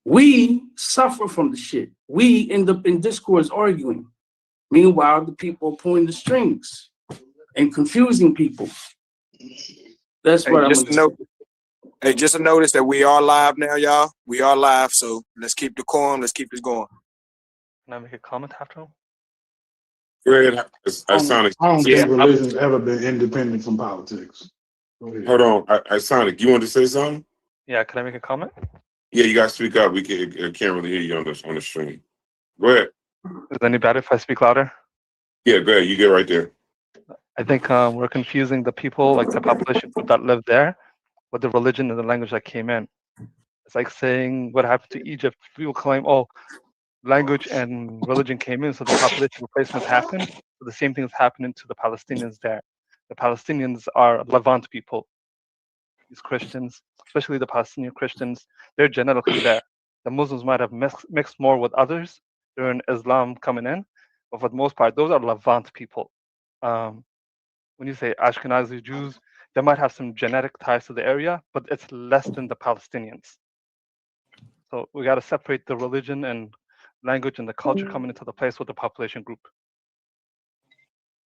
We suffer from the shit. We end up in discourse arguing. Meanwhile, the people are pulling the strings and confusing people. That's Hey, what I'm just saying. hey, just a notice that we are live now, y'all. We are live, so let's keep the decorum. Let's keep this going. Can I make a comment after him? Go ahead. I Sonic. I don't Yeah, think religion's ever been independent from politics. Hold on. I Sonic, you want to say something? Yeah, can I make a comment? Yeah, you got to speak up. We can't really hear you on the stream. Go ahead. Is it any better if I speak louder? Yeah, go ahead. You get right there. I think we're confusing the people, like the population group that lived there, with the religion and the language that came in. It's like saying what happened to Egypt. People claim, oh, language and religion came in, so the population replacement happened. So the same thing is happening to the Palestinians there. The Palestinians are Levant people. These Christians, especially the Palestinian Christians, they're genetically there. The Muslims might have mixed more with others during Islam coming in, but for the most part, those are Levant people. When you say Ashkenazi Jews, they might have some genetic ties to the area, but it's less than the Palestinians. So we got to separate the religion and language and the culture coming into the place with the population group.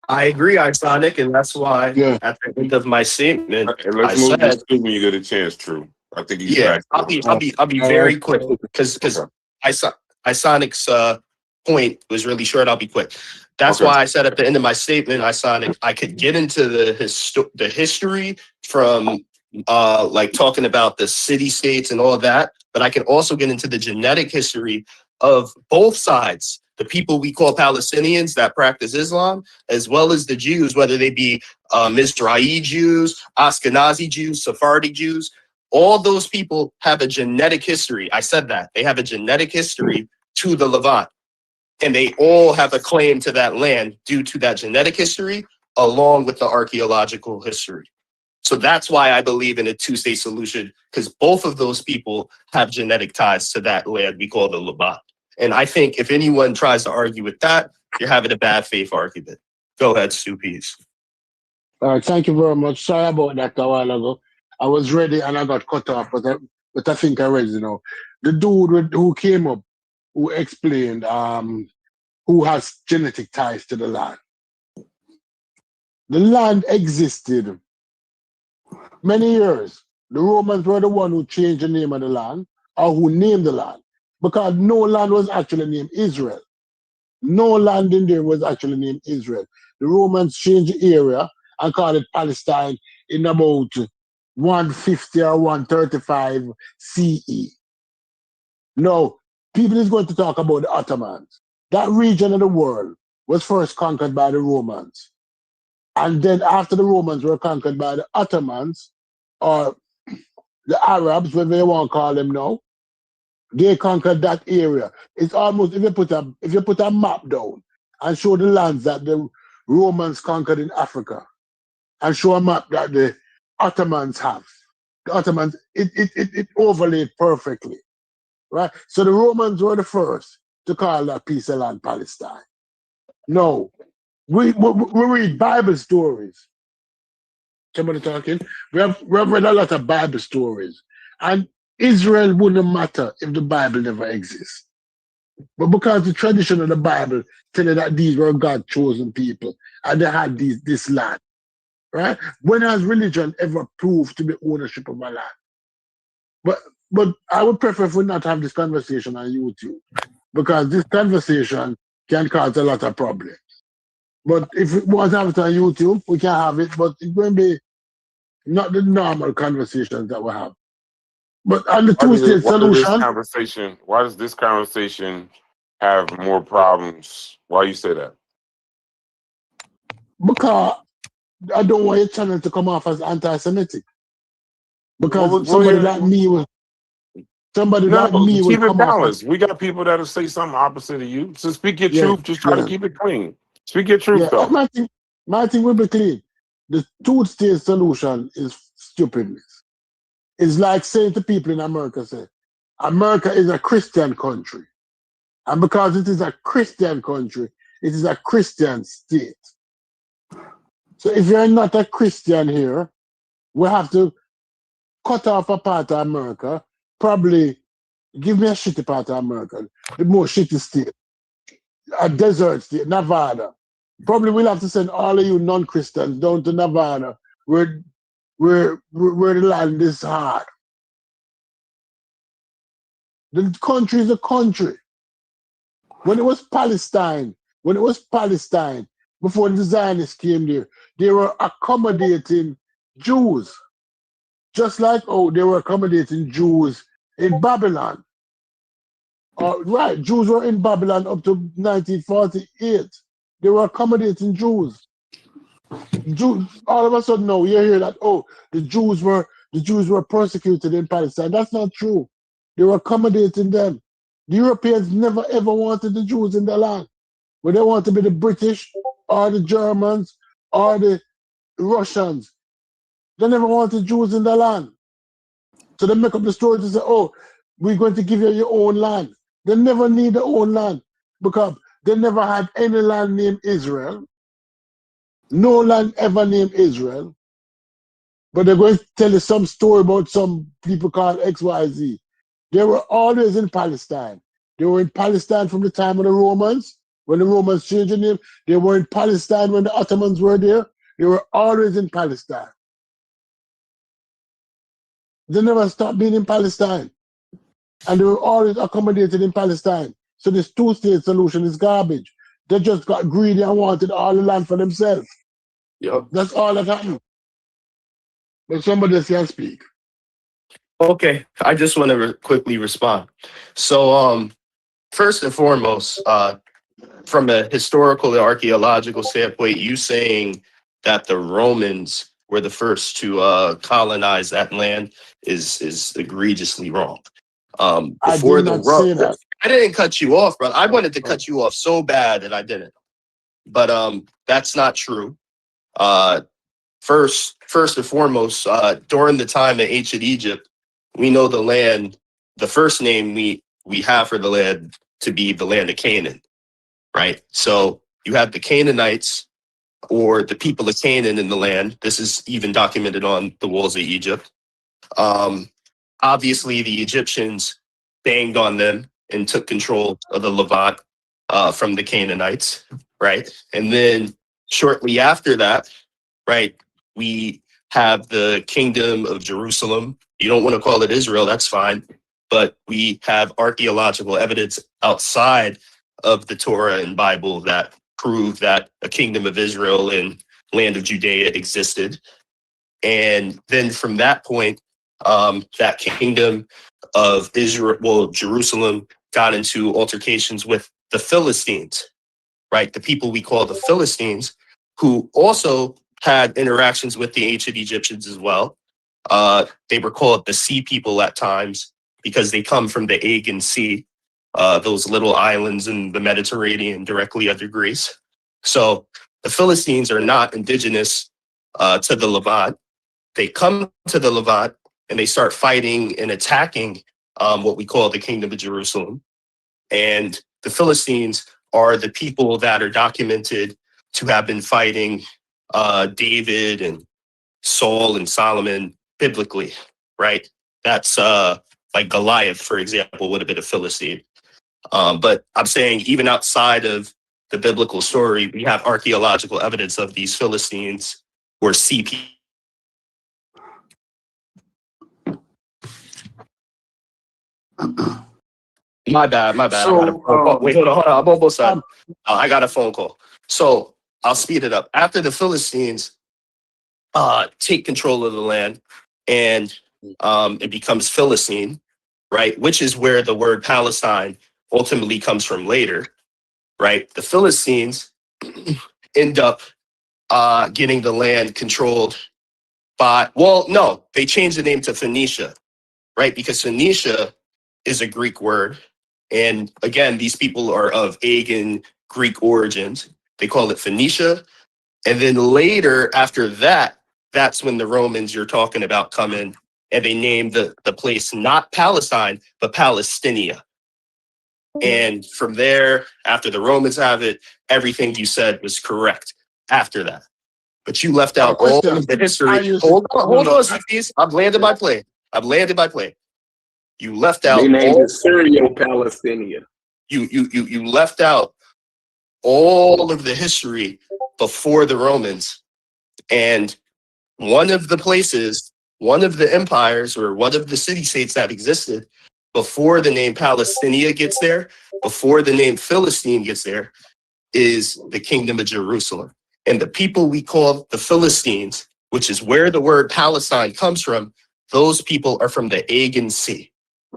I agree, Isonic, and that's why at the end of my statement, Let's move this to when you get a chance, True. I think he's back. I'll be very quick because Isonic's point was really short. I'll be quick. That's why I said at the end of my statement, Isonic, I could get into the history from like talking about the city states and all of that, but I can also get into the genetic history of both sides. The people we call Palestinians that practice Islam, as well as the Jews, whether they be Mizrahi Jews, Ashkenazi Jews, Sephardi Jews, all those people have a genetic history. I said that. They have a genetic history to the Levant. And they all have a claim to that land due to that genetic history, along with the archaeological history. So that's why I believe in a two-state solution, because both of those people have genetic ties to that land we call the Levant. And I think if anyone tries to argue with that, you're having a bad faith argument. Go ahead, Stu Pease. All right, thank you very much. Sorry about that a while ago. I was ready and I got cut off, but I think I read, the dude who came up, who explained who has genetic ties to the land. The land existed many years. The Romans were the one who changed the name of the land, or who named the land, because no land was actually named Israel. No land in there was actually named Israel. The Romans changed the area and called it Palestine in about 150 or 135 CE. Now, people is going to talk about the Ottomans. That region of the world was first conquered by the Romans. And then after the Romans were conquered by the Ottomans, or the Arabs, whatever you want to call them now, they conquered that area. It's almost, if you put a map down and show the lands that the Romans conquered in Africa, and show a map that the Ottomans have, the Ottomans, it overlaid perfectly, right? So the Romans were the first to call that piece of land Palestine. No, we read Bible stories. Somebody talking? We have read a lot of Bible stories, and Israel wouldn't matter if the Bible never exists. But because the tradition of the Bible tell you that these were God chosen people and they had this land, right? When has religion ever proved to be ownership of a land? But I would prefer if we not have this conversation on YouTube, because this conversation can cause a lot of problems. But if we want to have it on YouTube, we can have it, but it's going to be not the normal conversations that we have. But on the two-state solution... Why does this conversation have more problems? Why you say that? Because I don't want your channel to come off as anti-Semitic. Because somebody like me will keep it come balanced. We got people that'll say something opposite of you. So speak your truth. Just try to keep it clean. Speak your truth, though. My thing will be clean. The two-state solution is stupidness. It's like saying to people in America, say, America is a Christian country. And because it is a Christian country, it is a Christian state. So if you're not a Christian here, we have to cut off a part of America, probably Give me a shitty part of America. The more shitty state. A desert state, Nevada. Probably we'll have to send all of you non-Christians down to Nevada where the land is hard. The country is a country. When it was Palestine, before the Zionists came there, they were accommodating Jews. Just like they were accommodating Jews in Babylon. Right, Jews were in Babylon up to 1948. They were accommodating Jews. All of a sudden now you hear that the Jews were persecuted in Palestine. That's not true. They were accommodating them. The Europeans never ever wanted the Jews in their land. When they want to be the British or the Germans or the Russians, they never wanted Jews in their land. So they make up the story to say, we're going to give you your own land. They never need their own land because they never had any land named Israel. No land ever named Israel. But they're going to tell you some story about some people called XYZ. They were always in Palestine. They were in Palestine from the time of the Romans. When the Romans changed the name, they were in Palestine when the Ottomans were there. They were always in Palestine. They never stopped being in Palestine. And they were always accommodated in Palestine. So this two-state solution is garbage. They just got greedy and wanted all the land for themselves. Yep. That's all that happened. But somebody else can speak. Okay, I just want to quickly respond. So, first and foremost, from a historical and archaeological standpoint, you saying that the Romans were the first to colonize that land is egregiously wrong. Before I did not say that. I didn't cut you off, brother. I wanted to cut you off so bad that I didn't. But that's not true. First and foremost, during the time of ancient Egypt, we know the land, the first name we have for the land to be the land of Canaan, right? So you have the Canaanites or the people of Canaan in the land. This is even documented on the walls of Egypt. Obviously, the Egyptians banged on them and took control of the Levant from the Canaanites, right? And then shortly after that, right, we have the kingdom of Jerusalem. You don't want to call it Israel, that's fine. But we have archaeological evidence outside of the Torah and Bible that prove that a kingdom of Israel and land of Judea existed. And then from that point, that kingdom of Israel, well, Jerusalem, got into altercations with the Philistines, right? The people we call the Philistines, who also had interactions with the ancient Egyptians as well. They were called the Sea People at times because they come from the Aegean Sea, those little islands in the Mediterranean directly under Greece. So the Philistines are not indigenous to the Levant. They come to the Levant and they start fighting and attacking what we call the Kingdom of Jerusalem. And the Philistines are the people that are documented to have been fighting David and Saul and Solomon biblically, right? That's like Goliath, for example, would have been a Philistine. But I'm saying even outside of the biblical story, we have archaeological evidence of these Philistines or sea people. My bad. So, I got a phone call. Wait, hold on. I'm almost done. I got a phone call. So I'll speed it up. After the Philistines take control of the land and it becomes Philistine, right? Which is where the word Palestine ultimately comes from later, right? The Philistines end up getting the land controlled by, well, no, they changed the name to Phoenicia, right? Because Phoenicia is a Greek word. And again, these people are of Aegean Greek origins. They call it Phoenicia. And then later, after that, that's when the Romans you're talking about come in and they name the place not Palestine, but Palestinia. And from there, after the Romans have it, everything you said was correct after that. But you left out all of the history. Hold on, CPs. I've landed my plane. You left out They named all it Syrio-Palestinian. you left out all of the history before the Romans. And one of the places, one of the empires, or one of the city-states that existed before the name Palestinia gets there, before the name Philistine gets there, is the Kingdom of Jerusalem. And the people we call the Philistines, which is where the word Palestine comes from, those people are from the Aegean Sea.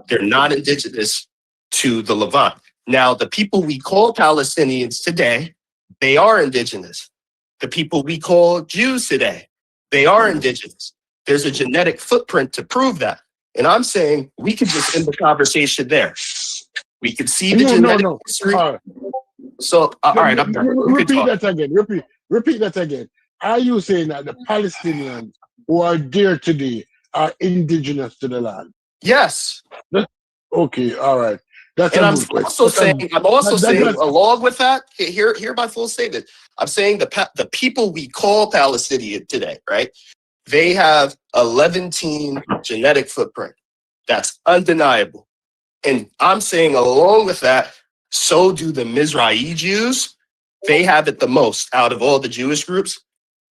They're not indigenous to the Levant. Now, the people we call Palestinians today, they are indigenous. The people we call Jews today, they are indigenous. There's a genetic footprint to prove that. And I'm saying we could just end the conversation there. We could see the genetic history. So, all right, I'm done. Repeat that again. Repeat that again. Are you saying that the Palestinians who are there today are indigenous to the land? Yes. Okay, all right. That's And a I'm good question. also saying, along with that, hear my full statement. I'm saying the people we call Palestinian today, right? They have a Levantine genetic footprint. That's undeniable. And I'm saying, along with that, so do the Mizrahi Jews. They have it the most out of all the Jewish groups.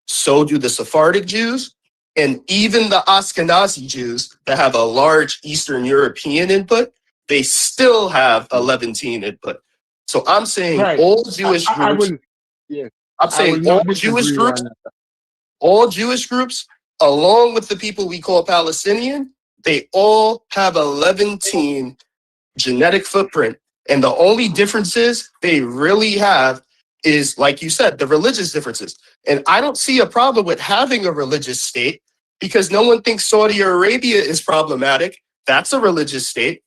So do the Sephardic Jews. And even the Ashkenazi Jews that have a large Eastern European input, they still have a Levantine input. So I'm saying all Jewish groups. I'm saying all Jewish groups, along with the people we call Palestinian, they all have a Levantine genetic footprint. And the only differences they really have is, like you said, the religious differences. And I don't see a problem with having a religious state because no one thinks Saudi Arabia is problematic. That's a religious state.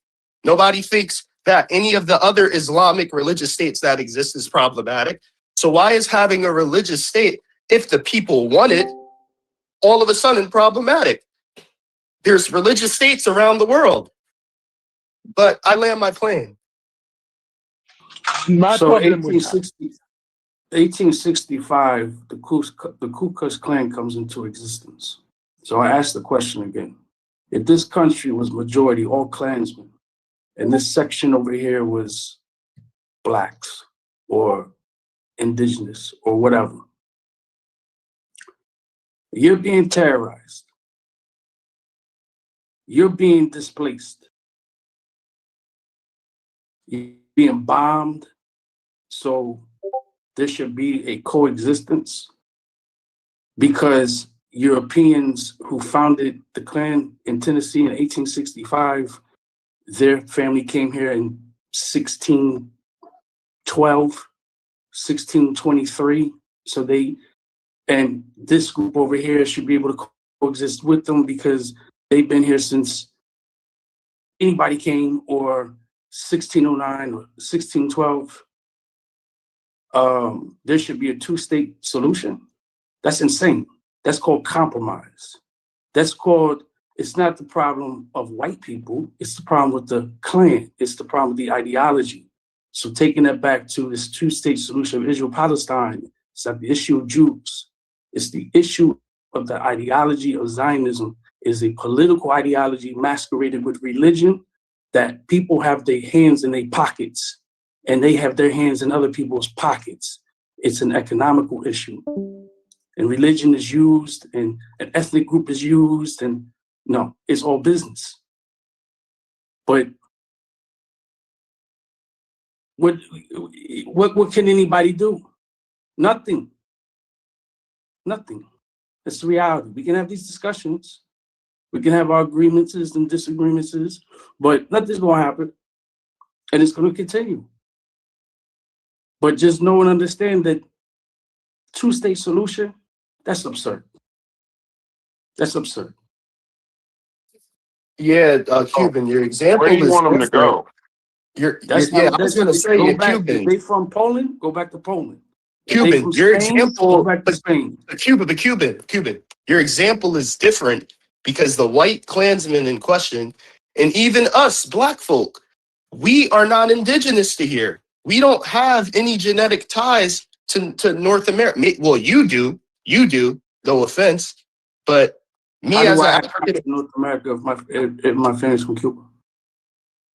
Nobody thinks that any of the other Islamic religious states that exist is problematic. So why is having a religious state, if the people want it, all of a sudden problematic? There's religious states around the world. But I land my plane. So 1865, the Ku Klux Klan comes into existence. So I ask the question again. If this country was majority all Klansmen, and this section over here was blacks or indigenous or whatever, you're being terrorized. You're being displaced. You're being bombed. So there should be a coexistence because Europeans who founded the Klan in Tennessee in 1865, their family came here in 1612, 1623. So and this group over here should be able to coexist with them because they've been here since anybody came, or 1609 or 1612. There should be a two-state solution. That's insane. That's called compromise. It's not the problem of white people. It's the problem with the Klan. It's the problem with the ideology. So taking that back to this two-state solution of Israel-Palestine, it's not the issue of Jews. It's the issue of the ideology of Zionism. Is a political ideology masqueraded with religion that people have their hands in their pockets and they have their hands in other people's pockets. It's an economical issue. And religion is used and an ethnic group is used, and no, it's all business. But what can anybody do? Nothing. It's the reality. We can have these discussions. We can have our agreements and disagreements, but nothing's going to happen. And it's going to continue. But just know and understand that two-state solution, that's absurd. That's absurd. Yeah, Cuban, your example Where do you is want them to different. go? I was going to say, Cuban. If they from Poland, go back to Poland. Cuban, your Spain, example, go back to Spain. Cuban, your example is different because the white Klansmen in question, and even us black folk, we are not indigenous to here. We don't have any genetic ties to North America. Well, you do, no offense, but me as an African, North America, if my family's from Cuba.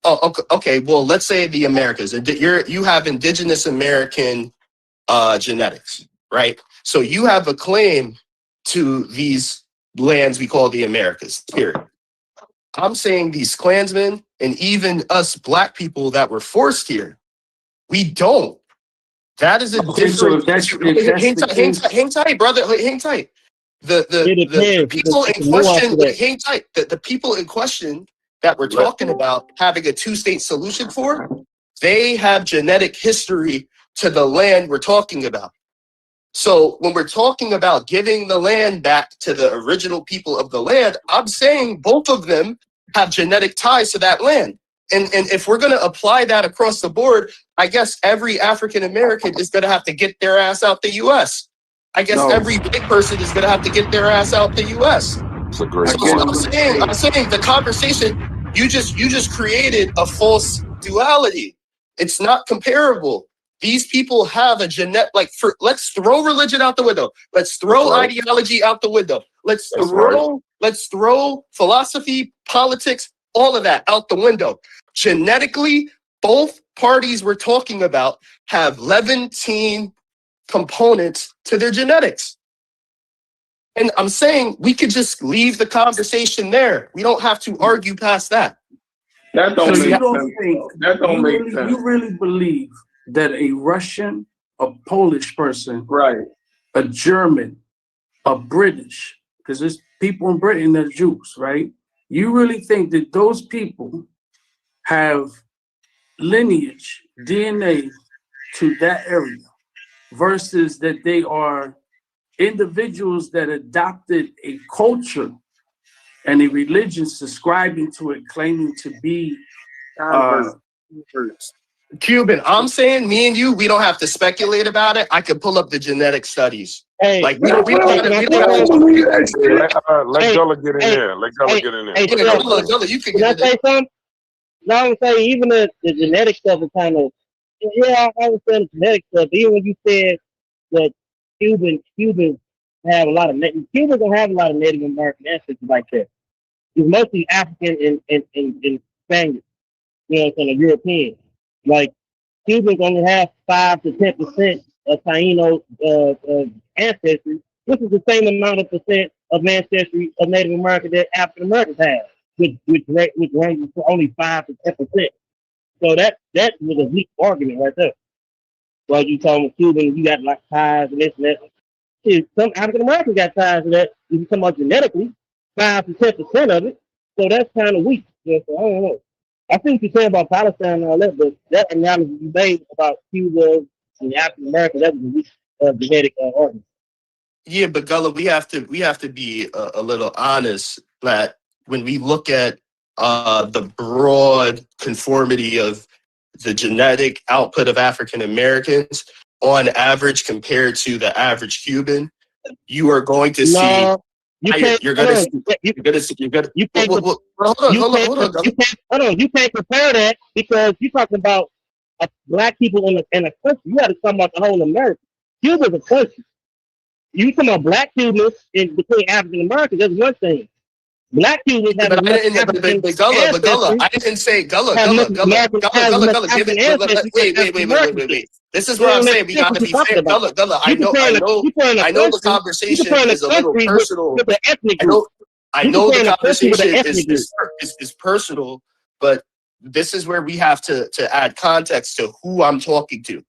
Oh, okay. Well, let's say the Americas. You have indigenous American genetics, right? So you have a claim to these lands we call the Americas, period. I'm saying these Klansmen and even us black people that were forced here, we don't. That is a Okay, so if different. that's the case, Hang tight, brother. Hang tight. The It depends. people It's in a nuance question, to that. hang tight. The people in question that we're talking about having a two-state solution for, they have genetic history to the land we're talking about. So when we're talking about giving the land back to the original people of the land, I'm saying both of them have genetic ties to that land. And if we're going to apply that across the board, I guess every African American is going to have to get their ass out the U.S. I guess No. every white person is going to have to get their ass out the U.S. It's a great Again, point. I'm saying the conversation, you just created a false duality. It's not comparable. These people have a let's throw religion out the window. Let's throw ideology out the window. Let's throw philosophy, politics, all of that out the window. Genetically, both parties we're talking about have Levantine components to their genetics. And I'm saying we could just leave the conversation there. We don't have to argue past that. That don't so you make don't sense. think That don't you make really, sense. you really believe that a Russian, a Polish person, Right. a German, a British, because there's people in Britain that are Jews, right? You really think that those people have lineage, DNA to that area versus that they are individuals that adopted a culture and a religion subscribing to it, claiming to be Cuban, I'm saying me and you, we don't have to speculate about it. I could pull up the genetic studies. Hey, Like we don't Let Gullah get in there. Let Gullah get in there. Hey, Gullah, you could can I get it. say something? I would say even the genetic stuff is kind of, yeah, I understand the genetic stuff. Even when you said that Cubans have a lot of Cubans don't have a lot of Native American ancestors like that. It's mostly African and Spanish, you know, and European. Like Cubans only have 5 to 10% of Taino ancestry, which is the same amount of percent of ancestry of Native American that African Americans have, which ranges to only 5 to 10%. So that was a weak argument right there. While you talking about Cubans, you got like ties and this and that. See, some African Americans got ties to that. If you talking about genetically, 5 to 10% of it. So that's kind of weak. Yeah, so I don't know. I think you're saying about Palestine and all that, but that analogy you made about Cuba and African America, that was a weak genetic argument. Yeah, but Gullah, we have to be a little honest that when we look at the broad conformity of the genetic output of African Americans on average compared to the average Cuban, you are going to see. You can't compare that because you're talking about black people in a country. You got to talk about the whole America. Cuba's a country. You talking about black Cubans in between African Americans? That's one thing. Black Cubans have Gullah, I didn't say Gullah. Wait. This is what I'm saying. We gotta be fair. Gullah. I know the conversation is a little personal. I know the conversation is personal, but this is where we have to add context to who I'm talking to.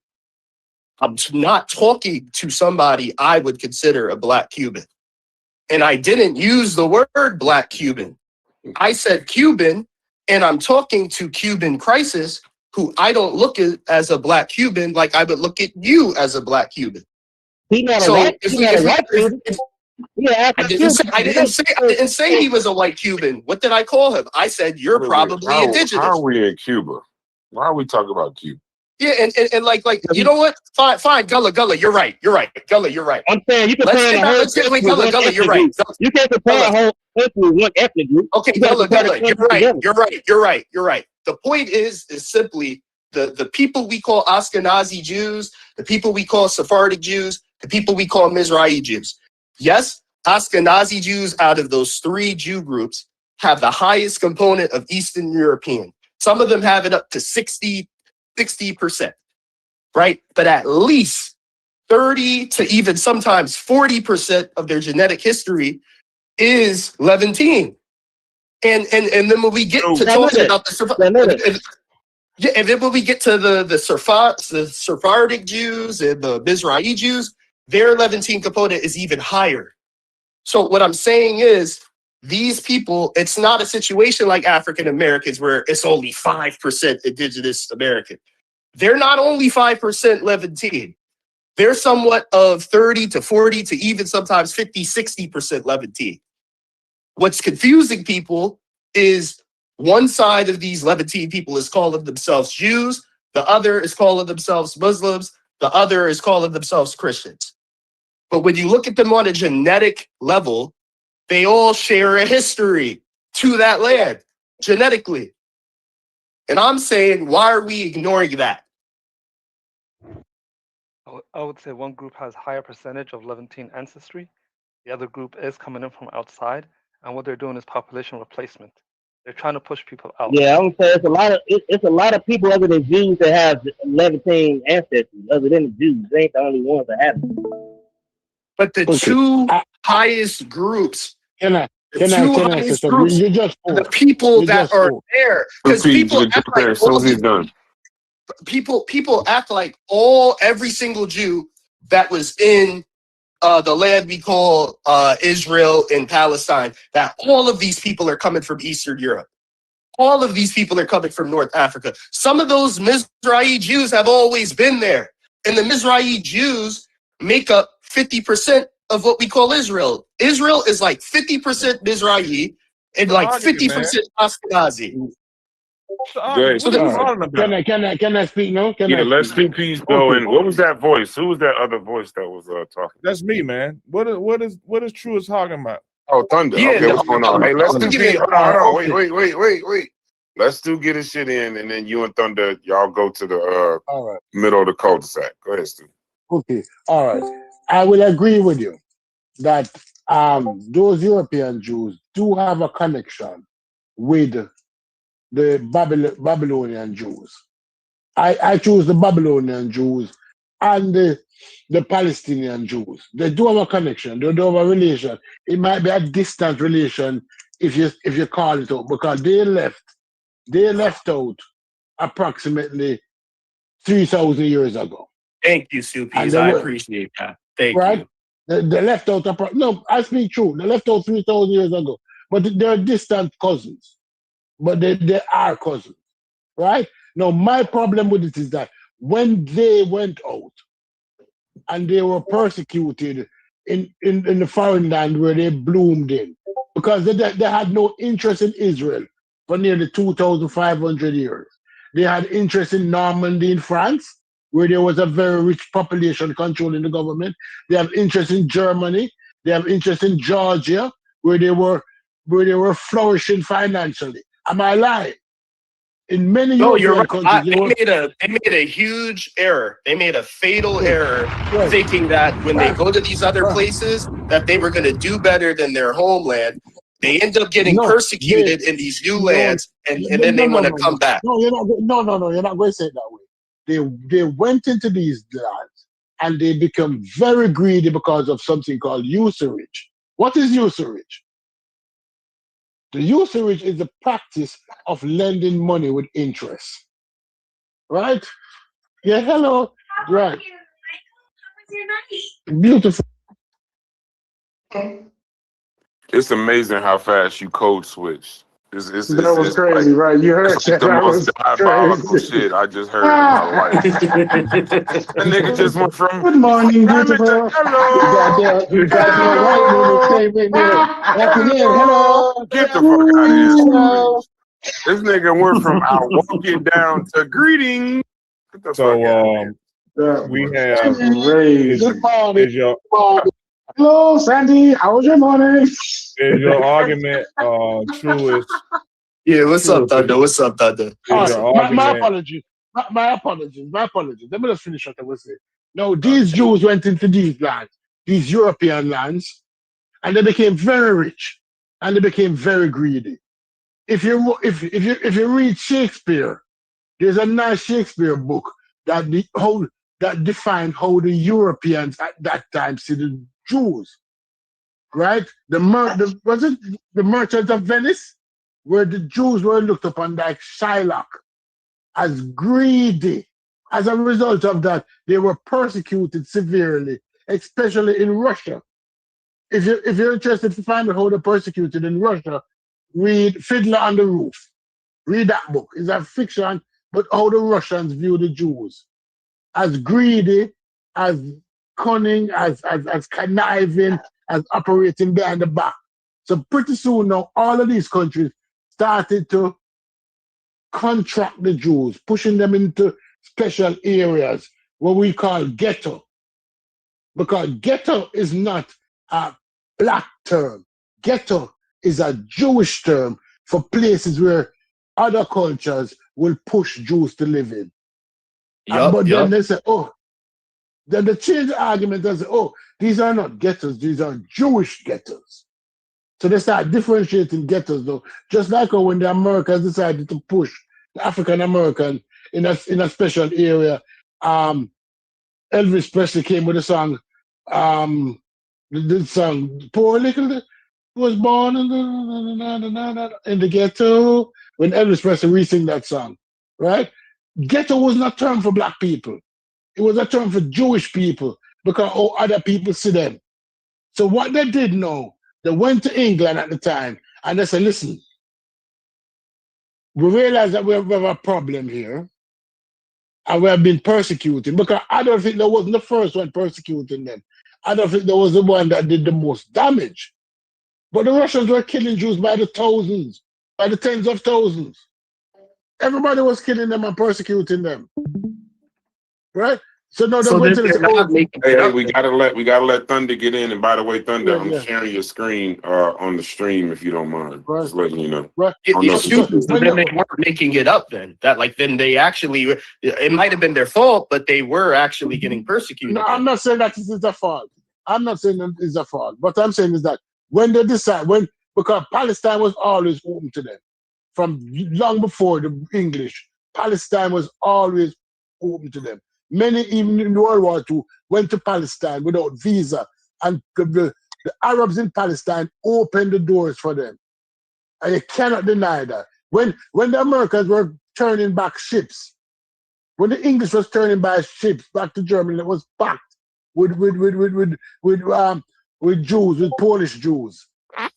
I'm not talking to somebody I would consider a black Cuban. And I didn't use the word black Cuban. I said Cuban, and I'm talking to Cuban Crisis, who I don't look at as a black Cuban like I would look at you as a black Cuban. I didn't say he was a white Cuban. What did I call him? I said you're probably indigenous. How are we in Cuba? Why are we talking about Cuba? Yeah, and like you know what? Fine, Gullah, you're right. Gullah, you're right. I'm saying you compare the whole country with one ethnic you're right. Group. You can't compare the whole country with one ethnic group. Okay, Gullah, you're right. The point is simply the people we call Ashkenazi Jews, the people we call Sephardic Jews, the people we call Mizrahi Jews. Yes, Ashkenazi Jews out of those 3 Jew groups have the highest component of Eastern European. Some of them have it up to 60%, right? But at least 30 to even sometimes 40% of their genetic history is Levantine. And then when we get to talking about and then when we get to the Sephardic Jews and the Mizrahi Jews, their Levantine component is even higher. So what I'm saying is, these people, it's not a situation like African Americans where it's only 5% indigenous American. They're not only 5% Levantine. They're somewhat of 30 to 40 to even sometimes 50, 60% Levantine. What's confusing people is one side of these Levantine people is calling themselves Jews, the other is calling themselves Muslims, the other is calling themselves Christians. But when you look at them on a genetic level, they all share a history to that land, genetically. And I'm saying, why are we ignoring that? I would say one group has higher percentage of Levantine ancestry. The other group is coming in from outside, and what they're doing is population replacement. They're trying to push people out. Yeah, I'm saying it's a lot of people other than Jews that have Levantine ancestry, other than the Jews. They ain't the only ones that have it. But the two highest groups, the people that are there, because people act like people act like every single Jew that was in the land we call Israel and Palestine, that all of these people are coming from Eastern Europe. All of these people are coming from North Africa. Some of those Mizrahi Jews have always been there. And the Mizrahi Jews make up 50% of what we call Israel. Israel is like 50% Mizrahi and like 50% Ashkenazi. Can I speak now? Let's speak peace though. And what was that voice? Who was that other voice that was talking? That's me, man. What is True is talking about? Oh, Thunder. Yeah, okay, what's going on? Hey, let's do peace. Hold on. Wait. Let's do get his shit in, and then you and Thunder, y'all go to the middle of the cul-de-sac. Go ahead, Stu. Okay, all right. I will agree with you that those European Jews do have a connection with the Babylonian Jews. I choose the Babylonian Jews and the Palestinian Jews. They do have a connection. They do have a relation. It might be a distant relation if you call it out, because they left out approximately 3,000 years ago. Thank you, Supies. I appreciate that. Thank you. They left out. No, I speak true. They left out 3,000 years ago, but they're distant cousins. But they are cousins, right? Now, my problem with it is that when they went out and they were persecuted in the foreign land where they bloomed in, because they had no interest in Israel for nearly 2,500 years. They had interest in Normandy in France, where there was a very rich population controlling the government. They have interest in Germany. They have interest in Georgia, where they were flourishing financially. Am I lying? In many European countries, they made a huge error. They made a fatal error, thinking that when they go to these other places, that they were going to do better than their homeland. They end up getting persecuted in these new lands, and then they want to come back. No, you're not going to say it that way. They went into these lands and they become very greedy because of something called usurage. What is usurage? The usurage is the practice of lending money with interest. Right? Yeah, hello. Right. Beautiful. It's amazing how fast you code switch. That was crazy, like, right? You heard that. The most diabolical shit I just heard in my life. That nigga just went from good morning, beautiful. Hello. You got your white man came in there. Hello. Get the fuck out of here. This nigga went from out walking down to greeting. Get the fuck out of here. We have good morning. Hello, Sandy. How was your morning? Is your argument truest? Yeah, what's up, Thunder? What's up, Thunder? My apologies. My apologies. Let me just finish what I was saying. No, these Jews went into these lands, these European lands, and they became very rich and they became very greedy. if you read Shakespeare, there's a nice Shakespeare book that defined how the Europeans at that time see the Jews, right? Was it the Merchant of Venice, where the Jews were looked upon like Shylock, as greedy. As a result of that, they were persecuted severely, especially in Russia. If you're interested to find out how they're persecuted in Russia, read Fiddler on the Roof. Read that book. It's a fiction, but how the Russians view the Jews. As greedy, as cunning, as conniving, as operating behind the back. So pretty soon now, all of these countries started to contract the Jews, pushing them into special areas, what we call ghetto. Because ghetto is not a black term. Ghetto is a Jewish term for places where other cultures will push Jews to live in. But then they say, then they change the argument and say, these are not ghettos, these are Jewish ghettos. So they start differentiating ghettos, though, just like when the Americans decided to push the African American in a special area. Elvis Presley came with a song, the song "Poor Little" was born in the ghetto. When Elvis Presley re-sing that song, right? Ghetto was not a term for black people. It was a term for Jewish people because other people see them. So what they did know, they went to England at the time and they said, listen, we realize that we have a problem here and we have been persecuted, because I don't think that wasn't the first one persecuting them. I don't think that was the one that did the most damage. But the Russians were killing Jews by the thousands, by the tens of thousands. Everybody was killing them and persecuting them. Right? So now they're going to this. Hey, we gotta let Thunder get in. And by the way, Thunder, I'm sharing your screen on the stream if you don't mind. Right. Just letting you know. Right. Then they weren't making it up. Then then they actually, it might have been their fault, but they were actually getting persecuted. No, I'm not saying that it is their fault. I'm not saying that it's their fault. What I'm saying is that when they decide, because Palestine was always open to them, from long before the English, Palestine was always open to them. Many, even in World War II, went to Palestine without visa, and the Arabs in Palestine opened the doors for them. And you cannot deny that. When the Americans were turning back ships, when the English was turning back ships back to Germany, it was packed with Jews, with Polish Jews.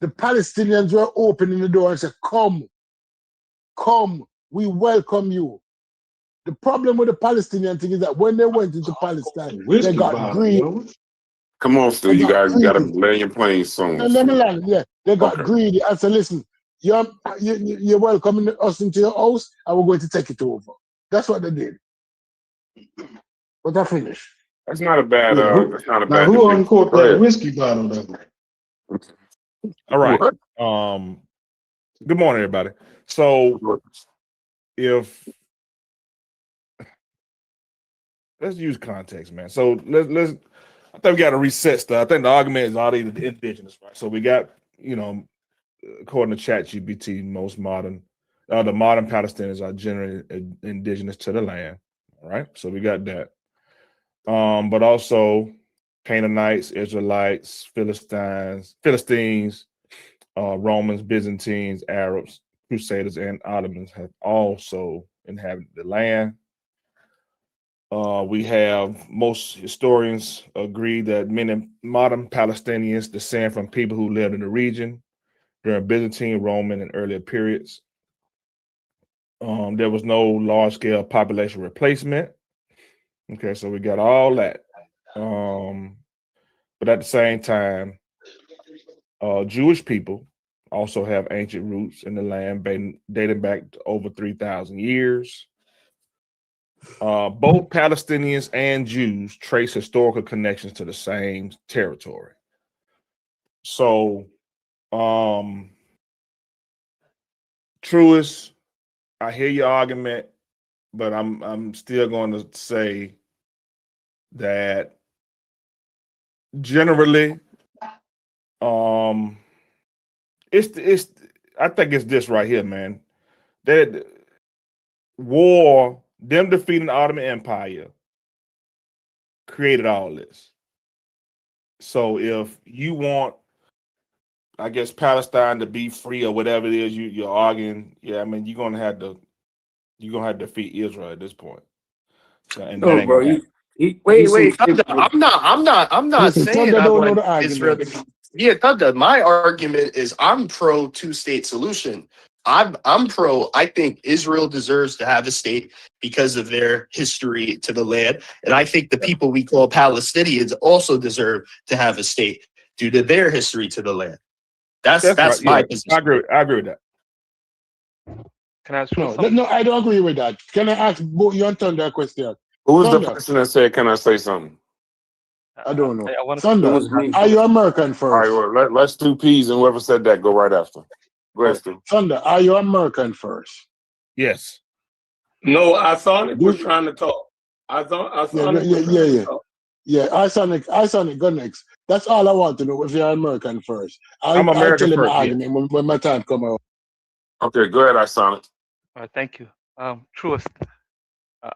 The Palestinians were opening the door and said, come, we welcome you. The problem with the Palestinian thing is that when they went into Palestine, they got greedy. Come on, Stu, you gotta lay your plane soon. Let me land. Yeah, they got greedy. I said, listen, you're welcoming us into your house, and we're going to take it over. That's what they did. But I finished. That's not a bad. That's not a bad. Who uncorked that whiskey bottle though? All right. Good morning, everybody. So, let's use context, man. So let's. I think we got to reset stuff. I think the argument is already the indigenous, right? So we got, according to ChatGPT, the modern Palestinians are generally indigenous to the land, right? So we got that. But also Canaanites, Israelites, Philistines, Romans, Byzantines, Arabs, Crusaders, and Ottomans have also inhabited the land. We have most historians agree that many modern Palestinians descend from people who lived in the region during Byzantine, Roman, and earlier periods. There was no large-scale population replacement. Okay, so we got all that. But at the same time, Jewish people also have ancient roots in the land dating back to over 3,000 years. Both Palestinians and Jews trace historical connections to the same territory. So, Truist, I hear your argument, but I'm still going to say that generally, it's I think it's this right here, man. That war, them defeating the Ottoman Empire, created all this. So if you want, I guess, Palestine to be free or whatever it is you're arguing, yeah, I mean, you're gonna have to defeat Israel at this point. So, and that No, ain't bro. gonna happen. Wait, Thunder, I'm not Listen, saying Thunder I don't know want the Israel. argument. Yeah, Thunder. My argument is I'm pro two-state solution. I'm pro. I think Israel deserves to have a state because of their history to the land, and I think the people we call Palestinians also deserve to have a state due to their history to the land. That's right. my Yeah, position. I agree with that. Can I ask No, something? no, I don't agree with that. Can I ask both you and Thunder a question? Who was the Thunder, person that said, "Can I say something"? I don't know. I want to. Thunder, It was me. are you American All right, first? well, let's do P's, and whoever said that, go right after. Go ahead, Stu. Thunder, are you American first? Yes. No, Isonic was Do- trying to talk. Isonic Yeah, was trying to talk. Yeah, Isonic, go next. That's all I want to know. If you're American first, I'm I'll American tell you my first, yes. argument when my time come out. Okay, go ahead, Isonic. All right, thank you. Truest.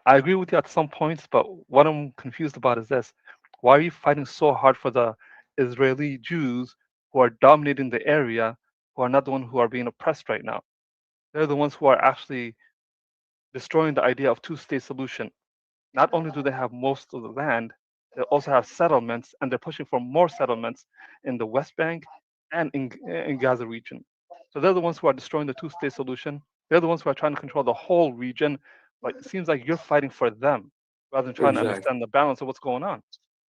I agree with you at some points, but what I'm confused about is this: why are you fighting so hard for the Israeli Jews who are dominating the area, who are not the ones who are being oppressed right now? They're the ones who are actually destroying the idea of two-state solution. Not only do they have most of the land, they also have settlements, and they're pushing for more settlements in the West Bank and in Gaza region. So they're the ones who are destroying the two-state solution. They're the ones who are trying to control the whole region. Like it seems like you're fighting for them rather than trying to Exactly. understand the balance of what's going on.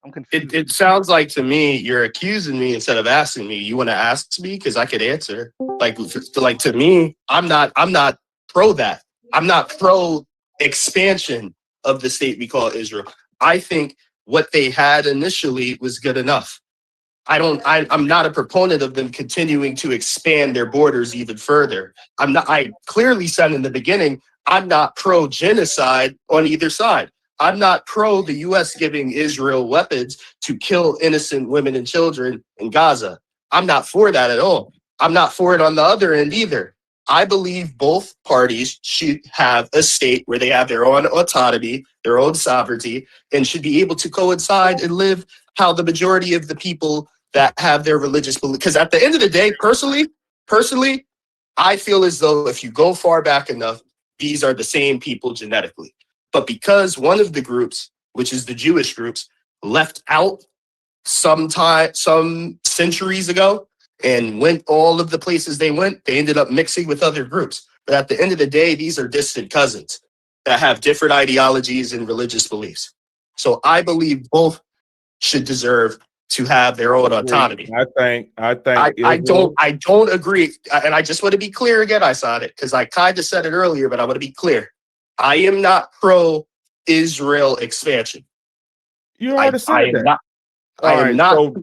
I'm confused. It sounds like to me you're accusing me instead of asking me. You want to ask me because I could answer. Like to me, I'm not pro that. I'm not pro expansion of the state we call Israel. I think what they had initially was good enough. I'm not a proponent of them continuing to expand their borders even further. I clearly said in the beginning, I'm not pro genocide on either side. I'm not pro the US giving Israel weapons to kill innocent women and children in Gaza. I'm not for that at all. I'm not for it on the other end either. I believe both parties should have a state where they have their own autonomy, their own sovereignty, and should be able to coincide and live how the majority of the people that have their religious belief. Because at the end of the day, personally, I feel as though if you go far back enough, these are the same people genetically. But because one of the groups, which is the Jewish groups, left out some centuries ago and went all of the places they went, they ended up mixing with other groups. But at the end of the day, these are distant cousins that have different ideologies and religious beliefs. So I believe both should deserve to have their own autonomy. I don't agree. And I just want to be clear again, I saw it because I kind of said it earlier, but I want to be clear. I am not pro Israel expansion. You already said that. So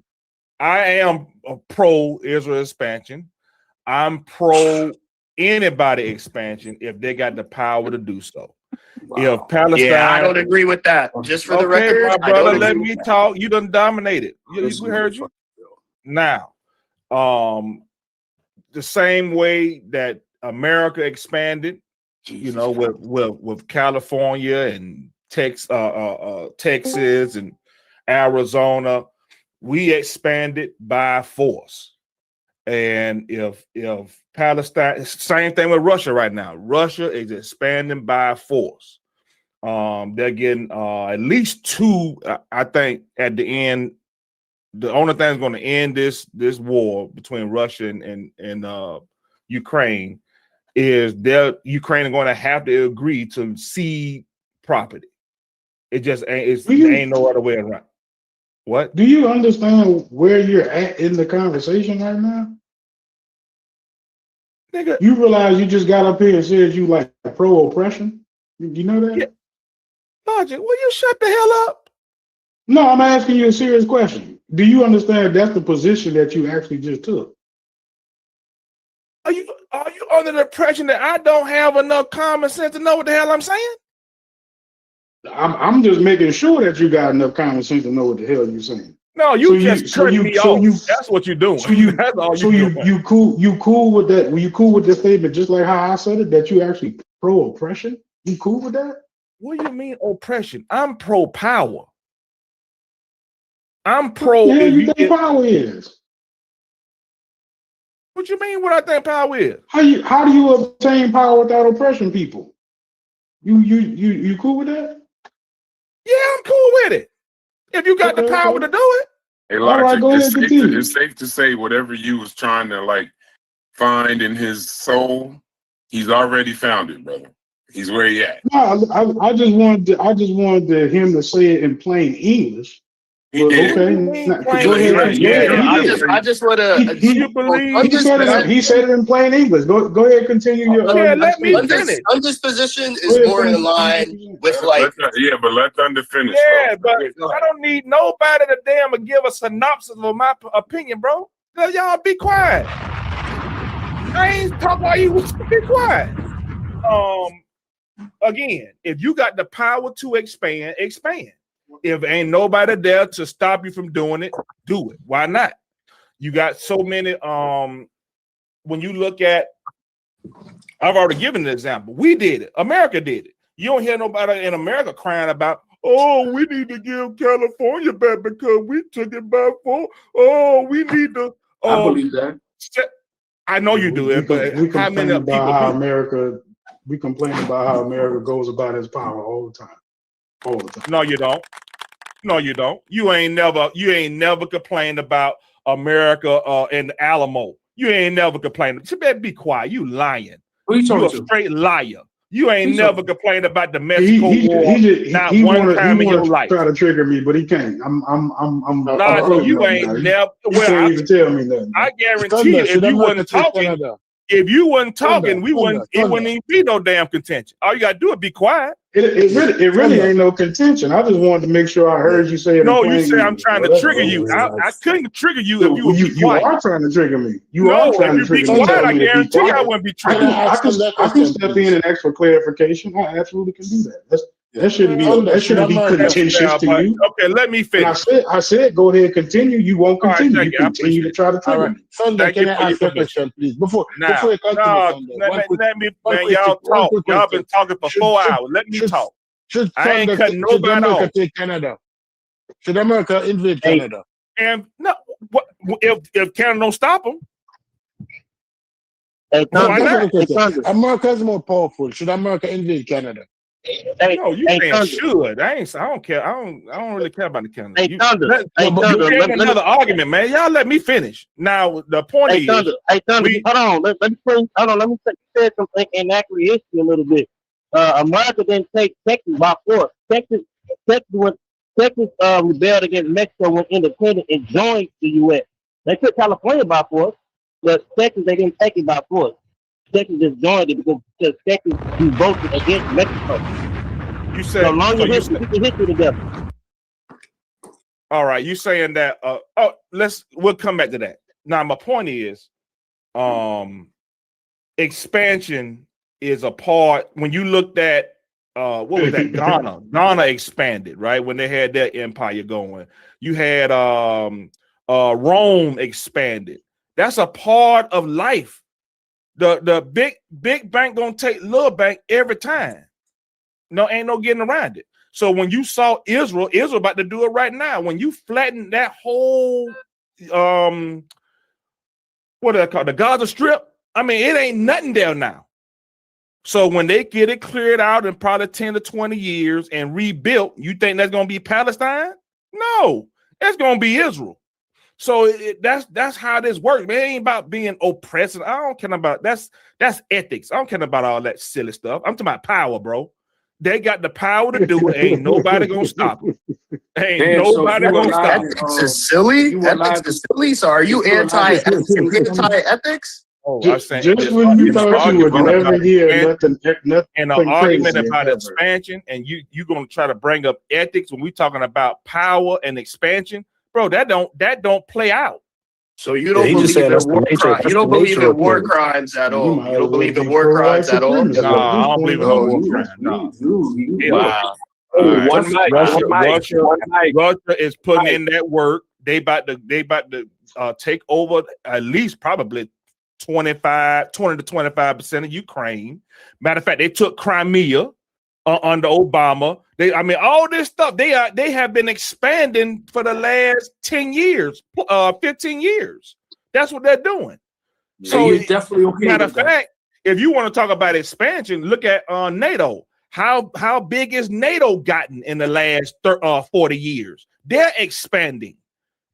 I am a pro Israel expansion. I'm pro anybody expansion if they got the power to do so. Wow. If Palestine, yeah, I don't agree with that. Just for the record, my brother, let me talk. You done dominated. We heard you. Now, the same way that America expanded, you know, with California and Texas and Arizona, we expanded by force. And if Palestine, same thing with Russia right now. Russia is expanding by force. They're getting at least two. I think at the end, the only thing that's going to end this war between Russia and Ukraine is Ukraine are going to have to agree to cede property. It just ain't. There ain't no other way around. What? Do you understand where you're at in the conversation right now? Nigga, you realize you just got up here and said you like pro-oppression? You know that? Yeah. Logic, will you shut the hell up? No, I'm asking you a serious question. Do you understand that's the position that you actually just took? Are you under the impression that I don't have enough common sense to know what the hell I'm saying? I'm just making sure that you got enough common sense to know what the hell you're saying. No, you just cutting me off. That's what you're doing. That's all you're doing. You cool with that? Were you cool with the statement, just like how I said it, that you actually pro oppression? You cool with that? What do you mean oppression? I'm pro power. I'm pro. Yeah, you think power is? What you mean? What I think power is? How do you obtain power without oppressing people? You cool with that? Yeah, I'm cool with it. If you got the power to do it. Hey, Logic, it's safe to say whatever you was trying to like find in his soul, he's already found it, brother. He's where he at. No, I just wanted him to say it in plain English. He did. I just want to. He said it in plain English. Go ahead, continue your. Let me finish. Undisposition is more in line with like. But let Thunder finish. Yeah, but I don't need nobody to damn give a synopsis of my opinion, bro. Y'all be quiet. I ain't talking about you. Be quiet. Again, if you got the power to expand, expand. If ain't nobody there to stop you from doing it, do it. Why not? You got so many. When you look at, I've already given an example. We did it. America did it. You don't hear nobody in America crying about, oh, we need to give California back because we took it by force. Oh, we need to. I believe that. I know you do it, but how many people? We complain about how America goes about its power all the time. All the time. No, you don't. No, you don't. You ain't never complained about America and the Alamo. You ain't never complained. You better be quiet. You lying. You a straight liar. You ain't never complained about the Mexico War. Not one time in your life. Try to trigger me, but he can't. You ain't never. You can't even tell me nothing. I guarantee you, if you wasn't talking, it wouldn't even be no damn contention. All you gotta do is be quiet. It really ain't no contention. I just wanted to make sure I heard you say it. No, you say I'm trying to trigger you. I couldn't trigger you if you would be quiet. You are trying to trigger me. You are trying to trigger me. Quiet, I guarantee you I wouldn't be triggering you. I can step in and ask for clarification. I absolutely can do that. That shouldn't be contentious to you. Okay, let me finish. I said, go ahead, continue. You won't continue. You continue to try to trigger me. Sunday, can I ask a question, please? Before you continue, let me, man, y'all talk. Y'all been talking for 4 hours. Let me talk. I ain't cutting nobody off. Take Canada? Should America invade Canada? And no, if Canada don't stop them, America's more powerful. Should America invade Canada? No, you saying should. I don't care. I don't really care about the Canada. You gave another argument, man. Y'all let me finish. Now the point is, hold on. Let me say something inaccurate history a little bit. America didn't take Texas by force. Texas rebelled against Mexico, went independent, and joined the U.S. They took California by force, but Texas they didn't take it by force. Texas just joined it because Texas voted against Mexico. You said so long as history together. All right, you saying that? We'll come back to that. Now, my point is, expansion is a part. When you looked at what was that? Ghana expanded, right? When they had their empire going, you had Rome expanded. That's a part of life. The big bank gonna take little bank every time. No, ain't no getting around it. So when you saw Israel about to do it right now. When you flatten that whole what do they call it? The Gaza Strip? I mean, it ain't nothing there now. So when they get it cleared out in probably 10 to 20 years and rebuilt, you think that's gonna be Palestine? No, it's gonna be Israel. So that's how this works, man. It ain't about being oppressive. I don't care about that's ethics. I don't care about all that silly stuff. I'm talking about power, bro. They got the power to do it. Ain't nobody gonna stop them. Ain't nobody gonna stop them. Ethics is silly. Ethics is silly. So are you anti-ethics? Oh, I saying just when you thought you would never hear nothing and an argument about expansion, and you gonna try to bring up ethics when we talking about power and expansion. Bro, that don't play out. So you don't believe in war crimes at all. You don't believe in war crimes at all. No, I don't believe in war crimes. No. Wow. Russia is putting in that work. they about to take over at least probably 20 to 25% of Ukraine. Matter of fact, they took Crimea under Obama. All this stuff, they have been expanding for the last 10 years, 15 years. That's what they're doing. So you're definitely okay. Matter of fact, if you want to talk about expansion, look at NATO. How big is NATO gotten in the last 40 years? They're expanding.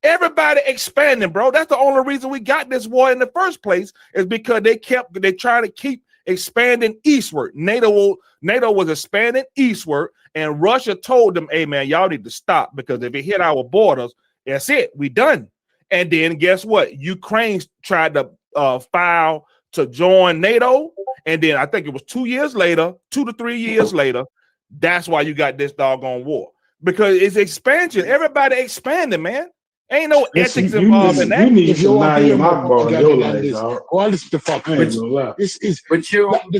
Everybody expanding, bro. That's the only reason we got this war in the first place, is because they trying to keep expanding eastward. NATO was expanding eastward, and Russia told them, hey man, y'all need to stop, because if it hit our borders, that's it, we done. And then guess what? Ukraine tried to file to join NATO, and then I think it was 2 to 3 years later, that's why you got this doggone war, because it's expansion. Everybody expanding, man. Ain't no ethics involved in that. You need some Naeem Akbar in your life, dog. Well, this the fuck. The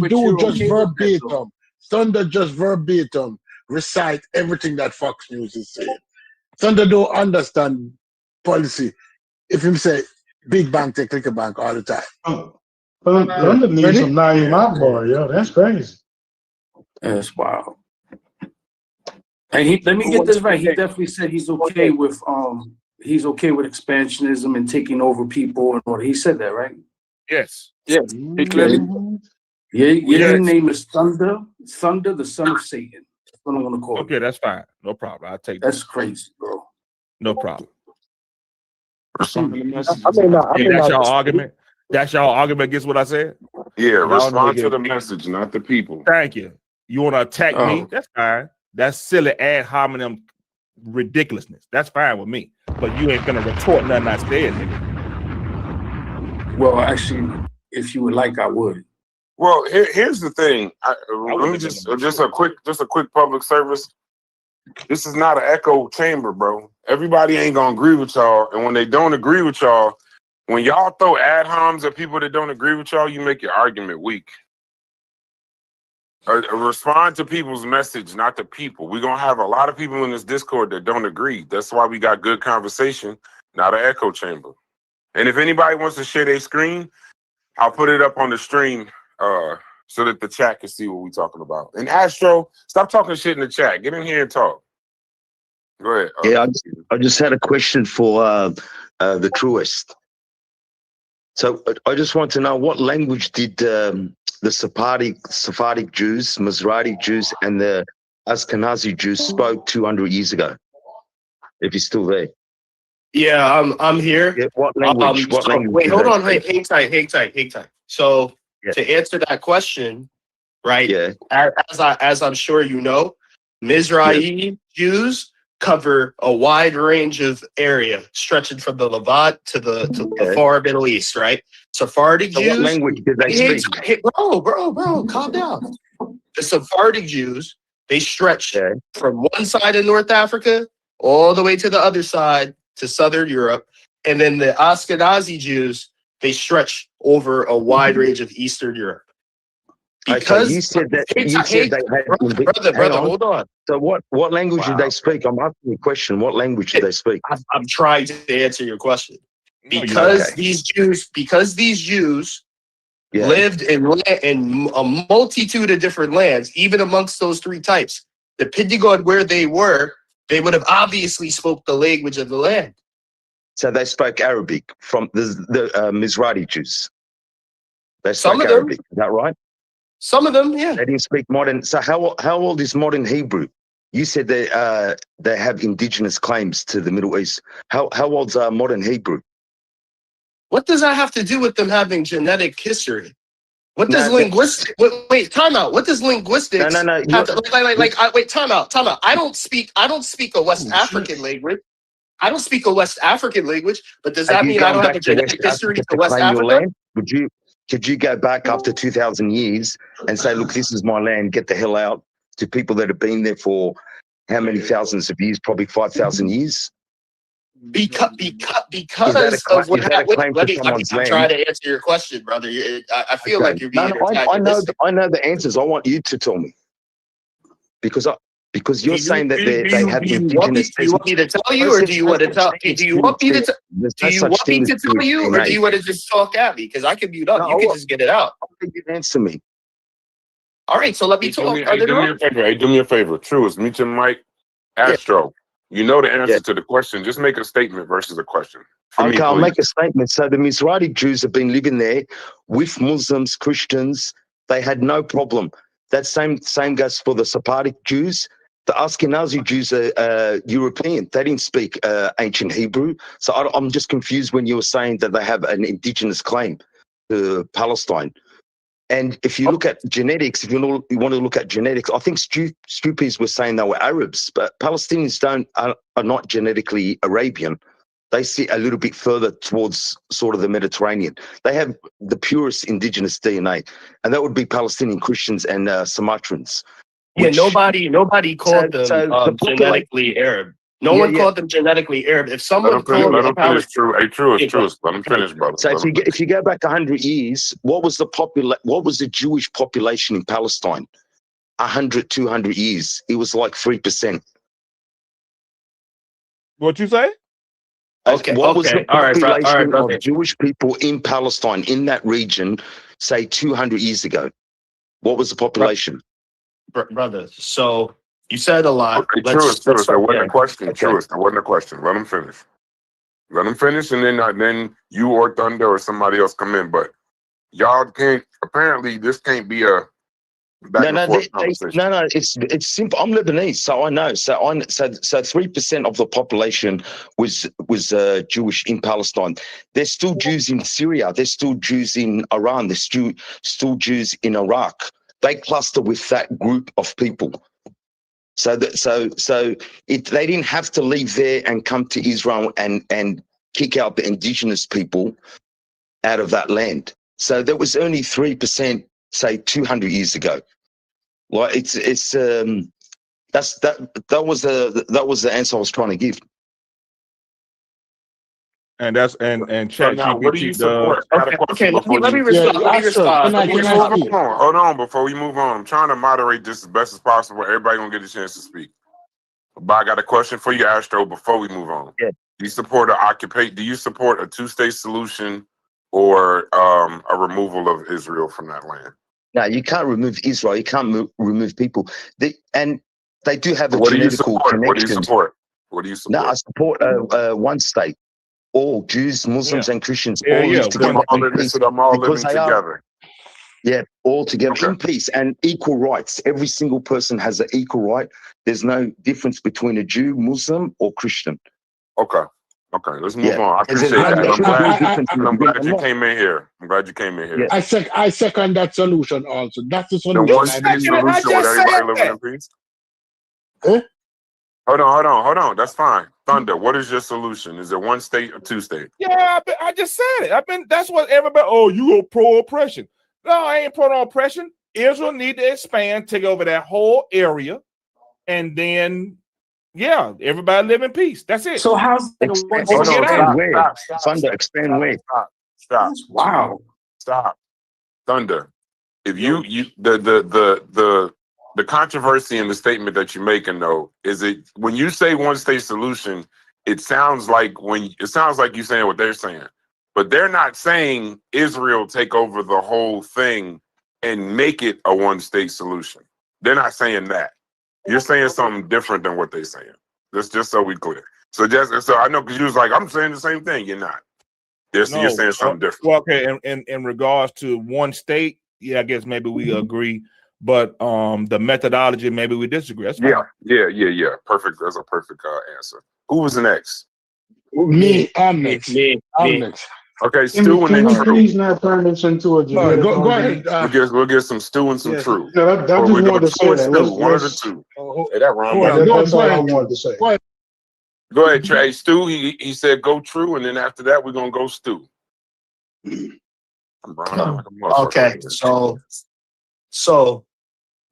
dude just verbatim. Thunder just verbatim recite everything that Fox News is saying. Thunder don't understand policy. If him say big bank take liquor bank all the time. Thunder needs some Naeem Akbar, yo. That's crazy. That's wild. And let me get this right. He definitely said he's okay with expansionism and taking over people and all. He said that, right? Yes. Yes. He clearly. Your name is Thunder, the son of Satan. That's what I'm gonna call Okay, that's fine. No problem. I'll take that's crazy, bro. No problem. That's y'all argument. That's y'all argument against what I said? Yeah, respond to the message, not the people. Thank you. You want to attack me? That's fine. That's silly ad hominem ridiculousness. That's fine with me. But you ain't gonna retort nothing I said, nigga. Well, actually, if you would like, I would. Well, here's the thing. Let me just a quick public service. This is not an echo chamber, bro. Everybody ain't gonna agree with y'all, and when they don't agree with y'all, when y'all throw ad homs at people that don't agree with y'all, you make your argument weak. Respond to people's message, not the people. We're gonna have a lot of people in this Discord that don't agree. That's why we got good conversation, not an echo chamber. And if anybody wants to share their screen, I'll put it up on the stream so that the chat can see what we're talking about. And Astro, stop talking shit in the chat. Get in here and talk. Go ahead. Yeah, I just had a question for the truest. So I just want to know, what language did the Sephardic Jews, Mizrahi Jews, and the Ashkenazi Jews spoke 200 years ago? If you're still there. Yeah, I'm here. Yeah, what language? What language? Wait, hold on. Hang tight. So to answer that question, right? Yeah. As I'm sure you know, Mizrahi Jews cover a wide range of area, stretching from the Levant to the far Middle East, right? Sephardic Jews. What language did they speak? Bro, calm down. The Sephardic Jews, they stretch from one side of North Africa all the way to the other side to Southern Europe. And then the Ashkenazi Jews, they stretch over a wide range of Eastern Europe. Because you said that they had brother, hold on. So what language did they speak? I'm asking you a question. What language did they speak? I'm trying to answer your question. Because these Jews lived in a multitude of different lands, even amongst those three types. Depending on where they were, they would have obviously spoke the language of the land. So they spoke Arabic from the Mizrahi Jews. They Some spoke of them. Arabic. Is that right? Some of them, yeah. They didn't speak modern. So how old is modern Hebrew? You said they have indigenous claims to the Middle East. How old's modern Hebrew? What does that have to do with them having genetic history? What does linguistics? Wait, time out. What does linguistics? No. Wait, time out. I don't speak a West African language. I don't speak a West African language, but does that mean I don't have a genetic history to West Africa? Could you go back after 2,000 years and say, look, this is my land, get the hell out, to people that have been there for how many thousands of years? Probably 5,000 years. Because of what happened. I'm trying to answer your question, brother. I feel like you're being attacked. I know the answers. I want you to tell me, because Because you're saying that they have Do you want me to tell you, or do you want to tell? Do you want me to? Do you want me to tell you, or do you want to just talk at me? Because I can mute up. No, You can just get it out. I think you answer me. All right, so let me talk. Do me a favor. Truist, mute your mic. Astro, you know the answer to the question. Just make a statement versus a question. Okay, I'll make a statement. So the Mizrahi Jews have been living there with Muslims, Christians. They had no problem. That same goes for the Sephardic Jews. The Ashkenazi Jews are European. They didn't speak ancient Hebrew. So I'm just confused when you were saying that they have an indigenous claim to Palestine. And if you look at genetics, if you want to look at genetics, I think Stupies were saying they were Arabs, but Palestinians are not genetically Arabian. They sit a little bit further towards sort of the Mediterranean. They have the purest indigenous DNA, and that would be Palestinian Christians and Sumatrans. Yeah, nobody called them genetically Arab. No one called them genetically Arab. If someone called let him finish. Truist. Let him finish, brother. So if you go back 100 years, what was the Jewish population in Palestine? 100, 200 years. It was like 3%. What you say? What was the population of Jewish people in Palestine, in that region, say 200 years ago? What was the population? Brother, so you said a lot. Okay, Truist, that wasn't a question. Truist, that wasn't a question. Let him finish. Let him finish, and then you or Thunder or somebody else come in. But y'all can't. Apparently, this can't be a back and forth conversation. No. It's simple. I'm Lebanese, so I know. So 3% of the population was Jewish in Palestine. There's still Jews in Syria. There's still Jews in Iran. There's still Jews in Iraq. They cluster with that group of people. So they didn't have to leave there and come to Israel and kick out the indigenous people out of that land. So there was only 3%, say 200 years ago. Like that was the answer I was trying to give. And that's and chat now, what do you GPT support? Okay, let me respond. Hold on before we move on. I'm trying to moderate this as best as possible. Everybody gonna get a chance to speak. But I got a question for you, Astro, before we move on. Yeah. Do you support a two-state solution or a removal of Israel from that land? No, you can't remove Israel. You can't remove people. They do have a What genetical connection. What do you support? No, I support one state. All Jews, Muslims, and Christians all live together all together in peace and equal rights. Every single person has an equal right. There's no difference between a Jew, Muslim, or Christian. Okay, let's move on. I appreciate that. I'm glad you came in here. I second that solution also. That's the solution. The one-state solution with everybody living in peace? Huh? Hold on. That's fine. Thunder, what is your solution? Is it one state or two state? Yeah, I just said it. That's what everybody. Oh, you go pro-oppression. No, I ain't pro-oppression. Israel need to expand, take over that whole area, and then everybody live in peace. That's it. So how's expand where? Thunder, expand where? Stop. Wow. Stop. Thunder. If the controversy in the statement that you're making, though, is it when you say one state solution, it sounds like you're saying what they're saying, but they're not saying Israel take over the whole thing and make it a one state solution. They're not saying that. You're saying something different than what they're saying. That's just so we clear. So I know because you was like, I'm saying the same thing. You're not. You're saying something different. Well, okay. In regards to one state, I guess maybe we agree. But the methodology, maybe we disagree. That's fine. Yeah. Perfect. That's a perfect answer. Who was next? Me. I'm next. I'm next. Okay, Stu and then True. Please not turn this into a genetic go ahead. We'll get some Stu and some True. No, I just wanted to say that. One of the two. Hey, that wrong. That's all I wanted to say. Go ahead, Trey. Stu, he said go True, and then after that, we're going to go Stu. Okay, so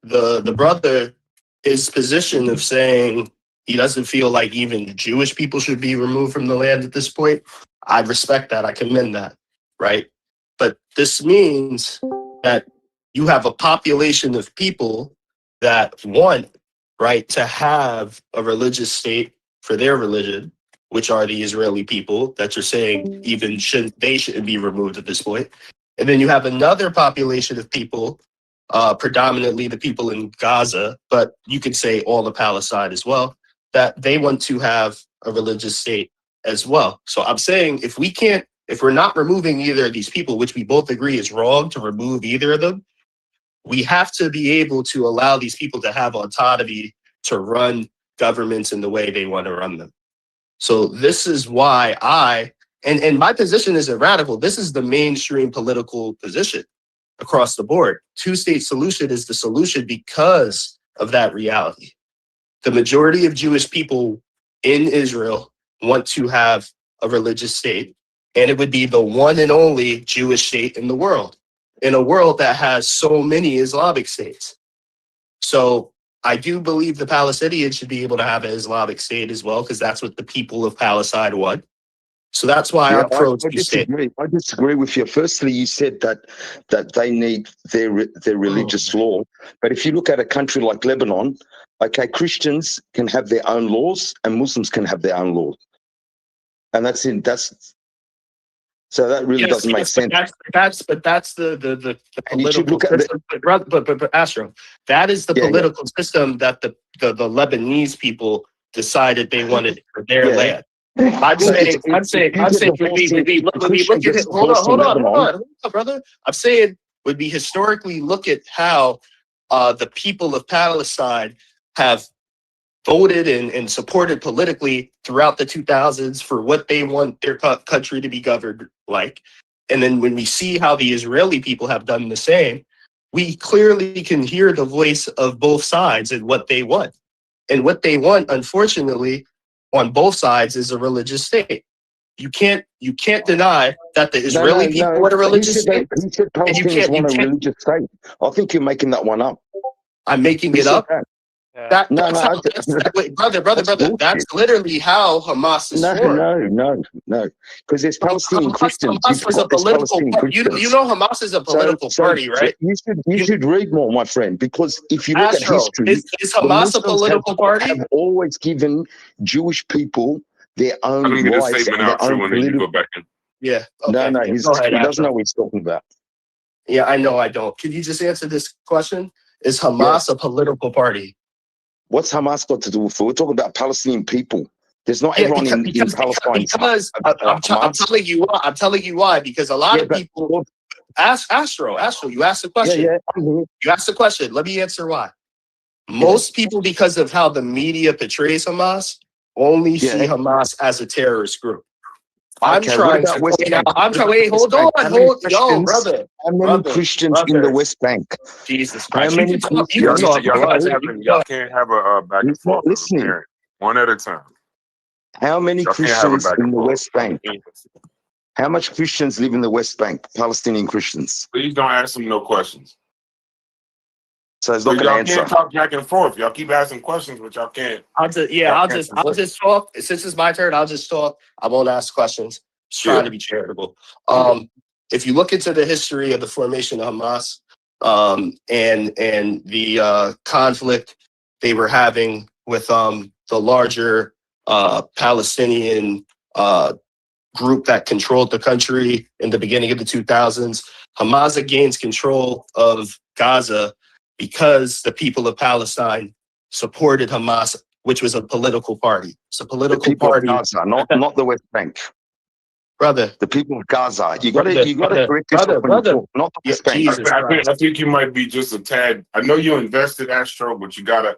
the brother, his position of saying he doesn't feel like even Jewish people should be removed from the land at this point, I respect that. I commend that, right? But this means that you have a population of people that want, right, to have a religious state for their religion, which are the Israeli people that you're saying even shouldn't be removed at this point. And then you have another population of people, predominantly the people in Gaza, but you could say all of Palestine as well, that they want to have a religious state as well. So I'm saying if we're not removing either of these people, which we both agree is wrong to remove either of them, we have to be able to allow these people to have autonomy to run governments in the way they want to run them. So this is why and my position isn't radical. This is the mainstream political position across the board. Two-state solution is the solution because of that reality. The majority of Jewish people in Israel want to have a religious state, and it would be the one and only Jewish state in the world, in a world that has so many Islamic states. So I do believe the Palestinians should be able to have an Islamic state as well, because that's what the people of Palestine want. So that's why I'm pro two-state. I disagree with you. Firstly, you said that they need their religious law, but if you look at a country like Lebanon, okay, Christians can have their own laws and Muslims can have their own laws, and so that really doesn't make sense. That's the political system. But Astro, that is the political system that the Lebanese people decided they wanted for their land. I'm saying when we look at it, hold on, brother. I'm saying when we historically look at how the people of Palestine have voted and supported politically throughout the 2000s for what they want their country to be governed like. And then when we see how the Israeli people have done the same, we clearly can hear the voice of both sides and what they want. And what they want, unfortunately, on both sides is a religious state. You can't deny that the Israeli people want a religious state. He said Palestinians want a religious state. I think you're making that one up. I'm making it up. Brother. That's literally how Hamas is formed. No. Because there's Palestinian Christians. Hamas is a political party. You know Hamas is a political party, right? You should read more, my friend, because if you look at history, is Hamas a political party? Have always given Jewish people their own rights and their own political. Yeah. Okay. No, he doesn't know what he's talking about. Yeah, I know I don't. Can you just answer this question? Is Hamas a political party? What's Hamas got to do with it? We're talking about Palestinian people. There's not everyone in Palestine. Because I'm telling you why. Because a lot of people ask Astro, you asked the question. You asked the question. Let me answer why. Most people, because of how the media portrays Hamas, only see Hamas as a terrorist group. Wait, hold on, yo, brother. How many Christians in the West Bank? Jesus Christ. How many Y'all can't have a back and forth. One at a time. How many Christians in the West Bank? How much Christians live in the West Bank? Palestinian Christians. Please don't ask them no questions. So it's not going to answer. Y'all can't talk back and forth. Y'all keep asking questions, but y'all can't. I'll just talk. Since it's my turn, I'll just talk. I won't ask questions. Just trying to be charitable. If you look into the history of the formation of Hamas and the conflict they were having with the larger Palestinian group that controlled the country in the beginning of the 2000s, Hamas gains control of Gaza because the people of Palestine supported Hamas, which was a political party. It's a political party. Of Gaza, not the West Bank. Brother. The people of Gaza. You got to correct this. Brother. Not the West Bank. I think you might be just a tad. I know you invested, Astro, but you gotta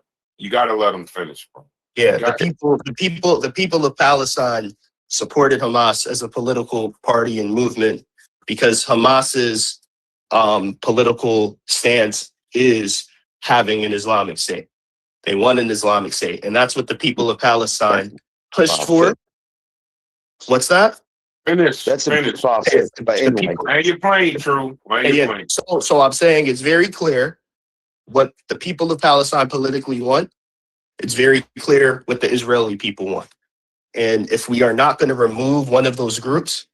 let them finish, bro. Yeah, the people of Palestine supported Hamas as a political party and movement because Hamas's political stance is having an Islamic state. They want an Islamic state, and that's what the people of Palestine pushed for. What's that? That's finish. But anyway. And you're playing, True. So I'm saying it's very clear what the people of Palestine politically want. It's very clear what the Israeli people want. And if we are not going to remove one of those groups,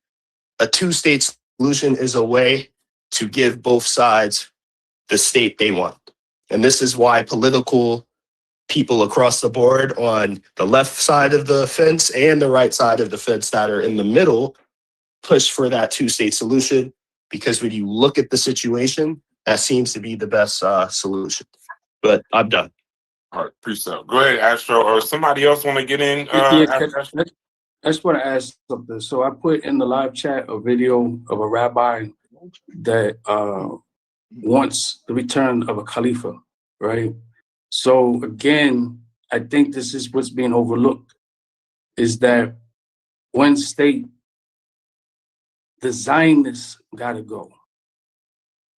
a two-state solution is a way to give both sides the state they want. And this is why political people across the board on the left side of the fence and the right side of the fence that are in the middle push for that two-state solution, because when you look at the situation, that seems to be the best solution. But I'm done. All right, peace out. Go ahead, Astro, or somebody else want to get in? I just want to ask something. So I put in the live chat a video of a rabbi that wants the return of a Khalifa, right? So again, I think this is what's being overlooked, is that one state, the Zionists gotta go.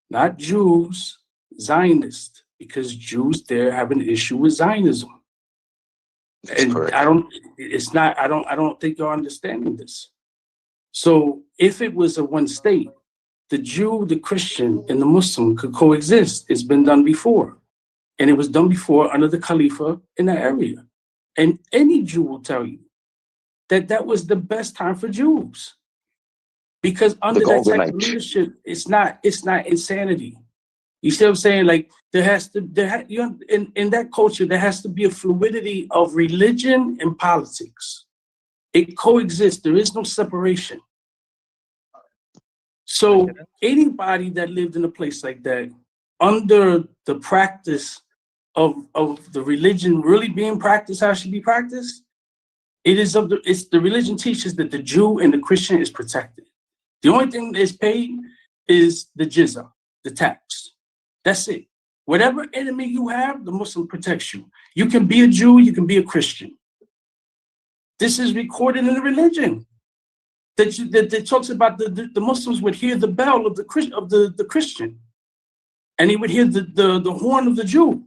Not Jews, Zionists, because Jews there have an issue with Zionism. And I don't think you're understanding this. So if it was a one state, the Jew, the Christian, and the Muslim could coexist. It's been done before. And it was done before under the Khalifa in that area. And any Jew will tell you that that was the best time for Jews. Because under that type of leadership, it's not insanity. You see what I'm saying? Like in that culture, there has to be a fluidity of religion and politics. It coexists. There is no separation. So anybody that lived in a place like that, under the practice of the religion really being practiced how it should be practiced, the religion teaches that the Jew and the Christian is protected. The only thing that's paid is the jizya, the tax. That's it. Whatever enemy you have, the Muslim protects you. You can be a Jew, you can be a Christian. This is recorded in the religion. That talks about the Muslims would hear the bell of the Christian, and he would hear the horn of the Jew.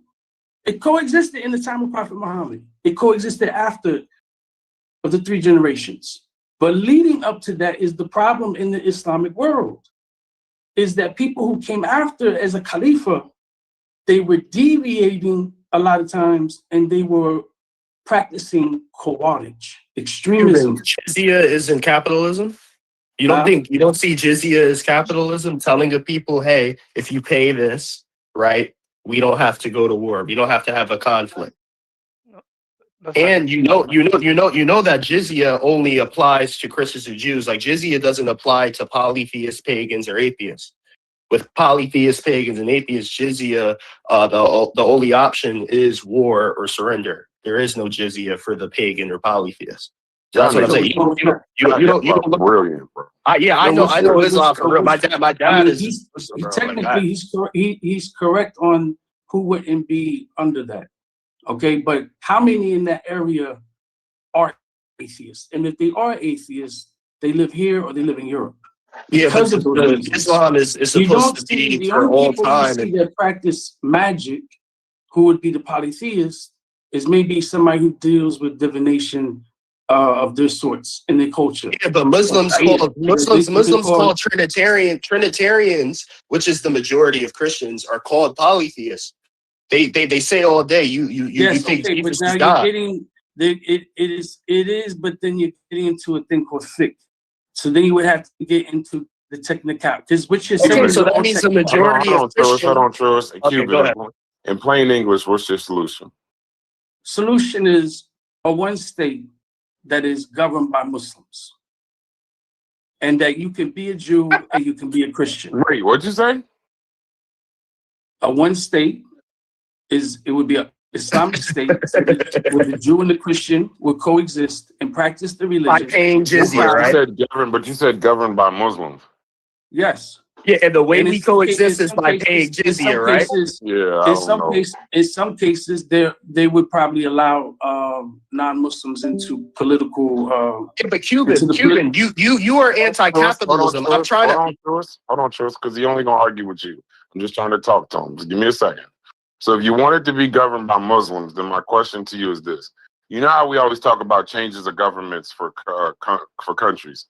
It coexisted in the time of Prophet Muhammad. It coexisted after of the 3 generations. But leading up to that is the problem in the Islamic world, is that people who came after as a Khalifa, they were deviating a lot of times, and they were practicing Khawarij, extremism. Jizya isn't capitalism? You don't see jizya as capitalism, telling the people, hey, if you pay this, right, we don't have to go to war. We don't have to have a conflict. And you know that jizya only applies to Christians and Jews. Like jizya doesn't apply to polytheist pagans or atheists. With polytheist pagans and atheists, jizya, the only option is war or surrender. There is no jizya for the pagan or polytheist. So that's what I'm saying. You don't look brilliant, bro. I know Islam for real. My dad is. He's correct on who wouldn't be under that. Okay, but how many in that area are atheists? And if they are atheists, they live here or they live in Europe. Because of those reasons. Islam is supposed to be for all time. You see that practice magic, who would be the polytheist, is maybe somebody who deals with divination of their sorts in their culture. Yeah, but Muslims call Trinitarians, which is the majority of Christians, are called polytheists. They say all day you think Jesus is God. It is, but then you're getting into a thing called fiqh. So then you would have to get into the technicality, because what you're saying. So that means the majority of Christians. Hold on, Truist. Cuban, in plain English, what's your solution? Solution is a one state that is governed by Muslims, and that you can be a Jew and you can be a Christian. Wait, what'd you say? A one state would be an Islamic state where the Jew and the Christian would coexist and practice the religion. By paying jizya, right? But you said governed by Muslims. Yes. Yeah, and the way we coexist is by paying jizya, right? In some cases, they would probably allow non-Muslims into political. But Cuban, you are anti-capitalism. Hold on, Truist, because he only gonna argue with you. I'm just trying to talk to him. Just give me a second. So if you want it to be governed by Muslims, then my question to you is this. You know how we always talk about changes of governments for countries?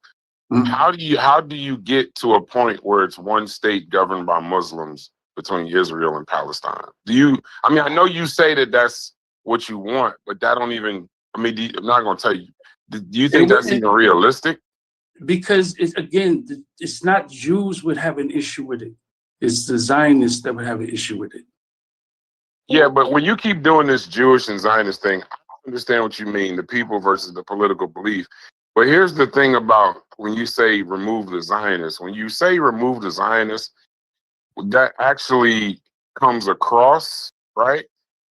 Mm-hmm. How do you get to a point where it's one state governed by Muslims between Israel and Palestine? I know you say that that's what you want, but that don't even, I'm not going to tell you. Do you think that's even realistic? Because it's not Jews would have an issue with it. It's the Zionists that would have an issue with it. Yeah, but when you keep doing this Jewish and Zionist thing, I understand what you mean, the people versus the political belief. But here's the thing about when you say remove the Zionists. When you say remove the Zionists, that actually comes across, right?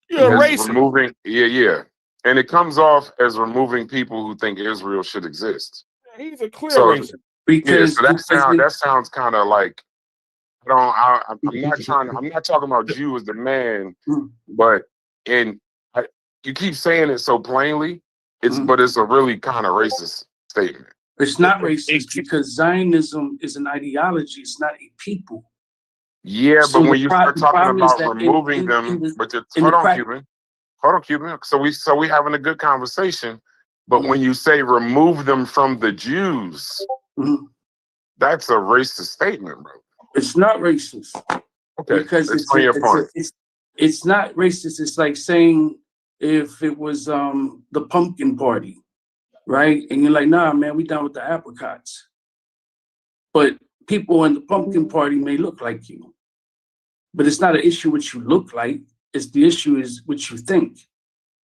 You're a As racist. removing, yeah. And it comes off as removing people who think Israel should exist. He's a clear So, racist. Because that sounds kind of like, I'm not talking about you as the man, but you keep saying it so plainly, but it's a really kind of racist statement. It's not racist because Zionism is an ideology. It's not a people. Yeah, So but when you start talking problem is about that removing them, hold on, Cuban. So we having a good conversation. But when you say remove them from the Jews, that's a racist statement, bro. It's not racist. Okay, because explain your point. It's not racist. It's like saying if it was the pumpkin party, right? And you're like, nah, man, we down with the apricots. But people in the pumpkin party may look like you. But it's not an issue what you look like. It's the issue is what you think.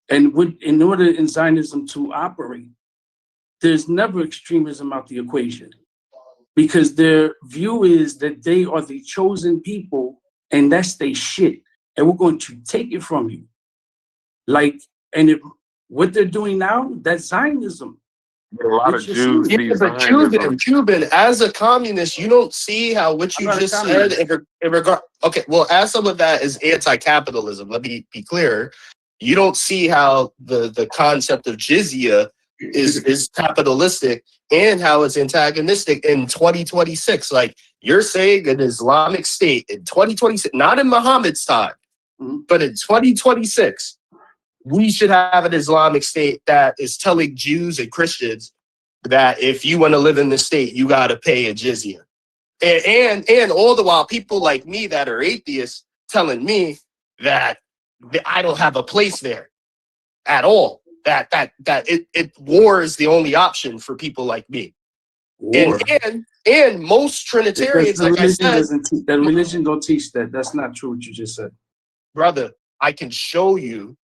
And in order in Zionism to operate, there's never extremism out the equation. Because their view is that they are the chosen people and that's their shit. And we're going to take it from you. What they're doing now, that's Zionism. But a lot of Jews see Zionism. Cuban, as a communist, you don't see how what you just said in regard. Okay, well, as some of that is anti-capitalism, let me be clear. You don't see how the concept of jizya is capitalistic and how it's antagonistic in 2026. Like you're saying an Islamic state in 2026, not in Muhammad's time, but in 2026, we should have an Islamic state that is telling Jews and Christians that if you want to live in the state, you got to pay a jizya. And all the while, people like me that are atheists telling me that I don't have a place there at all. That war is the only option for people like me. And most Trinitarians, like I said, that religion don't teach that. That's not true what you just said. Brother, I can show you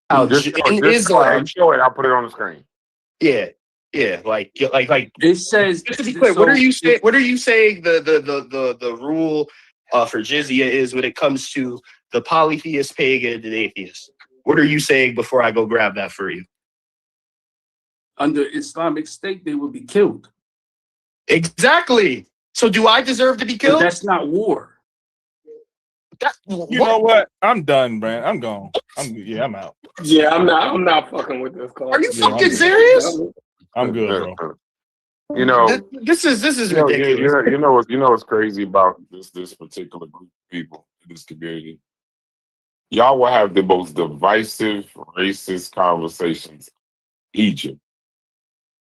how in Islam. Show it. I'll put it on the screen. Yeah, like it says. Just to be clear, what are you saying? What are you saying? The rule for jizya is when it comes to the polytheist, pagan, and atheist. What are you saying before I go grab that for you? Under Islamic State, they will be killed. Exactly. So do I deserve to be killed? But that's not war. You know what? I'm done, man. I'm gone. I'm out. Yeah, I'm not fucking with this call. Are you fucking serious? I'm good, bro. You know, this is ridiculous. You know what's crazy about this particular group of people in this community? Y'all will have the most divisive, racist conversations. Egypt.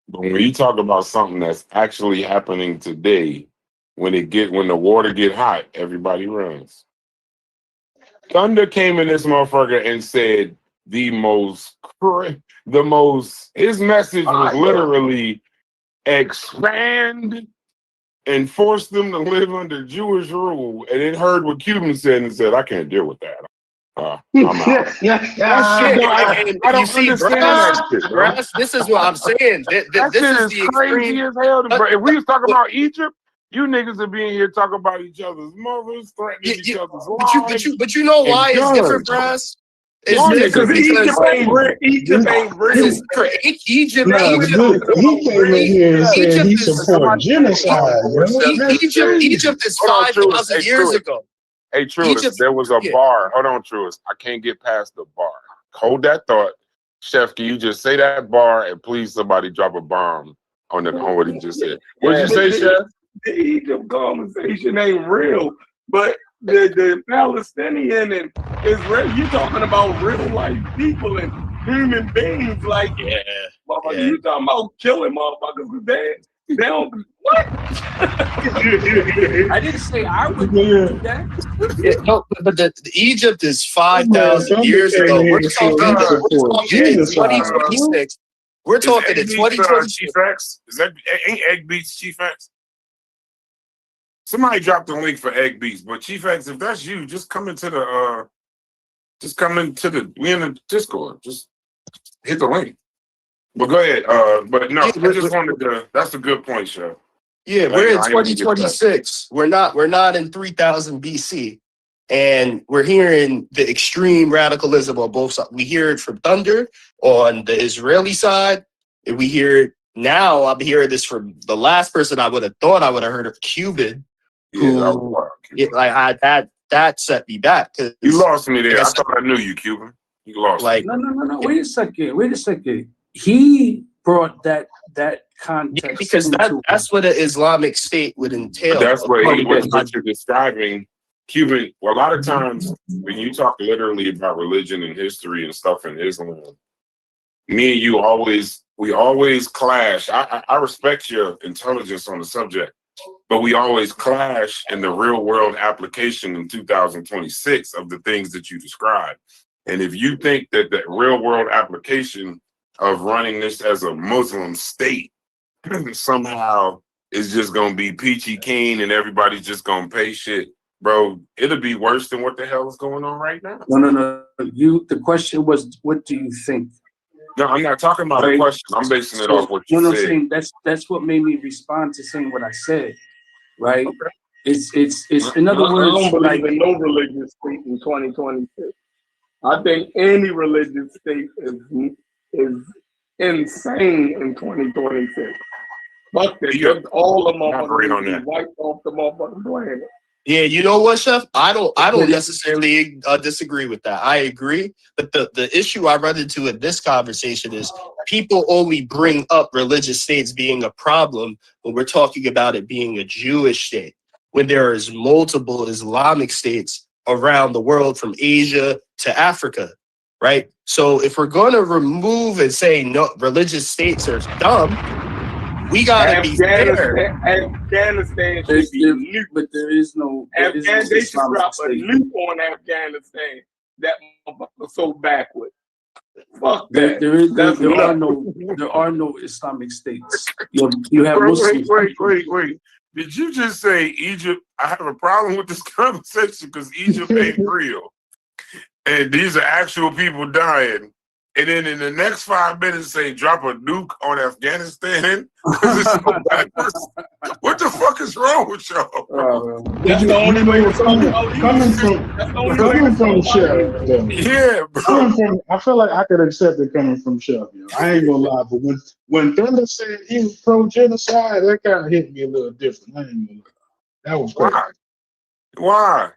But when you talk about something that's actually happening today, when the water get hot, everybody runs. Thunder came in this motherfucker and said his message was literally expand and force them to live under Jewish rule. And it heard what Cuban said and said, I can't deal with that. I'm out. I don't understand that shit, bro. This is what I'm saying. That shit is crazy as hell. If we was talking about Egypt, you niggas would be in here talking about each other's mothers, threatening each other's lives. But you know why it's different, Brass? It's different because Egypt ain't real. Egypt he came in here and said he support genocide. Egypt is 5,000 years ago. Hey, Truist, there was a bar. Hold on, Truist. I can't get past the bar. Hold that thought. Chef, can you just say that bar and please somebody drop a bomb on what he just said? What did you say, Chef? The Egypt conversation ain't real, but the Palestinian and Israel, you talking about real life people and human beings. Like, you talking about killing motherfuckers with that? They don't. What? I didn't say I would do that. No, but the Egypt is 5,000 years ago. We're talking in 2026. We're talking in 2026. Chief X? Ain't Egg Beats Chief X? Somebody dropped the link for Egg Beats, but Chief X, if that's you, just come into Just come into we in the Discord. Just hit the link. But go ahead. But no, I just wanted to. That's a good point, Chef. Yeah, we're in 2026. We're not in 3000 BC, and we're hearing the extreme radicalism on both sides. We hear it from Thunder on the Israeli side, and we hear it now. I'm hearing this from the last person I would have thought I would have heard of, Cuban. Yeah, that set me back. You lost me there. I thought I knew you, Cuban. You lost me. No. Wait a second. He brought that context because that's what an Islamic state would entail. But that's what you're describing. Cuban. Well, a lot of times when you talk literally about religion and history and stuff in Islam, me and you always clash. I respect your intelligence on the subject, but we always clash in the real world application in 2026 of the things that you describe. And if you think that real world application of running this as a Muslim state somehow is just going to be peachy keen and everybody's just going to pay shit, bro, it'll be worse than what the hell is going on right now. No. The question was, what do you think? No, I'm not talking about a question. I'm basing it off what you said. Saying that's what made me respond to saying what I said, right? Okay. It's in other words, I don't believe in no religious state in 2026. I think any religious state is insane in 2026. Fuck it, all of them are wiped off the motherfucking planet. Yeah, you know what, Chef? I don't necessarily disagree with that. I agree, but the issue I run into in this conversation is people only bring up religious states being a problem when we're talking about it being a Jewish state, when there is multiple Islamic states around the world from Asia to Africa, right? So if we're going to remove and say no, religious states are dumb, we gotta be fair. Afghanistan should be nuked, but there is no. They should drop a nuke on Afghanistan. That motherfucker's so backward. Fuck that. There are no Islamic states. You have Muslims. Wait. Did you just say Egypt? I have a problem with this conversation because Egypt ain't real. And these are actual people dying. And then in the next 5 minutes say drop a nuke on Afghanistan. What the fuck is wrong with y'all? That's the only way we're coming from Chef. Yeah, bro. I feel like I could accept it coming from Chef. I ain't gonna lie, but when Thunder said he was pro genocide, that kind of hit me a little different. I ain't gonna lie. That was crazy. Why?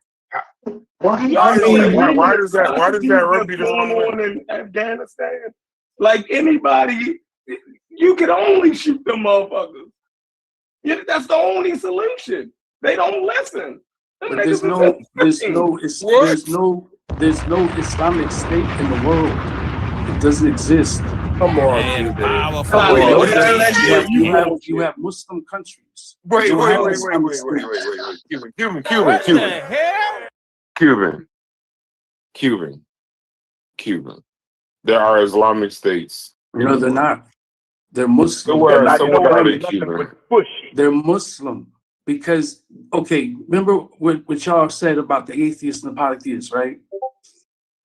Why does that rub you the wrong way? In Afghanistan? Like anybody, you can only shoot them motherfuckers. Yeah, that's the only solution. They don't listen. But there's no Islamic state in the world. It doesn't exist. Come on, you have Muslim countries. Wait. Cuban. There are Islamic states. No, they're not. They're Muslim. They're Muslim because, okay, remember what y'all said about the atheists and the polytheists, right?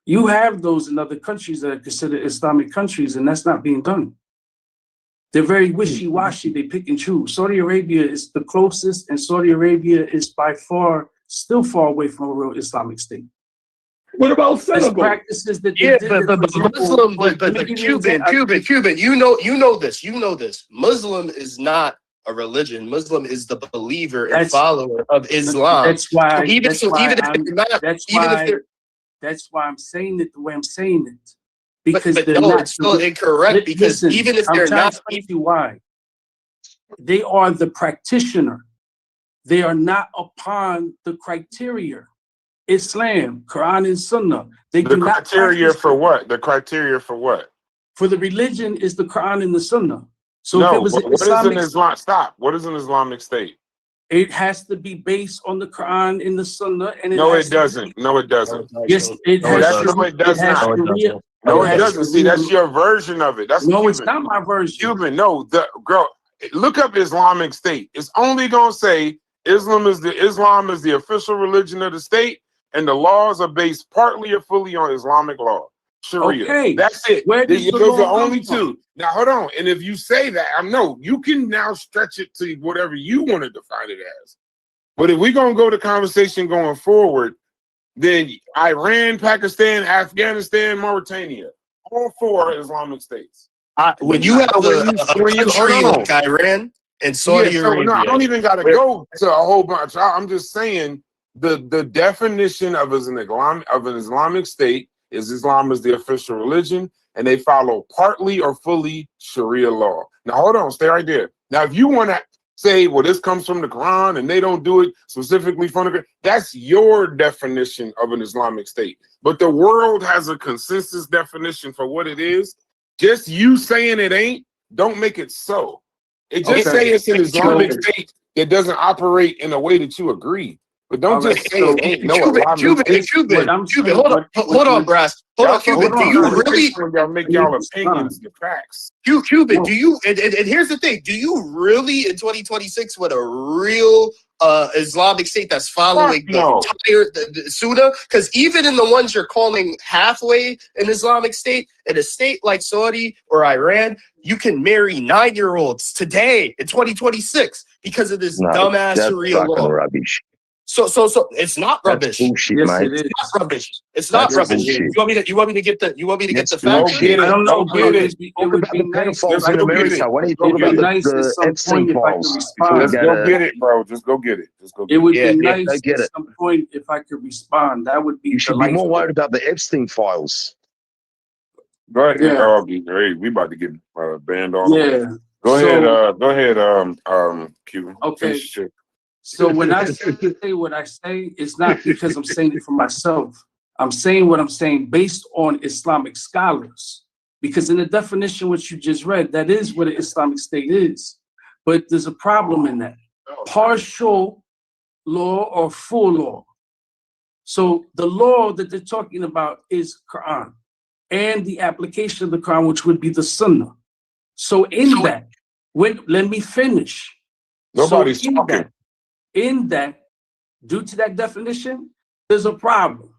You have those in other countries that are considered Islamic countries, and that's not being done. They're very wishy-washy. They pick and choose. Saudi Arabia is the closest, and Saudi Arabia is by far still far away from a real Islamic state. What about Senegal? Practices that Cuban. You know this. Muslim is not a religion. Muslim is the believer and follower of Islam. That's why. That's why I'm saying it the way I'm saying it. Because it's still incorrect. Because even if they're not, why they are the practitioner, they are not upon the criteria. Islam, Quran, and Sunnah. The criteria for what? The criteria for what? For the religion is the Quran and the Sunnah. So no, if it was what is an Islam? Stop. What is an Islamic state? It has to be based on the Quran and the Sunnah, and no, it doesn't. No, it doesn't. Yes, it has. No, it does not. No, it doesn't. See, that's your version of it. That's no, Cuban. It's not my version. Cuban, no, girl. Look up Islamic State. It's only gonna say Islam is the official religion of the state, and the laws are based partly or fully on Islamic law. Sharia. Okay. That's it. Where does the Those law are only come from? two. Now hold on. And if you say that, I know you can now stretch it to whatever you want to define it as. But if we're gonna go to conversation going forward, then Iran, Pakistan, Afghanistan, Mauritania, all four are Islamic states. When you have a country hold on. like Iran and Saudi Yeah, so Arabia, no, I don't even gotta go to a whole bunch. I'm just saying the definition of an Islamic state is Islam is the official religion, and they follow partly or fully Sharia law. Now hold on, stay right there. Now, if you want to say, well, this comes from the Quran and they don't do it specifically from the Quran, that's your definition of an Islamic state. But the world has a consensus definition for what it is. Just you saying it ain't, don't make it so. It just say it's an Islamic state that doesn't operate in a way that you agree. But don't just say it ain't no Islamic state. Cuban, hold on, Brass. Hold on, Cuban. Do you really y'all make y'all opinions the facts? Cuban, do you and here's the thing, do you really in 2026 with a real Islamic state that's following the entire the Sunnah? Because even in the ones you're calling halfway an Islamic state, in a state like Saudi or Iran, you can marry 9-year-olds today in 2026 because of this dumbass Sharia law. Rubbish. So it's not rubbish. That's bullshit, Yes, mate. it is. It's not rubbish. It's not That's rubbish. bullshit. You want me to get the facts? I don't know, but it would be The nice. pedophiles in America. Why don't you It talk would be about nice at the some Epstein point if I could files? respond. Just go get it, bro. Just go get it. Just go get It would Yeah, be yeah, nice I get at it. some point if I could respond. That would be You should be more delightful. worried about the Epstein files. Go ahead. Yeah. Oh, hey, we about to get banned all the way. Yeah. Go ahead. So- Go ahead. Cuban. Okay. Finish your shit. So when I say what I say, it's not because I'm saying it for myself. I'm saying what I'm saying based on Islamic scholars. Because in the definition which you just read, that is what an Islamic state is. But there's a problem in that. Partial law or full law. So the law that they're talking about is Quran and the application of the Quran, which would be the Sunnah. So in that, let me finish. Nobody's So talking. in that, due to that definition, there's a problem.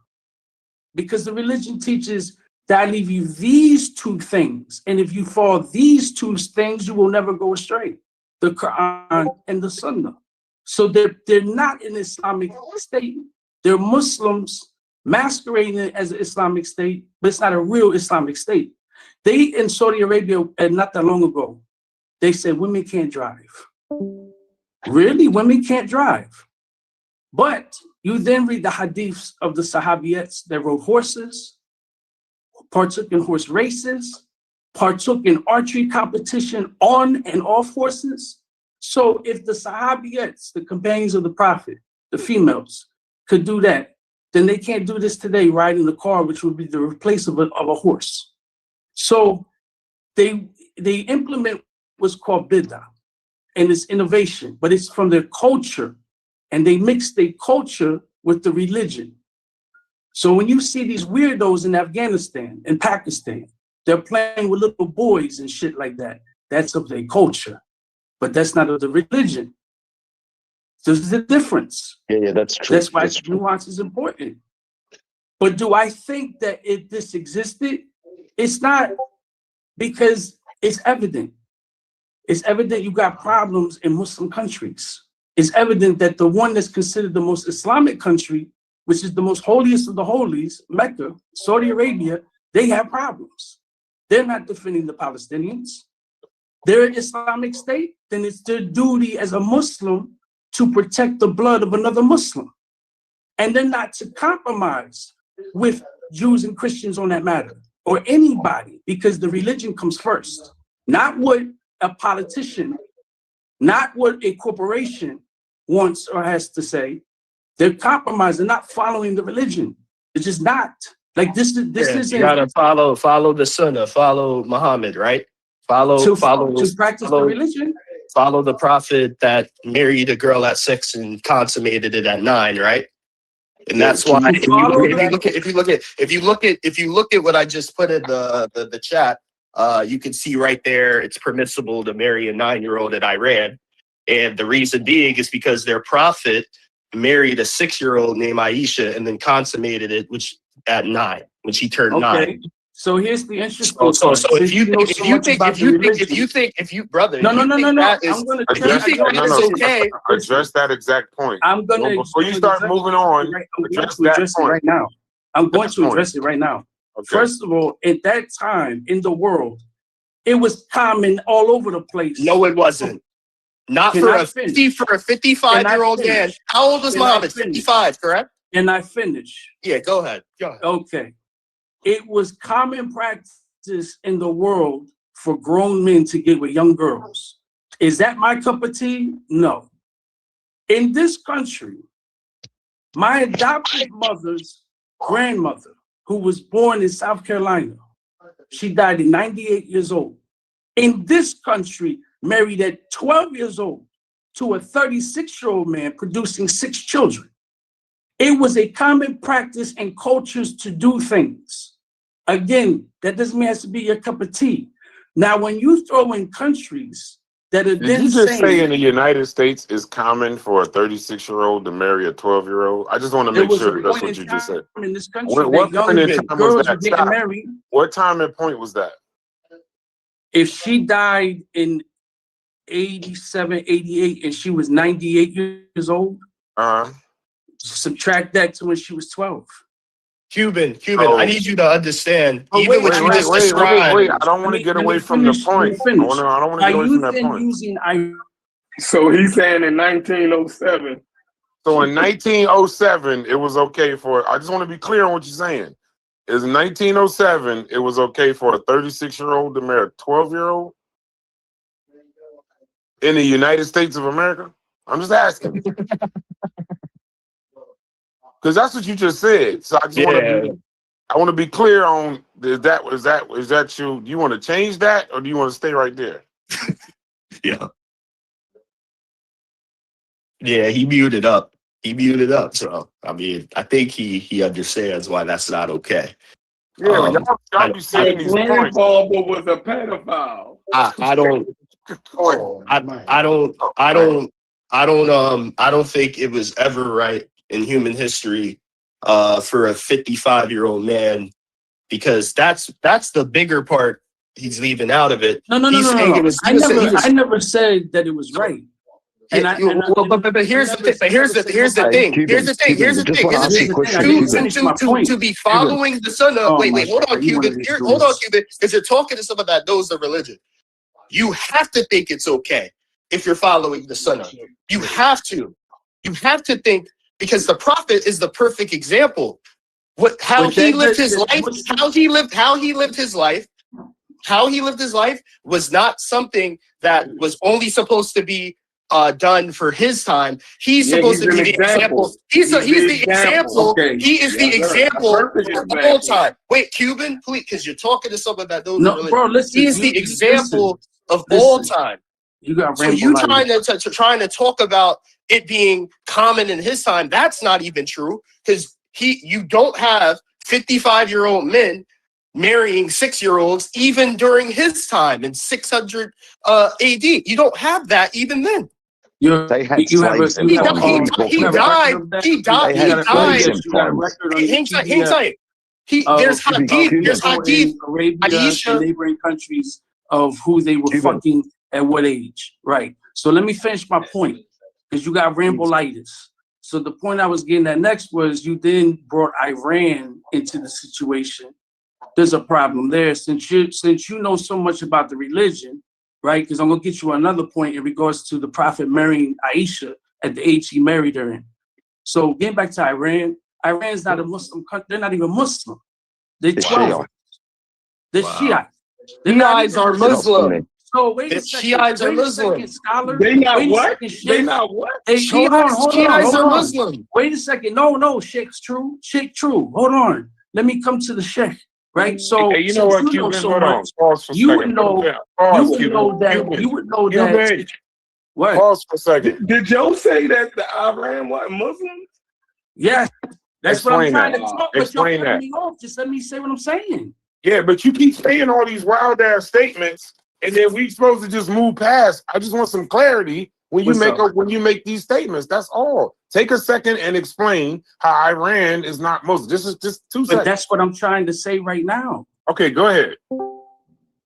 Because the religion teaches that I leave you these two things. And if you follow these two things, you will never go astray. The Quran and the Sunnah. So they're not an Islamic state. They're Muslims masquerading it as an Islamic state, but it's not a real Islamic state. They, in Saudi Arabia, not that long ago, they said women can't drive. Really? Women can't drive. But you then read the hadiths of the Sahabiyats that rode horses, partook in horse races, partook in archery competition on and off horses. So if the Sahabiyats, the companions of the Prophet, the females, could do that, then they can't do this today riding the car, which would be the replacement of a horse. So they implement what's called bid'ah, and it's innovation, but it's from their culture, and they mix their culture with the religion. So when you see these weirdos in Afghanistan and Pakistan, they're playing with little boys and shit like that. That's of their culture, but that's not of the religion. There's a difference. Yeah, that's true. That's why nuance is important. But do I think that if this existed? It's not, because it's evident. It's evident you got problems in Muslim countries. It's evident that the one that's considered the most Islamic country, which is the most holiest of the holies, Mecca, Saudi Arabia, they have problems. They're not defending the Palestinians. They're an Islamic state, then it's their duty as a Muslim to protect the blood of another Muslim. And then not to compromise with Jews and Christians on that matter, or anybody, because the religion comes first. Not what a politician, not what a corporation wants or has to say. They're compromising, not following the religion. It's just not. Like this isn't. You gotta follow the Sunnah, follow Muhammad, right? To practice the religion. Follow the prophet that married a girl at 6 and consummated it at 9, right? And that's why if you look at what I just put in the chat, you can see right there it's permissible to marry a 9-year-old in Iran. And the reason being is because their prophet married a 6-year-old named Aisha and then consummated it, which at 9, when she turned 9. So here's the interesting So part. if you think, brother, no, that is, I'm gonna address okay. Address that exact point. I'm gonna before you start moving on. Address that point right now. I'm going to address it right now. Okay. First of all, at that time in the world, it was common all over the place. No, it wasn't. Not for a 55-year-old man. How old was Muhammad? 55, correct? And I finish. Yeah, go ahead. Okay. It was common practice in the world for grown men to get with young girls. Is that my cup of tea? No. In this country, my adopted mother's grandmother, who was born in South Carolina, she died at 98 years old. In this country, married at 12 years old to a 36-year-old man producing 6 children. It was a common practice and cultures to do things. Again, that doesn't mean it has to be your cup of tea. Now, when you throw in countries that are Did you just say in the United States it's common for a 36-year-old to marry a 12-year-old? I just want to make sure that's what you just said. In this country, What point in time was that? Getting married. What time and point was that? If she died in 87, 88, and she was 98 years old, subtract that to when she was 12. Cuban, I need you to understand. Even what you just described. Wait, I don't want to get away from the point. I don't want to get away from that point. So he's saying in 1907. So in 1907, it was okay for, I just want to be clear on what you're saying. Is in 1907, it was okay for a 36-year-old to marry a 12-year-old in the United States of America? I'm just asking. Because that's what you just said. So I just want to be clear on is that you? Do you want to change that or do you want to stay right there? Yeah, he muted up. So I mean, I think he understands why that's not okay. Yeah, y'all be saying these points. Grandfather was a pedophile. I don't think it was ever right in human history for a 55-year-old man, because that's the bigger part he's leaving out of it. No. I never said that it was right. But here's the thing. To be following the sunnah. Wait, hold on, Cuban. Because you're talking to someone that knows the religion. You have to think it's okay if you're following the sunnah. You have to think, because the prophet is the perfect example. How he lived his life was not something that was only supposed to be done for his time. He's supposed to be the example. He's the example. Okay. He is the example of all time. Wait, Cuban, please, because you're talking to someone that knows the religion. Bro, listen, he is the example of all time. You got so you trying to talk about it being common in his time? That's not even true, because you don't have 55-year-old men marrying 6-year-olds even during his time in 600 AD. You don't have that even then. He died. There's hadith. Arabia, neighboring countries of who they were fucking at what age, right? So let me finish my point, because you got rambleitis. So the point I was getting at next was you then brought Iran into the situation. There's a problem there, since you know so much about the religion, right? Because I'm gonna get you another point in regards to the Prophet marrying Aisha at the age he married her in. So getting back to Iran, Iran's not a Muslim country. They're not even Muslim. They're 12. They're Shiite. Shiites are Muslim. So wait a second. Shiites are Muslim. Scholar. They not what? They not what? Shiites are Muslim. Wait a second. No, Sheikh's true. Sheikh true. Hold on. Let me come to the Sheikh. Right. So you know what, Cuban? Hold on. Pause for a second. You would know that. What? Pause for a second. Did Joe say that the Iran was Muslims? Yeah. That's what I'm trying to talk. Explain that. Just let me say what I'm saying. Yeah, but you keep saying all these wild ass statements, and then we supposed to just move past. I just want some clarity when you What's when you make these statements. That's all. Take a second and explain how Iran is not Muslim. This is just 2 But seconds. that's what I'm trying to say right now. Okay, go ahead.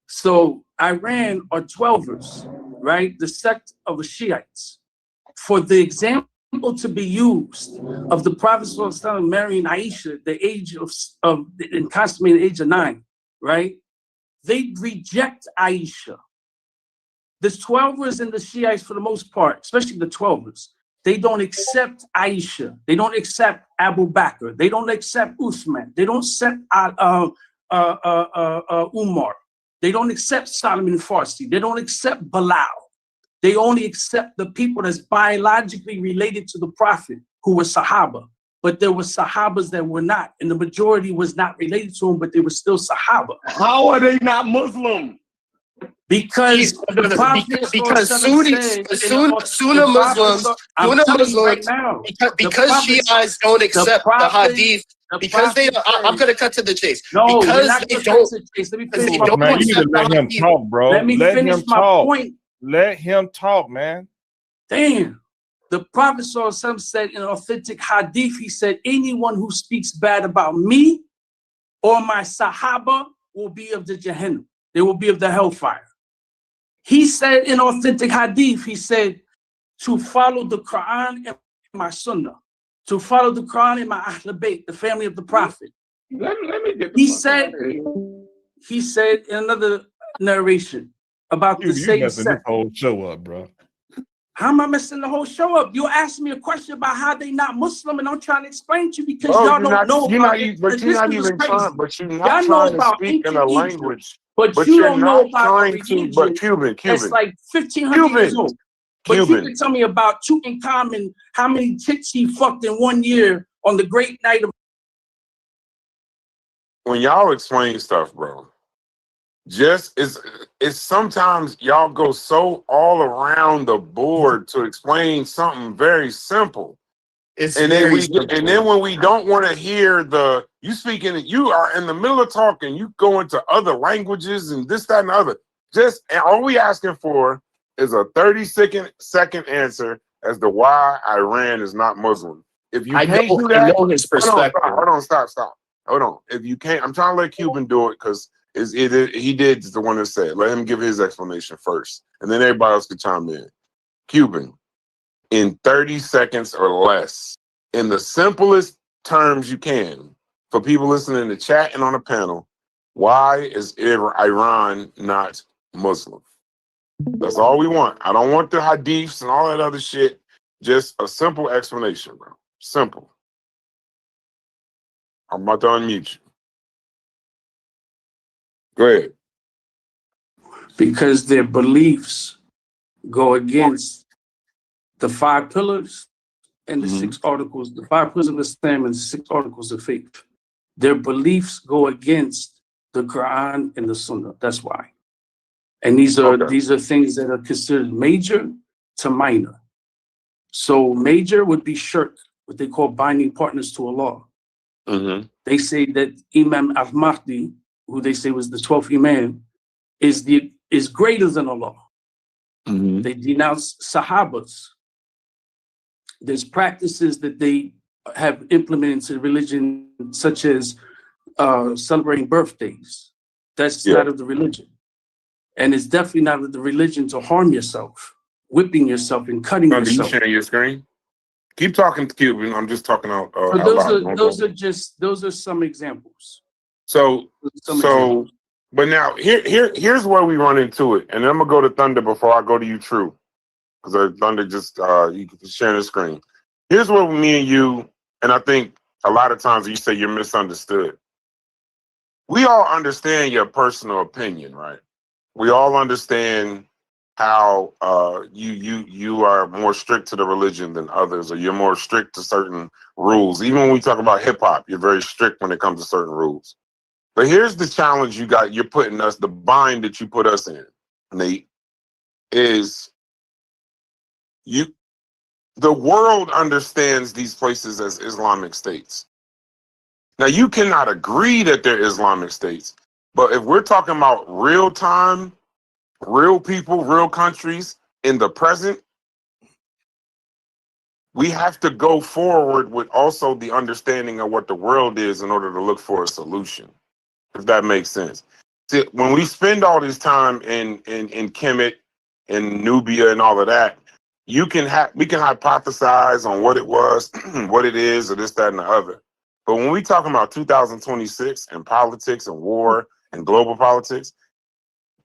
So Iran are 12ers, right? The sect of the Shiites. For the example to be used of the Prophet ﷺ marrying Aisha at the age of and consummating the age of 9, right? They reject Aisha. The 12ers and the Shiites, for the most part, especially the 12ers, they don't accept Aisha. They don't accept Abu Bakr. They don't accept Uthman. They don't accept Umar. They don't accept Solomon Farsi. They don't accept Bilal. They only accept the people that's biologically related to the Prophet, who were Sahaba. But there were Sahabas that were not, and the majority was not related to him, but they were still Sahaba. How are they not Muslim? Because the Prophet Sunnah Muslims, because Shiites don't accept the Hadith, because they, I'm going to cut to the chase. No, because they don't. Let me finish my Man, point. you need to let him talk, bro. Let me finish my point. Let him talk, man. Damn. The Prophet ﷺ said in authentic hadith, he said, anyone who speaks bad about me or my Sahaba will be of the Jahannam. They will be of the hellfire. He said in authentic hadith, he said, to follow the Quran and my Sunnah, to follow the Quran and my Ahl Bayt, the family of the Prophet. Let me get He said in another narration about the same messing sect. this whole show up, bro. How am I messing the whole show up? You asked me a question about how they not Muslim, and I'm trying to explain to you because y'all don't know about it. But you're not even trying. But you're not y'all know trying to about speak in a language. but you you're don't know not about a trying to. religion But Cuban. that's like 1,500 years old. But you can tell me about Tutankhamun, how many chicks he fucked in 1 year on the great night of. When y'all explain stuff, bro, just it's sometimes y'all go so all around the board to explain something very simple. And then when we don't want to hear you are in the middle of talking, you go into other languages and this, that, and the other. And all we asking for is a 30-second answer as to why Iran is not Muslim. If you can't do that, I know his perspective. Hold on, stop. Hold on. If you can't, I'm trying to let Cuban do it because he did the one that said. Let him give his explanation first, and then everybody else can chime in. Cuban, in 30 seconds or less, in the simplest terms you can, for people listening in the chat and on the panel, why is Iran not Muslim? That's all we want. I don't want the hadiths and all that other shit. Just a simple explanation, bro. Simple. I'm about to unmute you. Go ahead. Because their beliefs go against the 5 pillars and the 6 articles, the 5 pillars of Islam and the 6 articles of faith. Their beliefs go against the Quran and the Sunnah. That's why. And these are things that are considered major to minor. So major would be shirk, what they call binding partners to Allah. They say that Imam al-Mahdi, who they say was the 12th Imam, is greater than Allah. They denounce Sahabas. There's practices that they have implemented into religion, such as celebrating birthdays. That's not of the religion. And it's definitely not of the religion to harm yourself, whipping yourself and cutting yourself. You sharing your screen? Keep talking, Cuban. I'm just talking out. Those are some examples. But now here's where we run into it, and then I'm gonna go to Thunder before I go to you, True, because Thunder just you can share the screen. Here's where me and you, and I think a lot of times you say you're misunderstood. We all understand your personal opinion, right? We all understand how you are more strict to the religion than others, or you're more strict to certain rules. Even when we talk about hip hop, you're very strict when it comes to certain rules. But here's the challenge you're putting us, the bind that you put us in, Nate, is the world understands these places as Islamic states. Now, you cannot agree that they're Islamic states, but if we're talking about real time, real people, real countries in the present, we have to go forward with also the understanding of what the world is in order to look for a solution, if that makes sense. See, when we spend all this time in Kemet and Nubia and all of that, we can hypothesize on what it was, what it is, or this, that, and the other. But when we talk about 2026 and politics and war and global politics,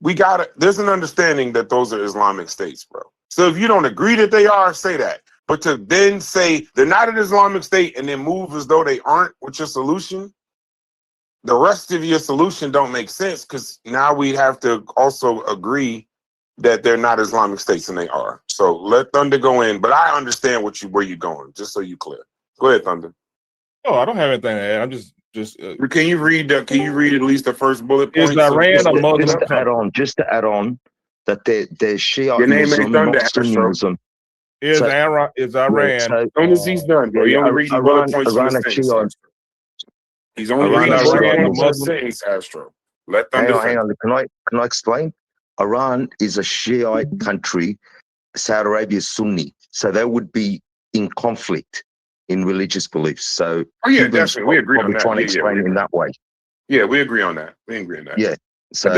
there's an understanding that those are Islamic states, bro. So if you don't agree that they are, say that. But to then say they're not an Islamic state and then move as though they aren't with your solution, the rest of your solution don't make sense, because now we'd have to also agree that they're not Islamic states and they are. So let Thunder go in, but I understand where you're going, just so you clear. Go ahead, Thunder. Oh, I don't have anything to add. I'm just. Can you read at least the first bullet point? Is Iran a Muslim just to country? just to add on that they're Shia Your name Muslim, ain't Thunder, not Sunni Astro. Muslim. Is Iran? As soon as he's done, bro. You only reading bullet points from the sentence, Astro. He's only reading bullet points from the sentence, Astro. Let Thunder hang on. Can I explain? Iran is a Shiite country. Saudi Arabia is Sunni, so they would be in conflict in religious beliefs. So definitely, we agree on that. Trying to explain it in that way. Yeah, we agree on that. We agree on that. Yeah. So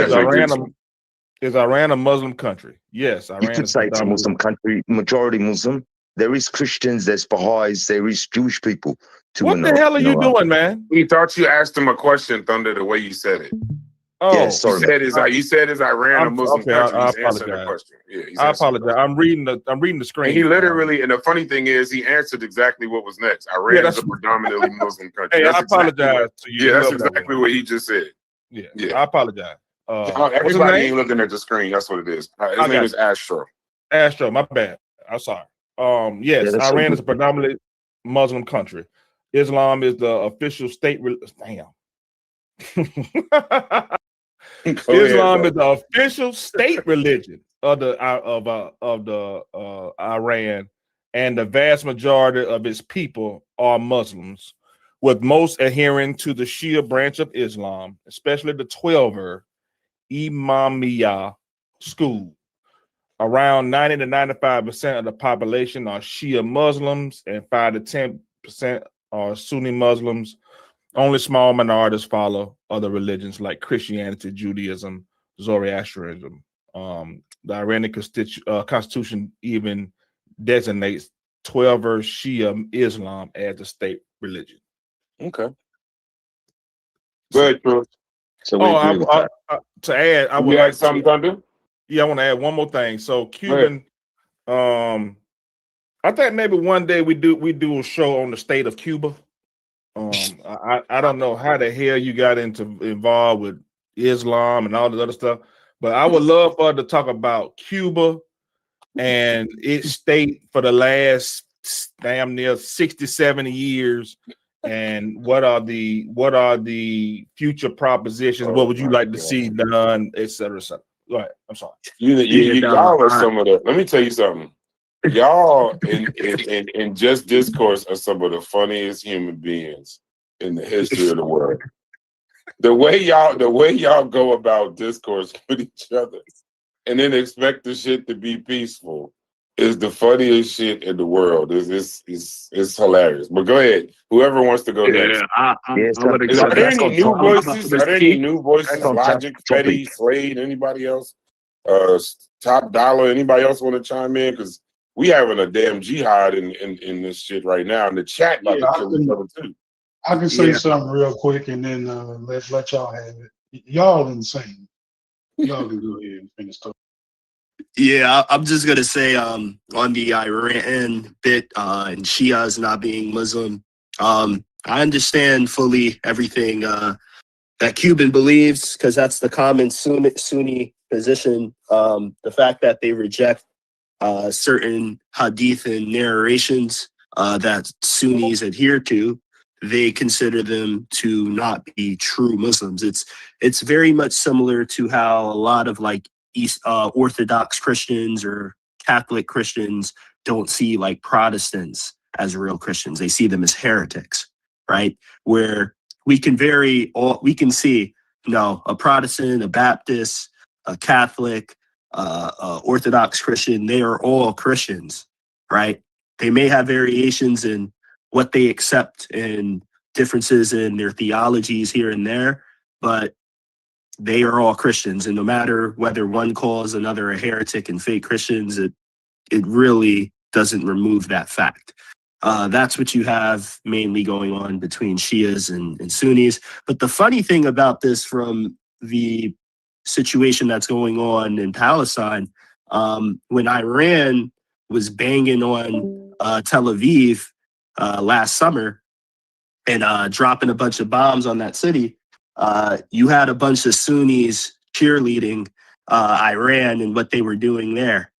is Iran a Muslim country? Yes, Iran. You could say it's a Muslim country, majority Muslim. There is Christians, there's Baha'is, there is Jewish people. What the hell are you doing, man? He thought you asked him a question, Thunder, the way you said it. Oh, yeah, sorry. You said is Iran a Muslim country? I He's answering the apologize. question. Yeah, I apologize. I'm reading the screen. And he literally, and the funny thing is, he answered exactly what was next. Iran is a predominantly Muslim country. Hey, I apologize to you. Yeah, that's exactly what he just said. Yeah, I apologize. Everybody ain't looking at the screen. That's what it is. His name is Astro. Astro, my bad. I'm sorry. Yes, Iran is a predominantly Muslim country. Islam is the official state. Damn. Islam is the official state religion of Iran, and the vast majority of its people are Muslims, with most adhering to the Shia branch of Islam, especially the 12er Imamiyah school. Around 90 to 95% of the population are Shia Muslims, and 5 to 10% are Sunni Muslims. Only small minorities follow other religions like Christianity, Judaism, Zoroastrianism. The Iranian constitution even designates 12er Shia Islam as the state religion. Okay. Good, Drew. So to add, I would like something, Thunder. Yeah, I want to add one more thing. So Cuban, I think maybe one day we do a show on the state of Cuba. I don't know how the hell you got involved with Islam and all this other stuff, but I would love for us to talk about Cuba and its state for the last damn near 60, 70 years. And what are the future propositions? What would you like to see done, et cetera, et cetera? Go ahead. I'm sorry. Y'all are some of the. Let me tell you something. Y'all in just discourse are some of the funniest human beings in the history of the world. The way y'all go about discourse with each other and then expect the shit to be peaceful is the funniest shit in the world. It's hilarious. But go ahead. Whoever wants to go next. Are there any new voices? Logic, Fetty, Slade, anybody else? Top Dollar, anybody else want to chime in? Because we having a damn jihad in this shit right now. In the chat, like too. I can say something real quick, and then let y'all have it. Y'all insane. Y'all can go ahead and finish talking. Yeah, I'm just gonna say on the Iran bit and Shias not being Muslim. I understand fully everything that Cuban believes, because that's the common Sunni position. The fact that they reject certain hadith and narrations that Sunnis adhere to, they consider them to not be true Muslims. It's very much similar to how a lot of like Orthodox Christians or Catholic Christians don't see like Protestants as real Christians. They see them as heretics, right? Where we can see, a Protestant, a Baptist, a Catholic, Orthodox Christian, they are all Christians, right? They may have variations in what they accept and differences in their theologies here and there, but they are all Christians. And no matter whether one calls another a heretic and fake Christians, it really doesn't remove that fact. That's what you have mainly going on between Shias and Sunnis. But the funny thing about this, from the situation that's going on in Palestine, when Iran was banging on Tel Aviv last summer and dropping a bunch of bombs on that city, you had a bunch of Sunnis cheerleading Iran and what they were doing there,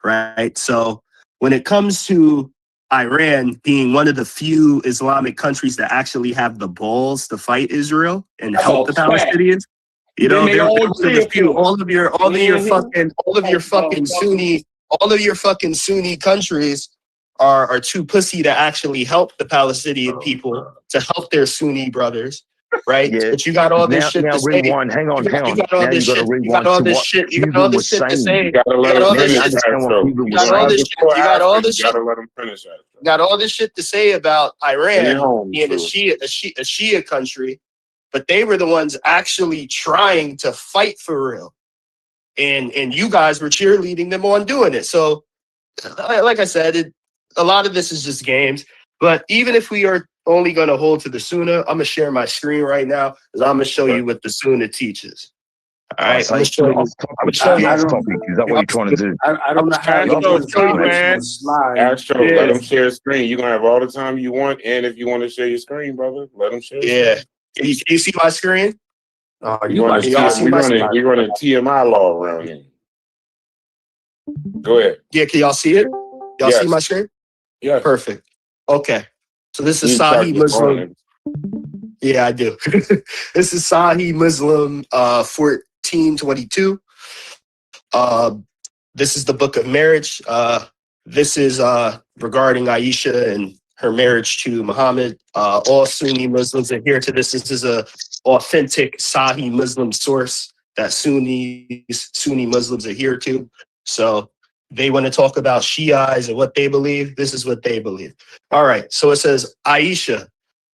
right? So when it comes to Iran being one of the few Islamic countries that actually have the balls to fight Israel and help the Palestinians, you know, they're one of the few. All of your fucking Sunni countries are too pussy to actually help the Palestinian people, to help their Sunni brothers, right? Yeah. But you got all this shit now to say. rewind. Hang on. You got all this shit. You got all this shit. You got all this shit to say. You gotta let him finish. You got all this shit. You got all this shit. You gotta let him finish. You got all this shit to say about Iran home, being a Shia country, but they were the ones actually trying to fight for real, and you guys were cheerleading them on doing it. So, like I said, a lot of this is just games. But even if we are only going to hold to the Sunnah, I'm gonna share my screen right now because I'm gonna show you what the Sunnah teaches. All right, I'm gonna show you. I'm gonna show you. Is that what you're trying to do? I don't know how Astro, let him share his screen. You're gonna have all the time you want, and if you want to share your screen, brother, let him share. Yeah. Can you see my screen? We running TMI law around here. Go ahead. Yeah, can y'all see it? Y'all see my screen? Yeah. Perfect. Okay. So this is Sahih Muslim. Yeah, I do. This is Sahih Muslim 1422. This is the book of marriage. This is regarding Aisha and her marriage to Muhammad. All Sunni Muslims adhere to this. This is a authentic Sahih Muslim source that Sunni Muslims adhere to. So they want to talk about Shiites and what they believe. This is what they believe. All right. So it says, Aisha,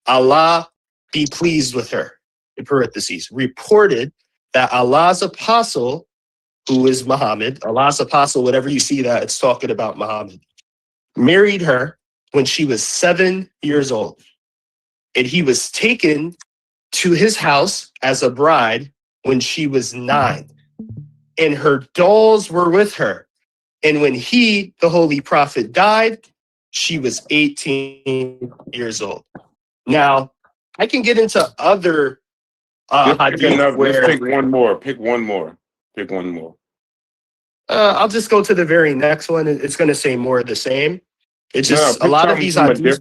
Allah be pleased with her, in parentheses, reported that Allah's apostle, who is Muhammad, Allah's apostle, whatever you see that, it's talking about Muhammad, married her when she was 7 years old. And he was taken to his house as a bride when she was 9. And her dolls were with her. And when he, the Holy Prophet, died, she was 18 years old. Now, I can get into other Just pick one more. Pick one more. I'll just go to the very next one. It's going to say more of the same. It's just a lot of these ideas.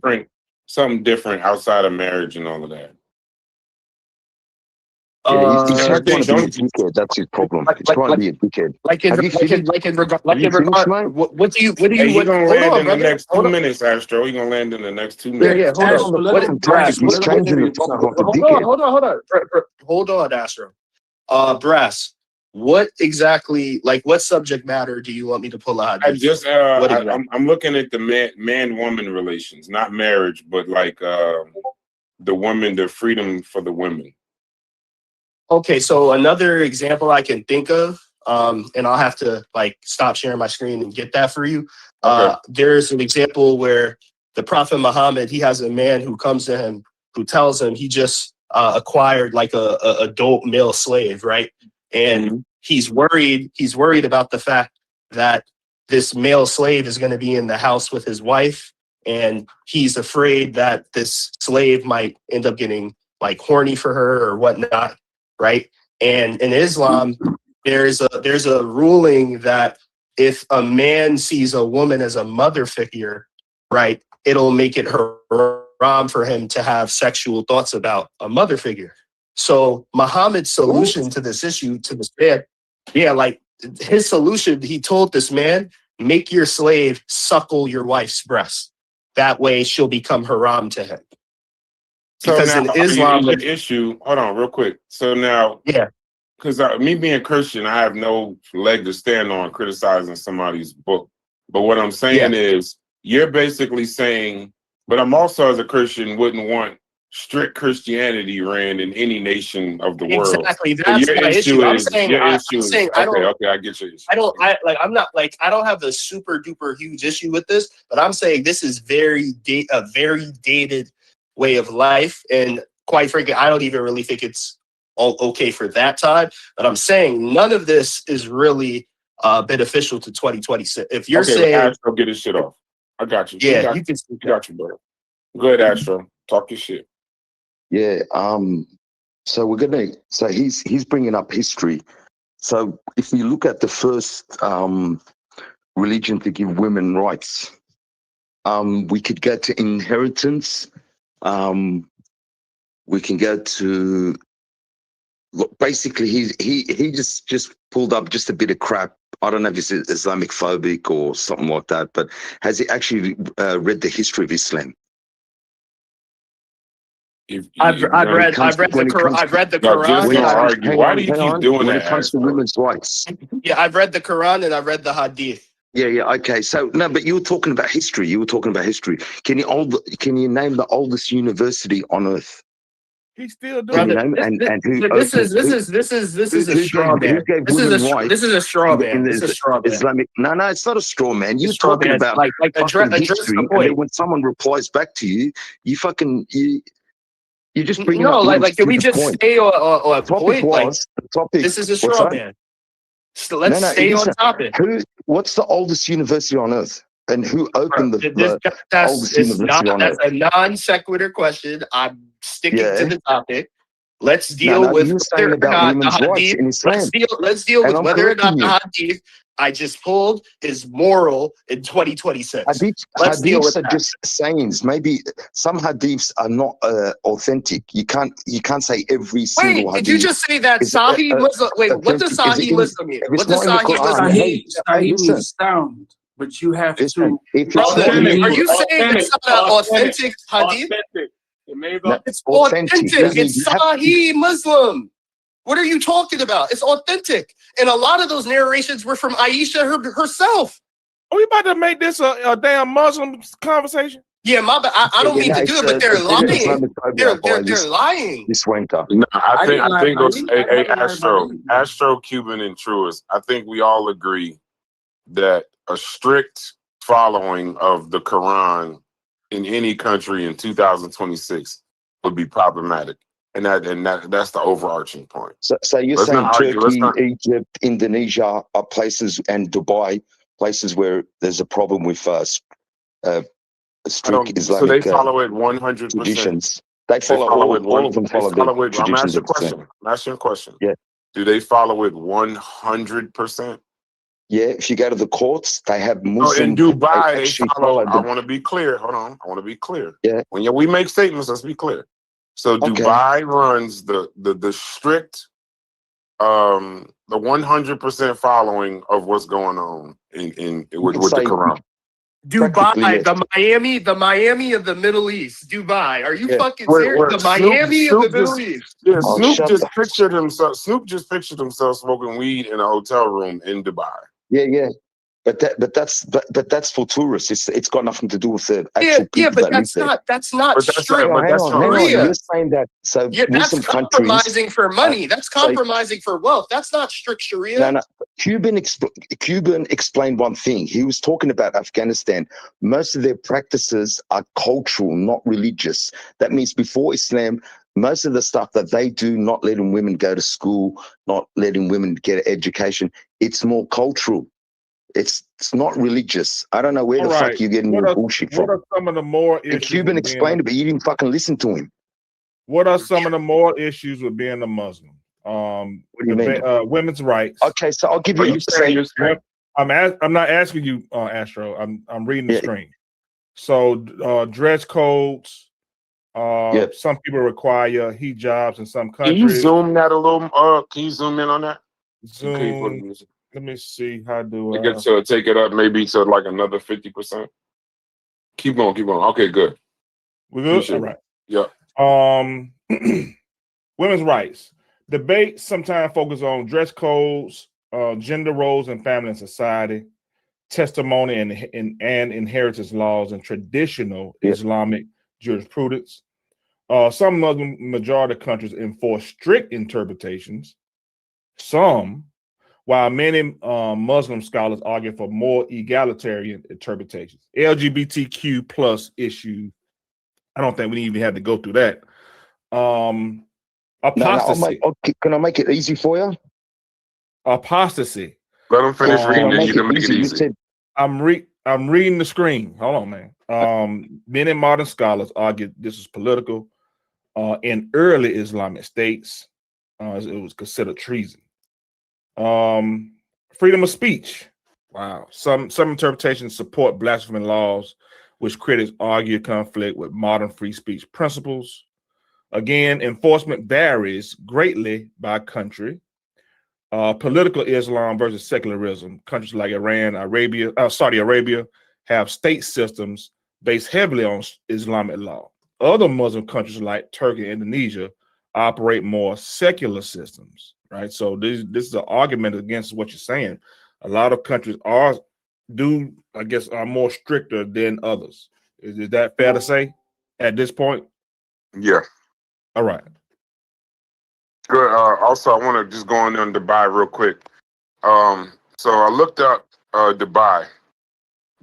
Something different outside of marriage and all of that. He's trying to be a dickhead. That's his problem. He's trying to be a dickhead. What do you? He's gonna land in the next 2 minutes, Astro. He's gonna land in the next 2 minutes. Yeah. Hold on, Astro. Brass. What exactly? What subject matter do you want me to pull out? I'm looking at the man-woman relations, not marriage, but the woman, the freedom for the women. Okay, so another example I can think of, and I'll have to stop sharing my screen and get that for you. Okay. There's an example where the Prophet Muhammad, he has a man who comes to him who tells him he just acquired a adult male slave, right? And he's worried about the fact that this male slave is going to be in the house with his wife, and he's afraid that this slave might end up getting horny for her or whatnot. Right. And in Islam, there's a ruling that if a man sees a woman as a mother figure, right, it'll make it haram for him to have sexual thoughts about a mother figure. So Muhammad's solution to this issue, to this man, his solution, he told this man, make your slave suckle your wife's breast. That way she'll become haram to him. Because so now, in Islam, the issue. Hold on, real quick. So now, because me being Christian, I have no leg to stand on criticizing somebody's book. But what I'm saying is, you're basically saying, but I'm also as a Christian wouldn't want strict Christianity ran in any nation of the world. Exactly. So That's your my issue. I'm is saying, your I'm issue is saying I don't. okay. I get your issue. I'm not like, I don't have the super duper huge issue with this, but I'm saying this is a very dated way of life. And quite frankly, I don't even really think it's all okay for that time. But I'm saying none of this is really beneficial to 2026. If you're Okay, saying, Astro, get his shit off. I got you. yeah, You got you, bro. Go ahead, Astro. Talk your shit. Yeah. So he's bringing up history. So if you look at the first religion to give women rights, we could go to inheritance. We can go to look, basically he just pulled up just a bit of crap. I don't know if it's Islamic phobic or something like that, but has he actually read the history of Islam? I've read the No, just Quran. don't argue. Why do you keep doing when that? it comes to women's rights. Yeah, I've read the Quran and I've read the Hadith. Yeah, okay. So no, but you were talking about history. Can you name the oldest university on earth? He's still Can doing you it. name and who? This is a straw man. Who gave This women rights? is a straw man. This is a straw man. Islamic? No, it's not a straw man. You're straw talking man. about Like address history, the and point. then when someone replies back to you, you're just bringing No, up like can we just stay on a point? Like the topic. this is a straw man. So let's stay on topic. What's the oldest university on earth? And who opened the oldest university on earth? That's a non sequitur question. I'm sticking to the topic. Let's deal with you're saying about women's rights in Islam. Let's deal with whether or not the hadith I just pulled is moral in 2026. Hadiths are just sayings. Maybe some hadiths are not authentic. You can't say every single hadith. Did you just say that Sahih Muslim? Wait, what does Sahih Muslim mean? What does Sahih Muslim mean? Sahih means sound, but you have to. Brother, are you saying it's not an authentic hadith? It's authentic. It's Sahih Muslim. What are you talking about? It's authentic. And a lot of those narrations were from Aisha herself. Are we about to make this a damn Muslim conversation? Yeah, I don't mean to do it, but they're lying. They're lying. This winter. No, I think it was Astro, Cuban, and Truist. I think we all agree that a strict following of the Quran in any country in 2026 would be problematic. And that's the overarching point. So you're saying Turkey, Egypt, Indonesia are places, and Dubai, places where there's a problem with strict Islamic so they follow it 100%. traditions. They follow all of them follow the traditions. I'm asking a question. Yeah. Do they follow it 100%? Yeah, if you go to the courts, they have Muslim. In Dubai, they follow. I want to be clear. Hold on. I want to be clear. Yeah. When we make statements, let's be clear. So Dubai runs the strict, the 100% following of what's going on with the Quran. Dubai, the Miami of the Middle East. Dubai, are you fucking serious? The Miami of the Middle East. Yeah, Snoop just pictured himself smoking weed in a hotel room in Dubai. Yeah. But that's for tourists. It's got nothing to do with the actual people but that's not strict. You're saying that that's compromising for money. That's compromising for wealth. That's not strict Sharia. No. Cuban explained one thing. He was talking about Afghanistan. Most of their practices are cultural, not religious. That means before Islam, most of the stuff that they do, not letting women go to school, not letting women get an education, it's more cultural. It's not religious. I don't know where fuck you're getting your bullshit from. What are some of the more issues? The Cuban explained it, but you didn't fucking listen to him. What are some of the more issues with being a Muslim? What do you mean? Women's rights. Okay, so I'll give you. I'm not asking you, Astro. I'm reading the screen. So dress codes. Some people require hijabs in some countries. Can you zoom that a little? Can you zoom in on that? Zoom. Let me see. How do I take it up maybe to like another 50%? Keep going. Okay, good. We're good? All right. Yeah. Women's rights. Debate sometimes focus on dress codes, gender roles in family and society. testimony and inheritance laws and traditional Islamic jurisprudence. Some Muslim majority countries enforce strict interpretations. Some, while many Muslim scholars argue for more egalitarian interpretations. LGBTQ plus issue, I don't think we even have to go through that. Apostasy. Can I make it easy for you? Apostasy. Let them finish reading it. Make You can make it You easy. said, I'm reading the screen. Hold on, man. Many modern scholars argue this is political. In early Islamic states, it was considered treason. Freedom of speech. Wow. Some interpretations support blasphemy laws, which critics argue conflict with modern free speech principles. Again, enforcement varies greatly by country. Political Islam versus secularism. Countries like Iran, Saudi Arabia have state systems based heavily on Islamic law. Other Muslim countries like Turkey and Indonesia operate more secular systems, right? So this is an argument against what you're saying. A lot of countries are more stricter than others. Is that fair to say at this point? Yeah. All right. Good. Also, I want to just go on Dubai real quick. So I looked up Dubai.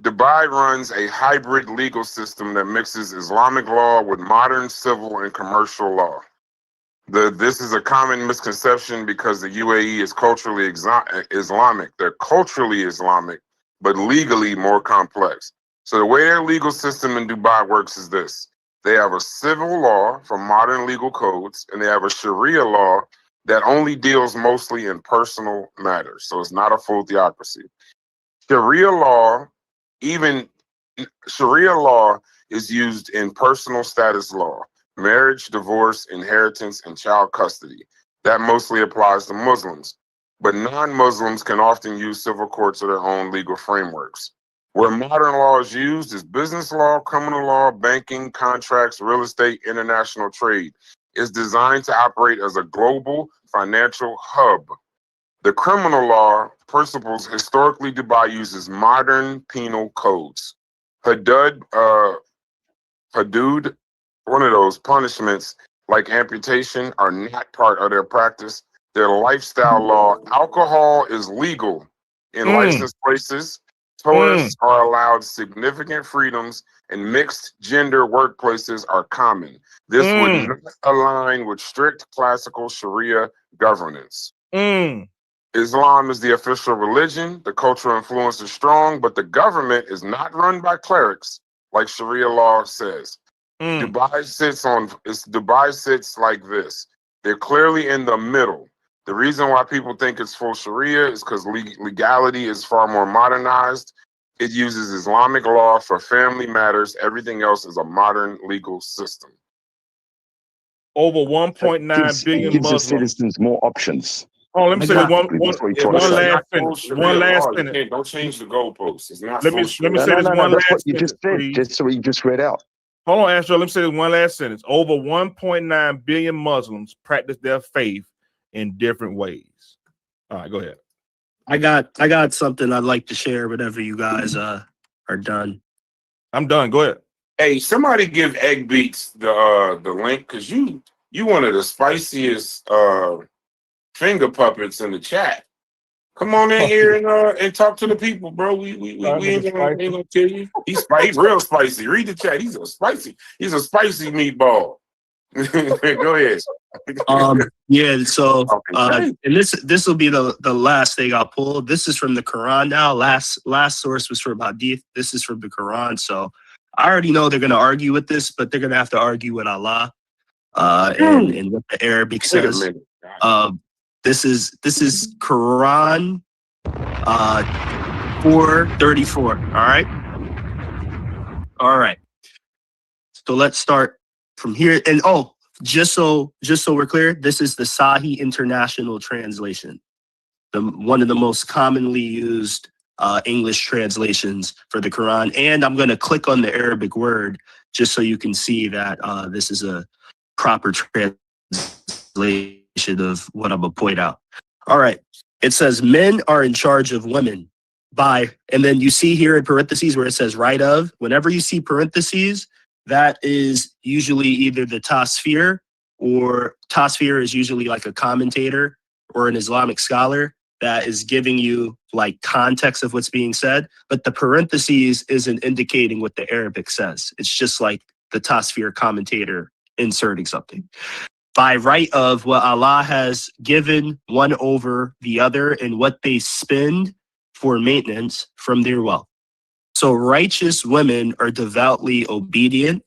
Dubai runs a hybrid legal system that mixes Islamic law with modern civil and commercial law. This is a common misconception because the UAE is culturally Islamic. They're culturally Islamic, but legally more complex. So the way their legal system in Dubai works is this. They have a civil law for modern legal codes, and they have a Sharia law that only deals mostly in personal matters. So it's not a full theocracy. Sharia law is used in personal status law, marriage, divorce, inheritance, and child custody. That mostly applies to Muslims, but non-Muslims can often use civil courts of their own legal frameworks. Where modern law is used is business law, criminal law, banking, contracts, real estate, international trade. It's designed to operate as a global financial hub. The criminal law principles, historically, Dubai uses modern penal codes. Hudud, one of those punishments like amputation are not part of their practice. Their lifestyle law, alcohol is legal in licensed places. Tourists are allowed significant freedoms, and mixed gender workplaces are common. This would not align with strict classical Sharia governance. Islam is the official religion. The cultural influence is strong, but the government is not run by clerics like Sharia law says. Dubai sits like this. They're clearly in the middle. The reason why people think it's full Sharia is because legality is far more modernized. It uses Islamic law for family matters. Everything else is a modern legal system. Over 1.9 billion gives the Muslims. citizens more options. Oh, let me say one last Law. sentence. Don't change the goalposts. It's not Let me say this one last That's what you sentence, just said. please. Just what you just read out. Hold on, Astro. Let me say this one last sentence. Over 1.9 billion Muslims practice their faith in different ways. All right, go ahead. I got something I'd like to share whenever you guys are done. I'm done. Go ahead. Hey, somebody give Egg Beats the link, because you one of the spiciest finger puppets in the chat. Come on in here and talk to the people, bro. We ain't gonna kill you. He's real spicy. Read the chat. He's a spicy meatball. Go ahead. Yeah, so and this will be the last thing I'll pull. This is from the Quran now. Last source was from Hadith. This is from the Quran. So I already know they're gonna argue with this, but they're gonna have to argue with Allah and what the Arabic says. This is Quran 434. All right. So let's start from here. And just so we're clear, this is the Sahih International Translation, one of the most commonly used English translations for the Quran. And I'm going to click on the Arabic word just so you can see that this is a proper translation of what I'm going to point out. All right. It says men are in charge of women, and then you see here in parentheses where it says right of, whenever you see parentheses, that is usually either the tasfir, or tasfir is usually like a commentator or an Islamic scholar that is giving you like context of what's being said. But the parentheses isn't indicating what the Arabic says. It's just like the tasfir commentator inserting something. By right of what Allah has given one over the other and what they spend for maintenance from their wealth. So righteous women are devoutly obedient,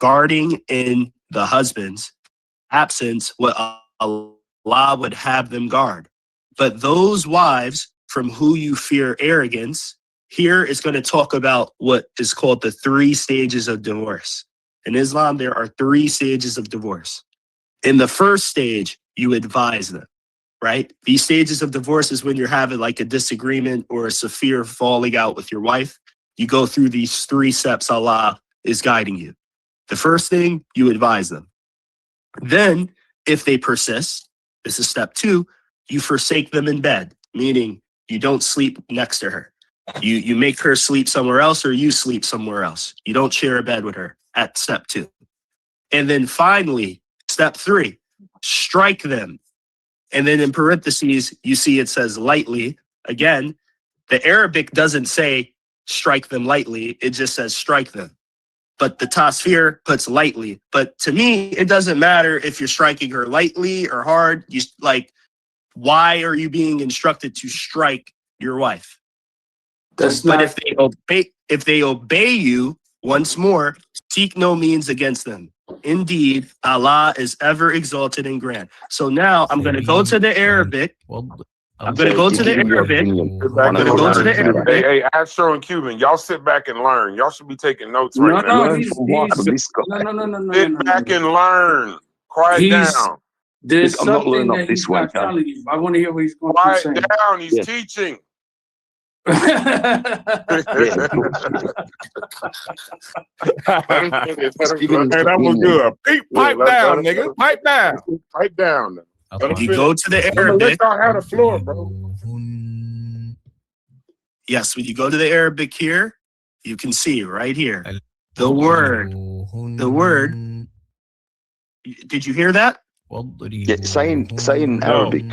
guarding in the husband's absence what Allah would have them guard. But those wives from who you fear arrogance, here is going to talk about what is called the 3 stages of divorce. In Islam, there are 3 stages of divorce. In the first stage, you advise them, right? These stages of divorce is when you're having like a disagreement or a severe falling out with your wife. You go through these 3 steps Allah is guiding you. The first thing, you advise them. Then, if they persist, this is step 2, you forsake them in bed, meaning you don't sleep next to her. You make her sleep somewhere else or you sleep somewhere else. You don't share a bed with her at step 2. And then finally, step 3, strike them. And then in parentheses, you see it says lightly. Again, the Arabic doesn't say strike them lightly. It just says strike them. But the tasfir puts lightly. But to me, it doesn't matter if you're striking her lightly or hard. You like, why are you being instructed to strike your wife? That's But not. if they obey you, once more, seek no means against them. Indeed, Allah is ever exalted and grand. So now I'm going to go to the Arabic. I'm going to go to the Arabic. I'm going to go to the Arabic. Hey, Astro and Cuban, y'all sit back and learn. Y'all should be taking notes No, right now. no, he's no. Sit back and learn. Quiet He's- down. There's I'm not something learning off that this he's one, not John. telling you. I want to hear what he's going to Quiet say. down. He's Yeah. teaching. Let him finish. Let him Even- finish. Hey, that was good. Pipe Yeah, let down, him- nigga. Pipe down. Pipe down. Let him You finish. go to the I'm gonna let Arabic. y'all have the floor, bro. Yes, when you go to the Arabic here, you can see right here the word. The word. Did you hear that? Yeah, say in No. Arabic.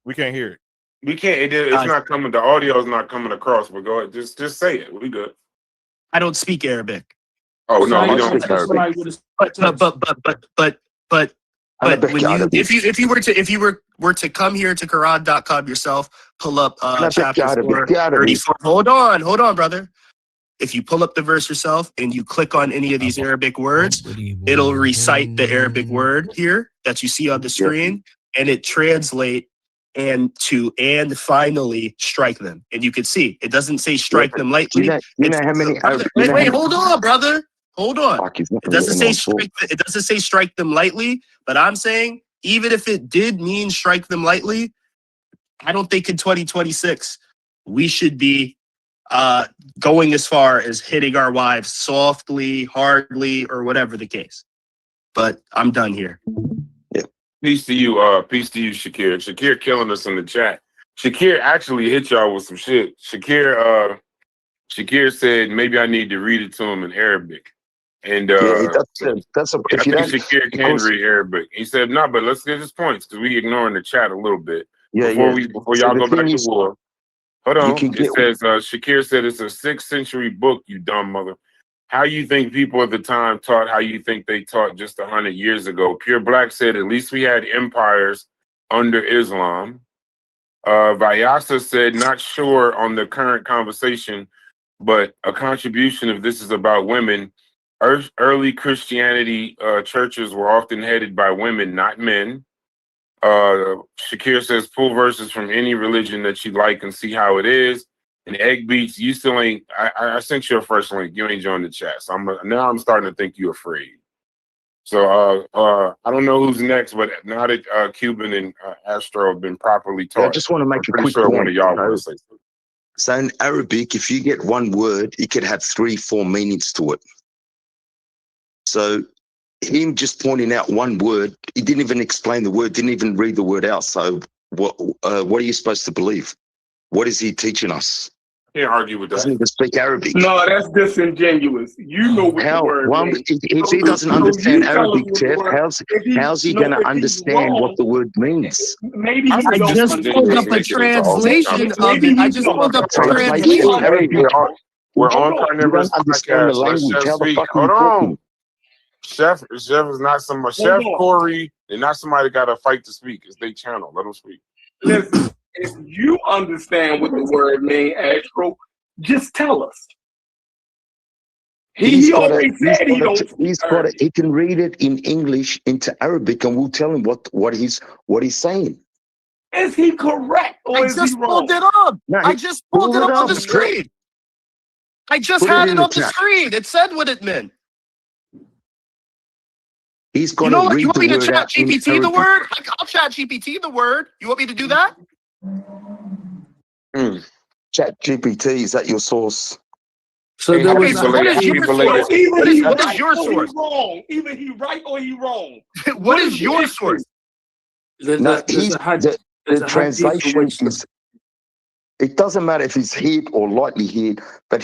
We can't hear it. We can't. It's not coming. The audio is not coming across. But go ahead. Just say it. We good. I don't speak Arabic. Oh no, Somebody- we don't. speak Arabic. somebody with a- But when you if you were to come here to Quran.com yourself, pull up chapter 434. Hold on, brother. If you pull up the verse yourself and you click on any of these Arabic words, it'll recite the Arabic word here that you see on the screen, and it translate and finally strike them. And you can see it doesn't say strike them lightly. You know how many Arabic? Wait, hold on, brother. Hold on. Fuck, he's not It doesn't written say on full. it doesn't say strike them lightly, but I'm saying even if it did mean strike them lightly, I don't think in 2026 we should be going as far as hitting our wives softly, hardly, or whatever the case. But I'm done here. Peace to you, Shakir. Shakir killing us in the chat. Shakir actually hit y'all with some shit. Shakir said maybe I need to read it to him in Arabic. And that's a, I if you think don't, Shakir can read Arabic. He said, no, but let's get his points because we ignoring the chat a little bit. Before So y'all the go back thing to is, war. Hold on. can It get- says Shakir said it's a 6th century book, you dumb mother. How you think people at the time taught how you think they taught just 100 years ago? Pure Black said at least we had empires under Islam. Vyasa said not sure on the current conversation, but a contribution of this is about women. Early Christianity churches were often headed by women, not men. Shakir says pull verses from any religion that you like and see how it is. And Egg Beats, you still ain't. I sent you a first link. You ain't joined the chat, so now I'm starting to think you're afraid. So I don't know who's next, but now that Cuban and Astro have been properly taught, I just want to make a pretty quick sure point. one of y'all want to say something. So in Arabic, if you get one word, it could have 3-4 meanings to it. So him just pointing out one word, he didn't even explain the word, didn't even read the word out. So what are you supposed to believe? What is he teaching us? Can't argue with Doesn't that. even speak Arabic. No, that's disingenuous. You know what the How? word Well, means. if he So doesn't you understand tell us Arabic, what the Jeff, word. how's he going to understand what the word means? Maybe I he think don't disingenuous understand. make it into a whole Translation conversation. of it. I just pulled up the Translation in translation. Arabic. We're Hold on on. You Carnivorous don't understand the Podcast. Let language. Chef How the speak. fuck are you Hold on. talking? Chef is not somebody. Hold Chef on. Corey, they're not somebody got to fight to speak. It's their channel. Let them speak. Listen, if you understand what the word means, Astro, just tell us. He always said he don't speak Arabic. He can read it in English into Arabic, and we'll tell him what he's saying. Is he correct or I is he just wrong? pulled it up. No, I just pulled it up on the screen. I just Put it had in it the on the chat. screen. It said what it meant. He's got You to know what? You read want the me to word chat out in GPT the Arabic. word? I'll chat GPT the word. You want me to do that? Chat GPT, is that your source? So Hey, there Okay, was so what is your source? So either he What is right your or he source? wrong. Either he right or he wrong. What is your source? No, the translation is. It doesn't matter if he's hit or lightly hit, but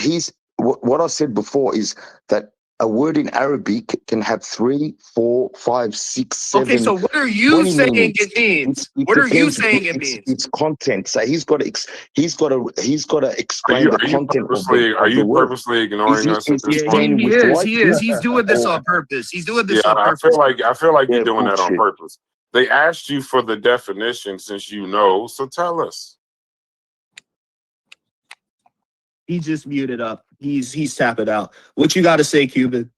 what I said before is that a word in Arabic can have 3, 4, 5, 6, 7. Okay, so what are you saying it means? What are you saying it means? It's content. So he's got to explain the content of the Are you word. purposely ignoring us at this Yeah, point? he is. He's doing this on purpose. He's doing this on I purpose. feel like you're Yeah, doing that on bullshit. purpose. They asked you for the definition since you know, so tell us. He just muted up. He's tapping out. What you got to say, Cuban?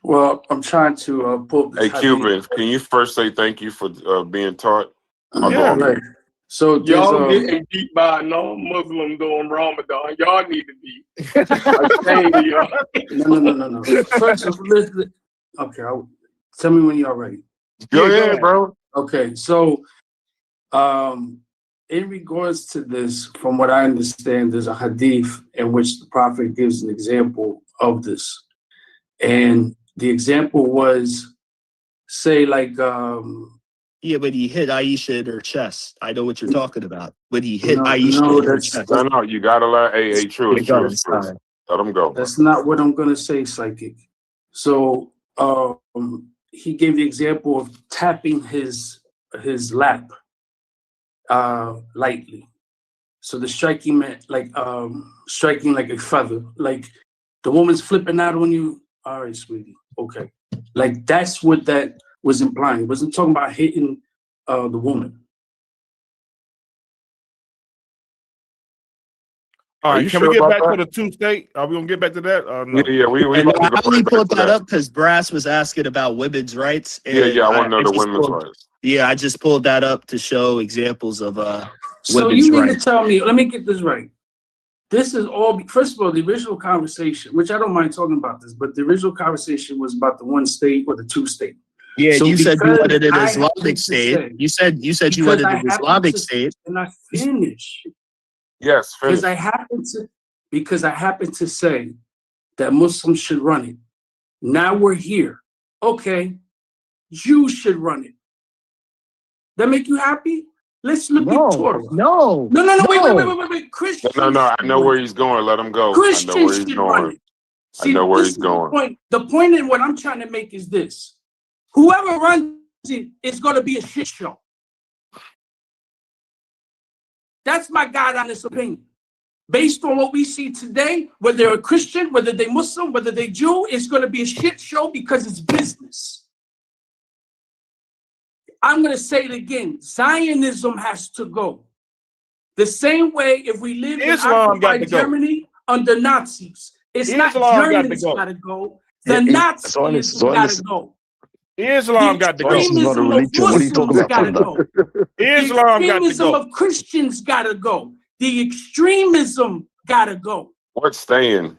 Well, I'm trying to pull this. Hey, Cuban, can you first say thank you for being taught? Yeah, right. So y'all getting beat by a non-Muslim during Ramadan. Y'all need to be ashamed of y'all. No. First, okay, tell me when y'all ready. Go ahead, bro. Okay, so in regards to this, from what I understand, there's a hadith in which the Prophet gives an example of this. And the example was, say, like... yeah, but he hit Aisha in her chest. I know what you're talking about. But he hit Aisha in her chest. No, you got to let true. Let him go. That's not what I'm going to say, Psychic. So he gave the example of tapping his lap lightly. So the striking meant like striking like a feather. Like the woman's flipping out on you. All right, sweetie. Okay. Like that's what that was implying. It wasn't talking about hitting the woman. All right, can we get back to the 2-state? Are we gonna get back to that? No? Yeah, we And I only pulled that up because Brass was asking about women's rights. And I want to know the women's rights. Yeah, I just pulled that up to show examples of so women's you mean rights. to tell me? Let me get this right. This is all. First of all, the original conversation, which I don't mind talking about this, but the original conversation was about the 1 state or the 2 state. Yeah, so you said you wanted an I Islamic state. You said you wanted an Islamic state. And I finish. Yes, finish. Because I happen to say that Muslims should run it. Now we're here. Okay, Jews should run it. That make you happy? Let's look at Torah. No. Wait. Christians. No. I know where he's going. Let him go. Christians I know where he's should going. run it. See, I know where this he's going. The point in what I'm trying to make is this. Whoever runs it is going to be a shit show. That's my God honest opinion. Based on what we see today, whether they're a Christian, whether they're Muslim, whether they're Jew, it's going to be a shit show because it's business. I'm going to say it again. Zionism has to go. The same way if we live in occupied Germany under Nazis, it's not Germans got to go. The Nazis got to go. Islam got to go. It's not a religion. What are you talking about? Islam got to extremism go. of Christians got to go. The extremism got to go. What's staying?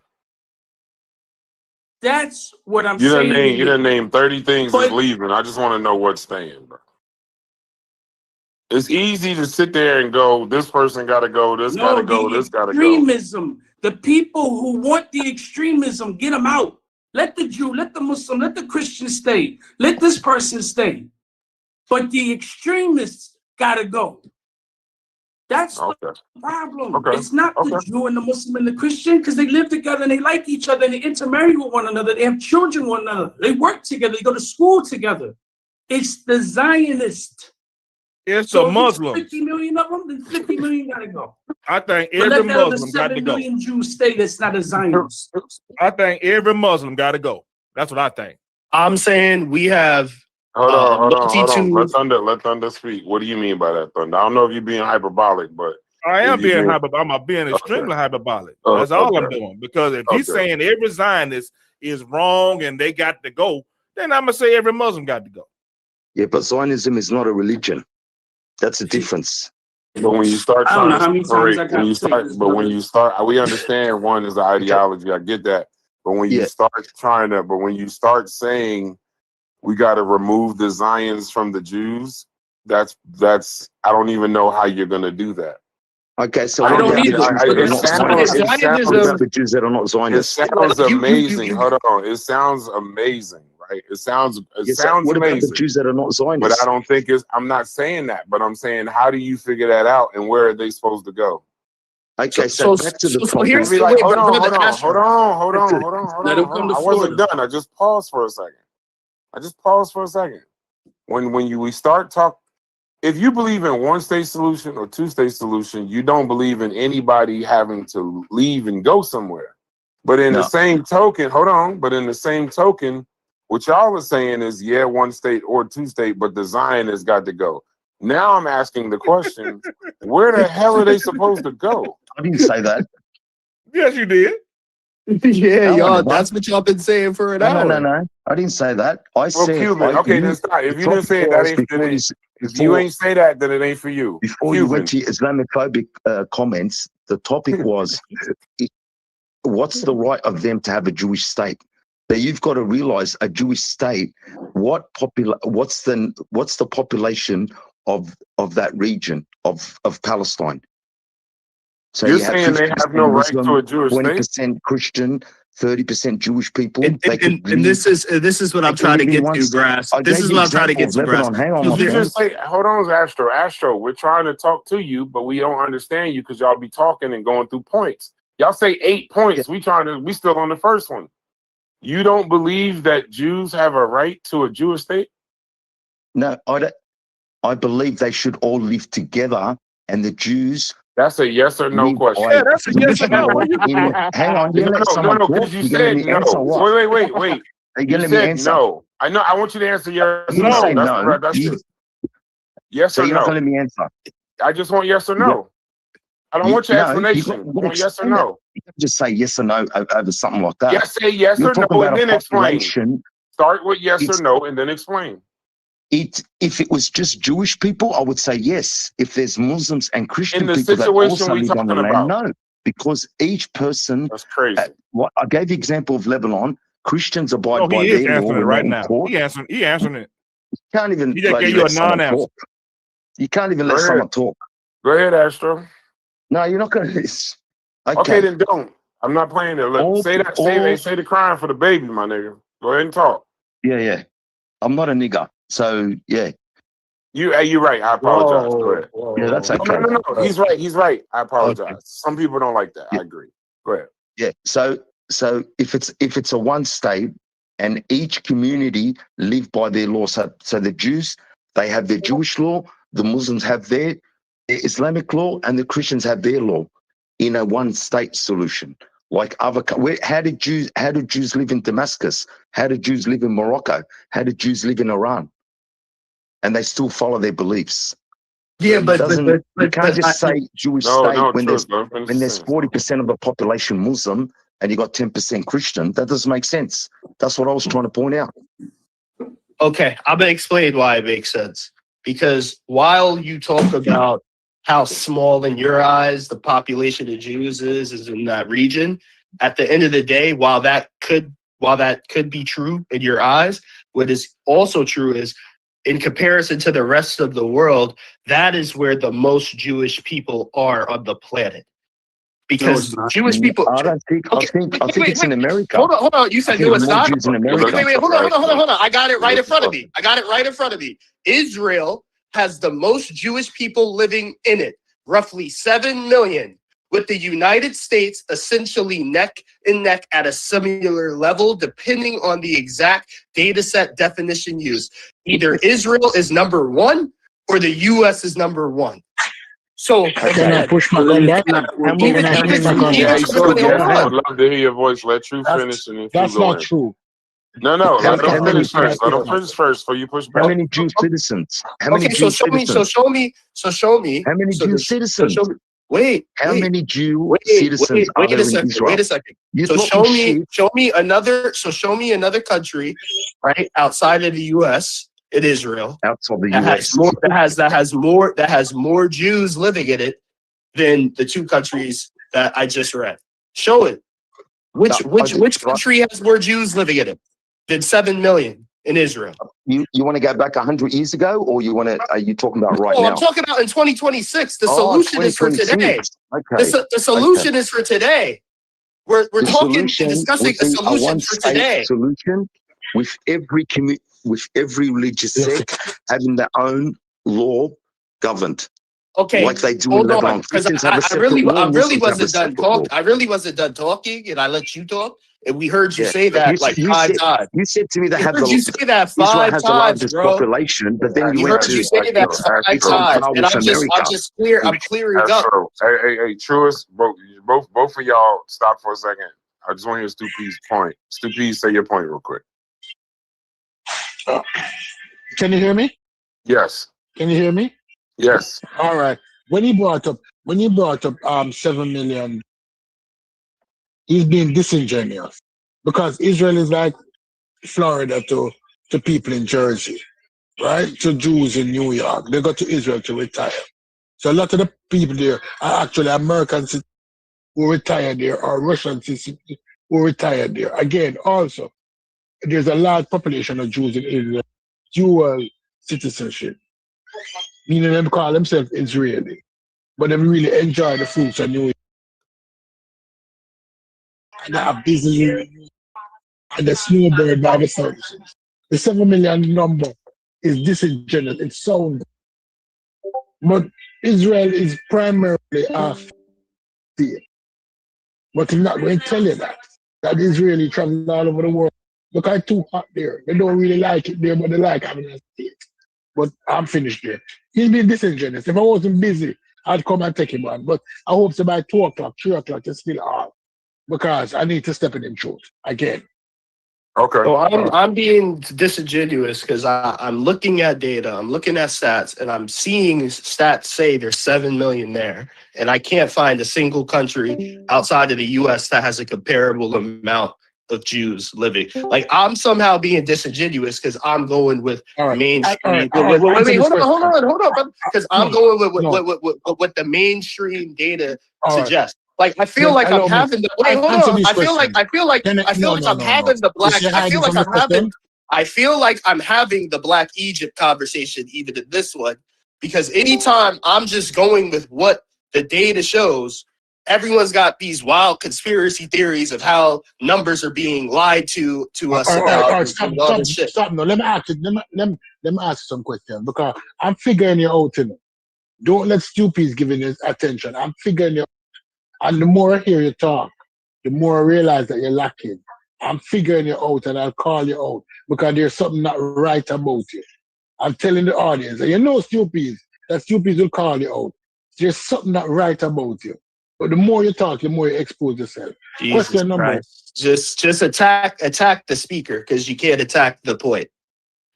That's what I'm saying. You done named 30 things that's leaving. I just want to know what's staying, bro. It's easy to sit there and go, this person got to go, this got to go, this got to go. Extremism. The people who want the extremism, get them out. Let the Jew, let the Muslim, let the Christian stay. Let this person stay. But the extremists got to go. That's Okay. the problem. Okay. It's not the Okay. Jew and the Muslim and the Christian, because they live together and they like each other and they intermarry with one another. They have children with one another. They work together. They go to school together. It's the Zionist. It's So the if there's Muslims. 50 million of them, then 50 million gotta go. I think But every let that other Muslim got to 7 go. million Jews stay that's not a Zionist. I think every Muslim got to go. That's what I think. I'm saying we have Hold on. multitude. Let Thunder speak. What do you mean by that, Thunder? I don't know if you're being hyperbolic, but I am you being being- hyperbolic. I'm being extremely Okay. hyperbolic. Oh, That's all I'm okay. doing. Because if he's Okay. saying every Zionist is wrong and they got to go, then I'm gonna say every Muslim got to go. Yeah, but Zionism is not a religion. That's the difference. But when you start I don't know trying how to many times separate, I gotta say this, but when brother. you start, we understand one is the ideology. I get that. But when you Yeah. start saying we got to remove the Zions from the Jews, that's I don't even know how you're going to do that. Okay, so I what don't about the either. Jews that are It not sounds- Zionists? it What sounds- about the Jews that are not It Zionists? sounds You- amazing. Hold on. It sounds amazing, right? It sounds Yes, so what about the amazing. Jews that are not But Zionists? I don't think I'm not saying that, but I'm saying, how do you figure that out and where are they supposed to go? Okay, so back to the so topic. here's Be the like, wait, hold on. brother Astro. Let him come to I wasn't Florida. done. I just paused for a second. When we start talk, if you believe in one state solution or two state solution, you don't believe in anybody having to leave and go somewhere. But in the No. same token, what y'all are saying is, yeah, one state or two state, but the Zionists got to go. Now I'm asking the question, where the hell are they supposed to go? I didn't say that. Yes, you did. Yeah, No, y'all. never. That's what y'all been saying for an hour. No. I didn't say that. I Well, said. Cuban, okay, then stop. If you didn't say it, that ain't. If you ain't say that, then it ain't for you. Before you went to Islamophobic comments, the topic was, what's the right of them to have a Jewish state? Now you've got to realize a Jewish state. What's the population of that region of Palestine? So You're you have saying they 50% have no right Muslim, to a Jewish state? 20% Christian, 30% Jewish people. And this is what I'm trying to get to, Grass. This is what I'm trying to get to, Grass. Hang on, my You friend. just say, hold on, Astro. Astro, we're trying to talk to you, but we don't understand you because y'all be talking and going through points. Y'all say 8 points. We still on the first one. You don't believe that Jews have a right to a Jewish state? No, I don't. I believe they should all live together, and the Jews. That's a yes or no live question. by Yeah, that's a yes or no. Hang on, you let someone No, talk. because you You're gonna said let me answer no. what? Wait. Are you You gonna let me said answer? no. I know. I want you to answer yes or You didn't no. say That's no. that's You- it. Yes So or you're not gonna no. let me answer. I just want yes or no. I don't want your explanation. I want yes or no. You can't just say yes or no over something like that. Yes, say yes You're or talking no, about and a then explain. population. Start with yes It's- or no, and then explain. If it was just Jewish people, I would say yes. If there's Muslims and Christian In the people that situation also we live on the talking land, about. no, because each person. That's crazy. What I gave the example of Lebanon. Christians abide Oh, by he is their law answering it when right they're in now. court. He answering it. You can't even He just bloody gave you let a someone non-answer. talk. You can't even Go let ahead. someone talk. Go ahead, Astro. No, you're not going to. Okay, then don't. I'm not playing it. Look, say the crime for the baby, my nigga. Go ahead and talk. Yeah. I'm not a nigger. So, yeah. You're right. I apologize. Go ahead. Yeah, that's okay. No. He's right. I apologize. Okay. Some people don't like that. Yeah. I agree. Go ahead. Yeah. So if it's a one state and each community live by their law, so the Jews, they have their Jewish law, the Muslims have their Islamic law, and the Christians have their law in a one state solution. Like how did Jews live in Damascus? How did Jews live in Morocco? How did Jews live in Iran? And they still follow their beliefs. Yeah, you can't just say Jewish state when there's 40% of the population Muslim and you got 10% Christian. That doesn't make sense. That's what I was trying to point out. Okay, I'm gonna explain why it makes sense. Because while you talk about how small in your eyes the population of Jews is in that region, at the end of the day, while that could be true in your eyes, what is also true is, in comparison to the rest of the world, that is where the most Jewish people are on the planet. Because Jewish people. I don't think. I think it's in America. Hold on. You said no, it's not. Jews in America. Wait. Hold on. I got it right in front of me. Israel has the most Jewish people living in it. roughly 7 million, with the United States essentially neck and neck at a similar level, depending on the exact data set definition used. Either Israel is number one or the US is number one. So Can I again, push back on that? even Can I push back on Yeah, that? hey, even True, hold yes, I on. would love to hear your voice. Let True That's finish and then True that's go not in. true. No, How, let them how many finish first. Let them finish first before you push how back. many Jewish citizens? How many Okay, so Jewish show me. citizens? How many So Jewish so citizens? show me. Wait, How wait, many Jew wait, citizens are wait a there in second. Israel? Wait a second. You're So talking shit. show me another country, right, outside of the US, in Israel, Outside the that US. has more Jews living in it than the two countries that I just read. Show it. Which country has more Jews living in it than 7 million in Israel? You want to go back 100 years ago, or are you talking about right No, now? I'm talking about in 2026. The Oh, solution is for today. 2026. Okay. The solution is for today. We're The talking and solution discussing would a be a solution for one-state today. solution with every religious sect having their own law governed, Okay, like they do in hold on, Lebanon. because Christians have a separate law. I really Muslims have a wasn't done separate law. talk. I really wasn't done talking, and I let you talk, and we heard you Yeah. say that like You 5 said times. you said to me they We have heard you say that Israel 5 has the times, largest bro. population, but then We you went heard to you say that it's 5 on times, par and with I'm America. clearing That's up. true. Hey, Truist, both of y'all stop for a second. I just want to hear Stupi's point. Stupi, say your point real quick. Can you hear me? Yes. Can you hear me? Yes. All right. When he brought up 7 million, he's being disingenuous because Israel is like Florida to people in Jersey, right? To Jews in New York. They go to Israel to retire. So a lot of the people there are actually Americans who retired there or Russian citizens who retired there. Again, also, there's a large population of Jews in Israel, dual citizenship, meaning them call themselves Israeli, but they really enjoy the fruits of New York. And they have business and the snowbird by the services. The 7 million number is disingenuous. It sounds, but Israel is primarily a fear. But he's not going to tell you that. That Israeli travel all over the world. Look, it's too hot there. They don't really like it there, but they like having a state. But I'm finished there. He's been disingenuous. If I wasn't busy, I'd come and take him on. But I hope so by 2 o'clock, 3 o'clock, it's still on. Because I need to step in truth again. Okay. So I'm being disingenuous because I'm looking at data, I'm looking at stats, and I'm seeing stats say there's 7 million there, and I can't find a single country outside of the U.S. that has a comparable amount of Jews living. Like I'm somehow being disingenuous because I'm going with mainstream. Wait, hold on, because I'm going with what the mainstream data suggests. Like I feel like I'm having the wait. Hold on. I feel like I'm having the black. I feel like I'm having the Black Egypt conversation even in this one because anytime I'm just going with what the data shows, everyone's got these wild conspiracy theories of how numbers are being lied to us about. Stop. No, let me ask you. Let me ask you some questions because I'm figuring you out. Don't let stupids giving you attention. I'm figuring you out. And the more I hear you talk, the more I realize that you're lacking. I'm figuring you out and I'll call you out because there's something not right about you. I'm telling the audience, and you know stupids, that stupids will call you out. There's something not right about you. But the more you talk, the more you expose yourself. Jesus Question number one. Just attack the speaker because you can't attack the point,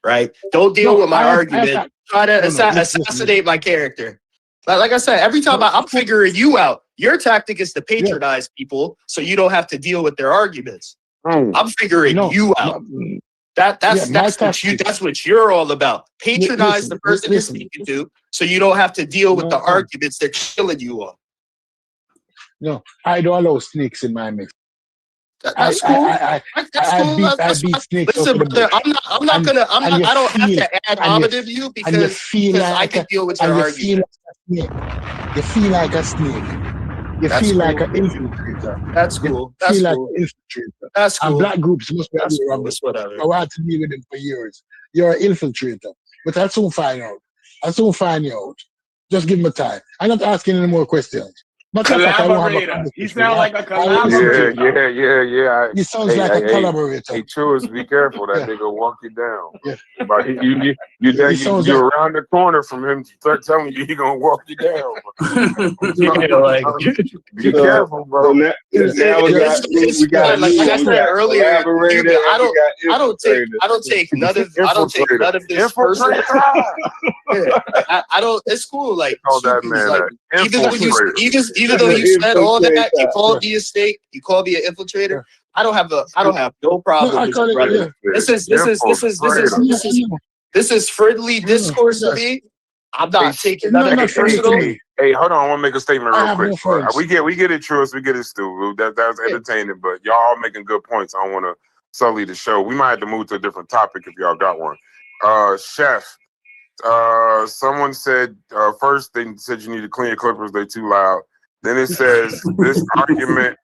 right? Don't deal with my argument. Try to assassinate my character. Like I said, every time I'm figuring you out, your tactic is to patronize people so you don't have to deal with their arguments. I'm figuring you out. That's what you're all about. Patronize the person you're speaking to so you don't have to deal with the arguments they're killing you on. No, I don't allow snakes in my mix. That's cool. I beat snakes. Listen, brother, I don't have to ad hominem you because I can deal with your argument. You feel like a snake. You feel like an infiltrator. That's cool. That's cool. That's cool. And black groups must be aware of this. Whatever. I had to deal with them for years. You're an infiltrator. But I'll soon find out. I'll soon find you out. Just give him time. I'm not asking any more questions. Matter of fact, I won't have a Collaborator. He conversation. sounds like a I will listen to collaborator. him. He sounds like a collaborator. Hey, Truist, be careful. That Yeah. nigga walk you down. Yeah. But He sounds you're like around the corner from him telling you he gonna walk you down. Be So- careful, bro. So now we got a like new I one. We said got earlier, collaborator. I and we don't got infiltrator. I don't take none of this personal. Yeah, I don't. It's cool. Like, Call that Suki's man like an even though infiltrator. even though you said all that, you Infiltrator. called me a snake, you called me an infiltrator. I don't have no problem I with call you, it, brother. This is friendly discourse to me. I'm not taking none of it personal. Hey, hold on. I want to make a statement I real have quick. no friends. We get it, Truist. We get it, Stu. That was entertaining, but y'all all making good points. I don't want to sully the show. We might have to move to a different topic if y'all got one. Chef, someone said first they said you need to clean your clippers. They too loud. Then it says this argument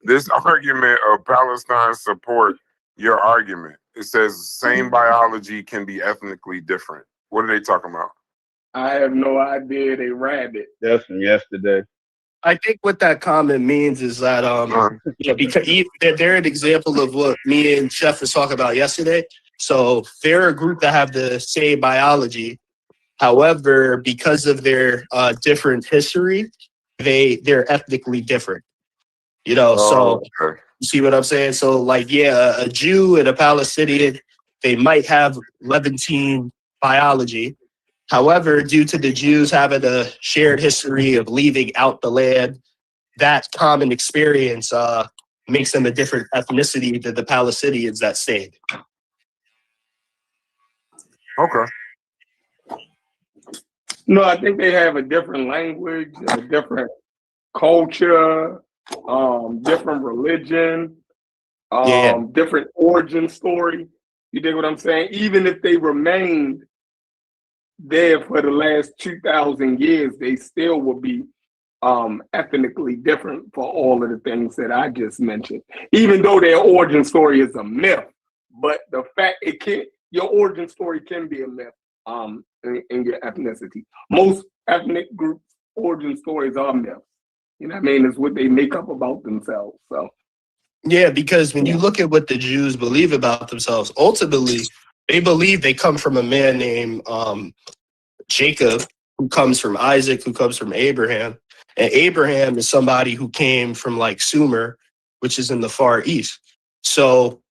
of Palestine support your argument. It says same biology can be ethnically different. What are they talking about? I have no idea. They rabbit. That's from yesterday. I think what that comment means is that because they're an example of what me and Chef was talking about yesterday. So they're a group that have the same biology. However, because of their different history, they're ethnically different. So okay. you see what I'm saying? So like, yeah, a Jew and a Palestinian, they might have Levantine biology. However, due to the Jews having a shared history of leaving out the land, that common experience makes them a different ethnicity than the Palestinians that stayed. Okay. No, I think they have a different language, a different culture, different religion, different origin story. You dig what I'm saying? Even if they remained there for the last 2,000 years, they still would be ethnically different for all of the things that I just mentioned. Even though their origin story is a myth, but the fact your origin story can be a myth in your ethnicity. Most ethnic groups' origin stories are myths. You know what I mean? It's what they make up about themselves. So yeah, because when you look at what the Jews believe about themselves, ultimately they believe they come from a man named Jacob, who comes from Isaac, who comes from Abraham. And Abraham is somebody who came from like Sumer, which is in the Far East. So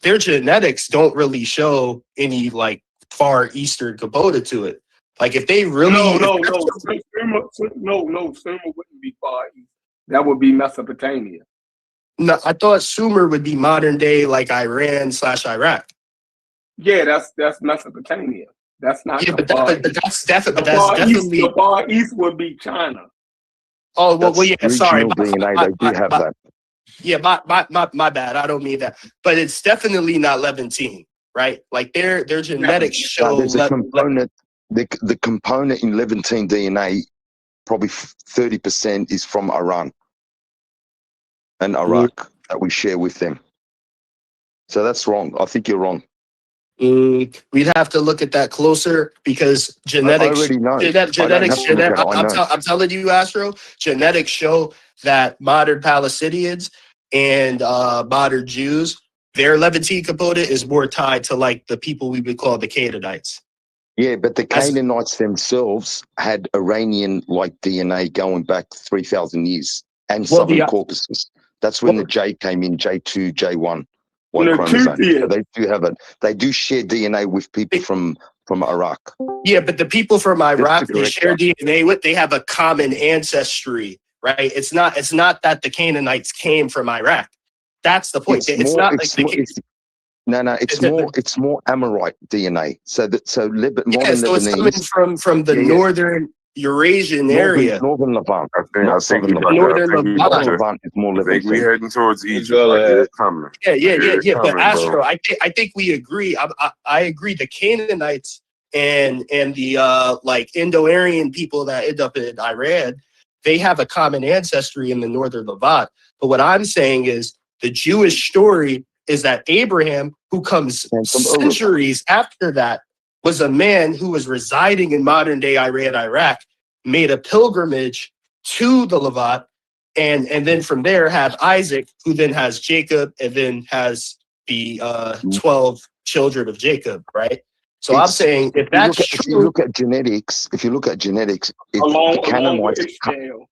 their genetics don't really show any like Far Eastern component to it. Like if they really no, Sumer wouldn't be Far East. That would be Mesopotamia. No, I thought Sumer would be modern day like Iran/Iraq. Yeah, that's Mesopotamia. That's not but that's definitely the Far East would be China. Oh well, yeah. Sorry, DNA, they do have that. Yeah, my bad. I don't mean that, but it's definitely not Levantine, right? Like their genetics show. There's a component. The component in Levantine DNA, probably 30% is from Iran and Iraq that we share with them. So that's wrong. I think you're wrong. We'd have to look at that closer because genetics. I already know. I'm telling you, Astro. Genetics show that modern Palestinians and modern Jews, their Levantine component is more tied to like the people we would call the Canaanites. Yeah, but the Canaanites themselves had Iranian-like DNA going back 3,000 years, and Southern Caucasus. That's when the J came in, J2, J1. Chromosome. So they do have they do share DNA with people from Iraq. Yeah, but the people from Iraq they share DNA with, they have a common ancestry, right? It's not that the Canaanites came from Iraq. That's the point. It's more Amorite DNA. So it's coming from the northern Eurasian area. Northern Levant. I think Northern Levant is more Levant. We heading towards Egypt. It's coming. Yeah. But Astro, I think we agree. I agree. The Canaanites and the like Indo-Aryan people that end up in Iran, they have a common ancestry in the northern Levant. But what I'm saying is the Jewish story is that Abraham, who comes centuries after that, was a man who was residing in modern day Iran, Iraq, made a pilgrimage to the Levant, and then from there have Isaac, who then has Jacob, and then has the 12 children of Jacob, right? So I'm saying if that's if you true, look at genetics, along the Canaanites, with Ishmael.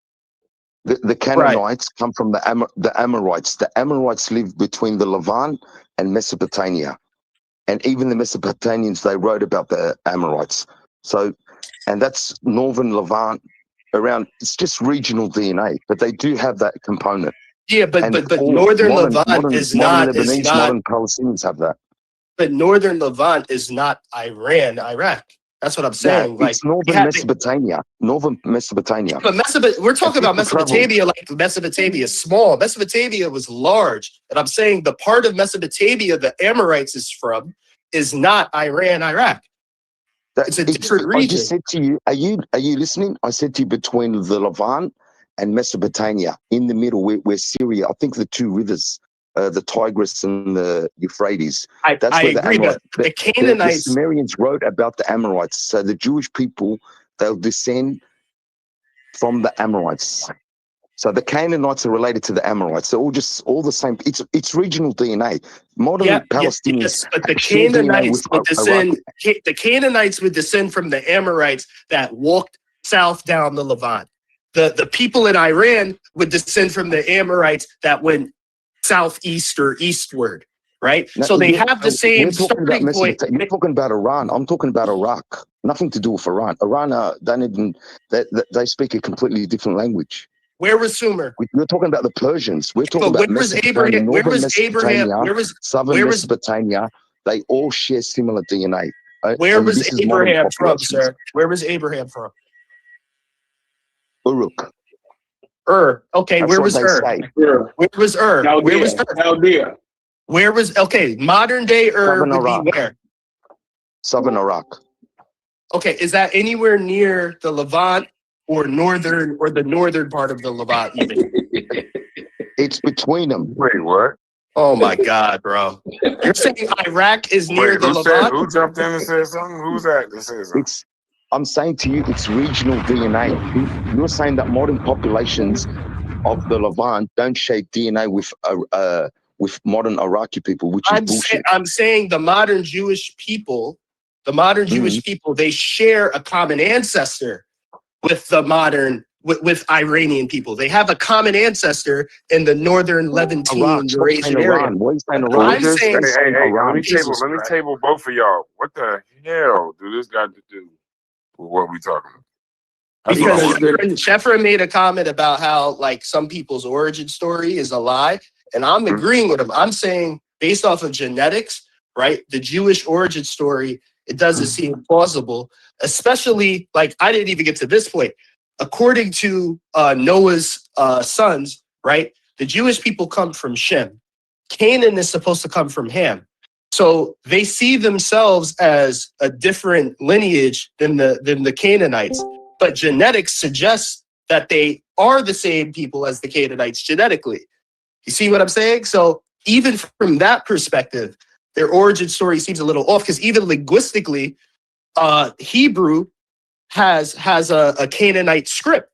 the Canaanites come from the Amorites. The Amorites lived between the Levant and Mesopotamia, and even the Mesopotamians, they wrote about the Amorites. So, and that's northern Levant around. It's just regional DNA, but they do have that component. yeah, but And all northern Levant modern is not Lebanese, modern Palestinians have that. but northern Levant is not Iran, Iraq. That's what I'm saying. Yeah, Like it's northern Mesopotamia. Northern Mesopotamia. but we're talking about people travel. Mesopotamia like Mesopotamia is small. Mesopotamia was large. And I'm saying the part of Mesopotamia the Amorites is from is not Iran, Iraq. It's a different I region. just said to you, are you listening? I said to you between the Levant and Mesopotamia, in the middle, where Syria, I think the two rivers, the Tigris and the Euphrates. That's I where the agree, but Amorites, the Canaanites, the Sumerians wrote about the Amorites. So the Jewish people, they'll descend from the Amorites. So the Canaanites are related to the Amorites. They're all the same. It's regional DNA. Modern Palestinians, yes, but the share DNA Canaanites with would descend. The Canaanites would descend from the Amorites that walked south down the Levant. The people in Iran would descend from the Amorites that went southeast or eastward, right? No, so they have the same we're talking about starting point. You're talking about Iran. I'm talking about Iraq. Nothing to do with Iran. Iran, they speak a completely different language. Where was Sumer? We're talking about the Persians. We're talking But about where was Mesopotamia, Abraham? Where northern was Abraham? Mesopotamia, southern Mesopotamia. They all share similar DNA. Where and was this is modern Abraham from, populations. sir? Where was Abraham from? Uruk. Okay, That's where what was they say. Where was Where was Chaldea. Where was modern day Southern would Iraq. be where? Southern Iraq. Okay, is that anywhere near the Levant or the northern part of the Levant even? It's between them. Wait, what? Oh my God, bro! You're saying Iraq is near the Levant? Who jumped in and said something? Who's that said something? I'm saying to you, it's regional DNA. You're saying that modern populations of the Levant don't share DNA with modern Iraqi people, which is bullshit. I'm saying the modern Jewish people, they share a common ancestor with the modern with Iranian people. They have a common ancestor in the northern Levantine Eurasian area. I'm saying, let me table both of y'all. What the hell do this got to do with what we talking about? Because Sheffer made a comment about how like some people's origin story is a lie, and I'm agreeing with him. I'm saying based off of genetics, right? The Jewish origin story, it doesn't seem plausible, especially like I didn't even get to this point. According to Noah's sons, right? The Jewish people come from Shem. Canaan is supposed to come from Ham. So they see themselves as a different lineage than the Canaanites. But genetics suggests that they are the same people as the Canaanites genetically. You see what I'm saying? So even from that perspective, their origin story seems a little off because even linguistically, Hebrew has a Canaanite script.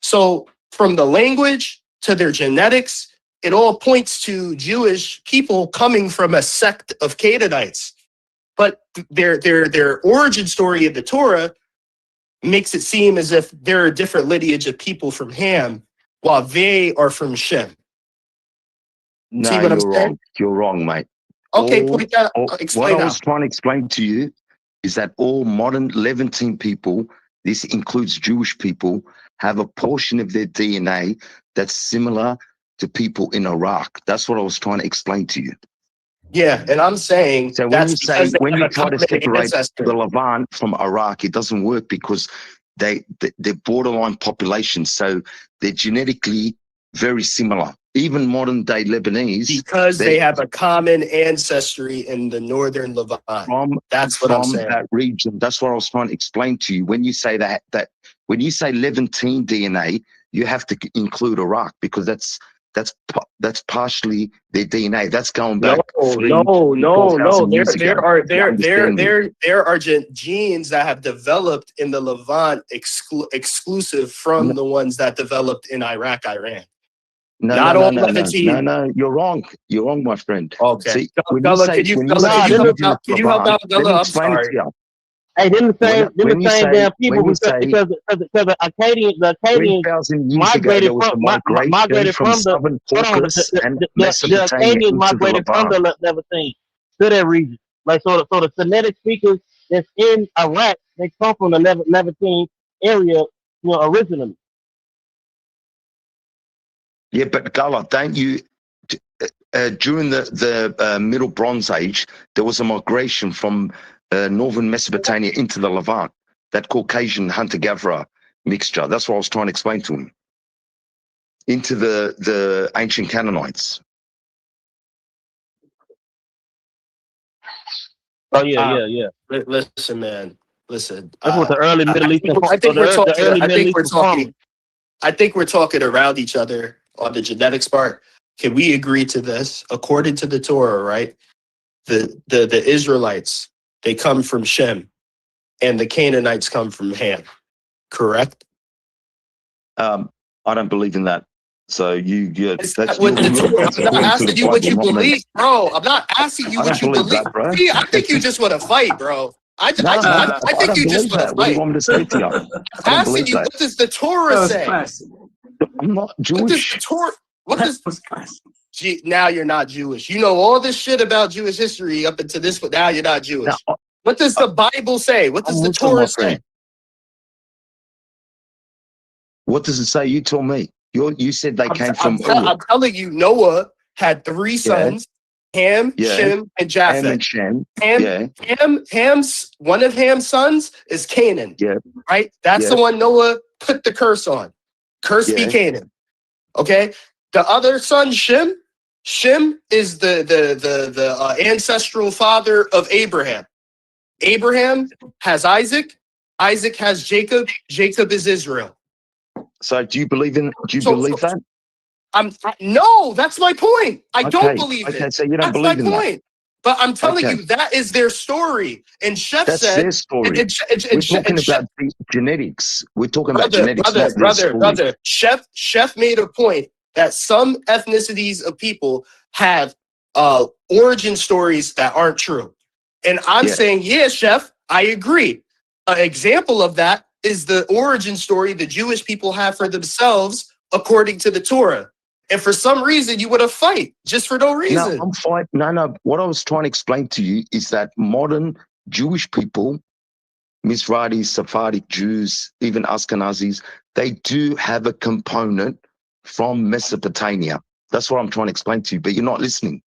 So from the language to their genetics, it all points to Jewish people coming from a sect of Canaanites. But their origin story in the Torah makes it seem as if they're a different lineage of people from Ham, while they are from Shem. No, See what I'm you're saying? wrong. You're wrong, mate. Okay, point that. Explain what I how. was trying to explain to you is that all modern Levantine people, this includes Jewish people, have a portion of their DNA that's similar to people in Iraq. That's what I was trying to explain to you. Yeah, and I'm saying so when you try to separate the Levant from Iraq, it doesn't work because they're borderline populations, so they're genetically very similar. Even modern day Lebanese, because they have a common ancestry in the northern Levant. That's what I'm saying. That region. That's what I was trying to explain to you. When you say that when you say Levantine DNA, you have to include Iraq because that's partially their DNA. That's going back No. 4,000 years ago. There are genes that have developed in the Levant exclusive from the ones that developed in Iraq, Iran. No, you're wrong. You're wrong, my friend. Okay. See, Can you help out, Gullah? I'm sorry. Hey, then the same damn people because the Acadians 3,000 years ago, there was a migration from southern Caucasus and the Mesopotamia Acadians into the migrated from Levant. the Levantine to that region. Like so the Semitic speakers that's in Iraq, they come from the Levantine area, originally. Yeah, but Gullah, don't you? During the Middle Bronze Age, there was a migration from northern Mesopotamia into the Levant. That Caucasian hunter-gatherer mixture. That's what I was trying to explain to him. Into the ancient Canaanites. Oh yeah. Listen, man. Listen. That's what the early Middle Eastern. I think we're talking around each other on the genetics part. Can we agree to this? According to the Torah, right? The Israelites, they come from Shem, and the Canaanites come from Ham. Correct? I don't believe in that. So I'm not asking you what you believe, bro. I'm not asking you what you believe. See, I think you just want to fight, bro. I think you just want to fight. What do you want me to say to you? I'm asking you, what does the Torah say? I'm not Jewish. Now you're not Jewish. You know all this shit about Jewish history up until this, but now you're not Jewish. What does the Bible say? What does the Torah say? What does it say? You tell me. You said they came from. I'm telling you, Noah had 3 sons: Ham, Shem, and Japheth. Ham and Shem. Ham's one of Ham's sons is Canaan. Yeah. Right. That's the one Noah put the curse on. Curse be Canaan. Okay. The other son, Shem. Shem is the ancestral father of Abraham. Abraham has Isaac. Isaac has Jacob. Jacob is Israel. So do you believe that? No, that's my point. I don't believe it. Okay, so you don't believe in that. But I'm telling you, that is their story. And Chef That's said, their story. We're talking about genetics. We're talking about genetics. Brother. Chef made a point that some ethnicities of people have origin stories that aren't true. And I'm saying, Chef, I agree. An example of that is the origin story the Jewish people have for themselves according to the Torah. And for some reason, you want to fight just for no reason. No, I'm fighting. No. What I was trying to explain to you is that modern Jewish people, Mizrahi, Sephardic Jews, even Ashkenazis, they do have a component from Mesopotamia. That's what I'm trying to explain to you, but you're not listening.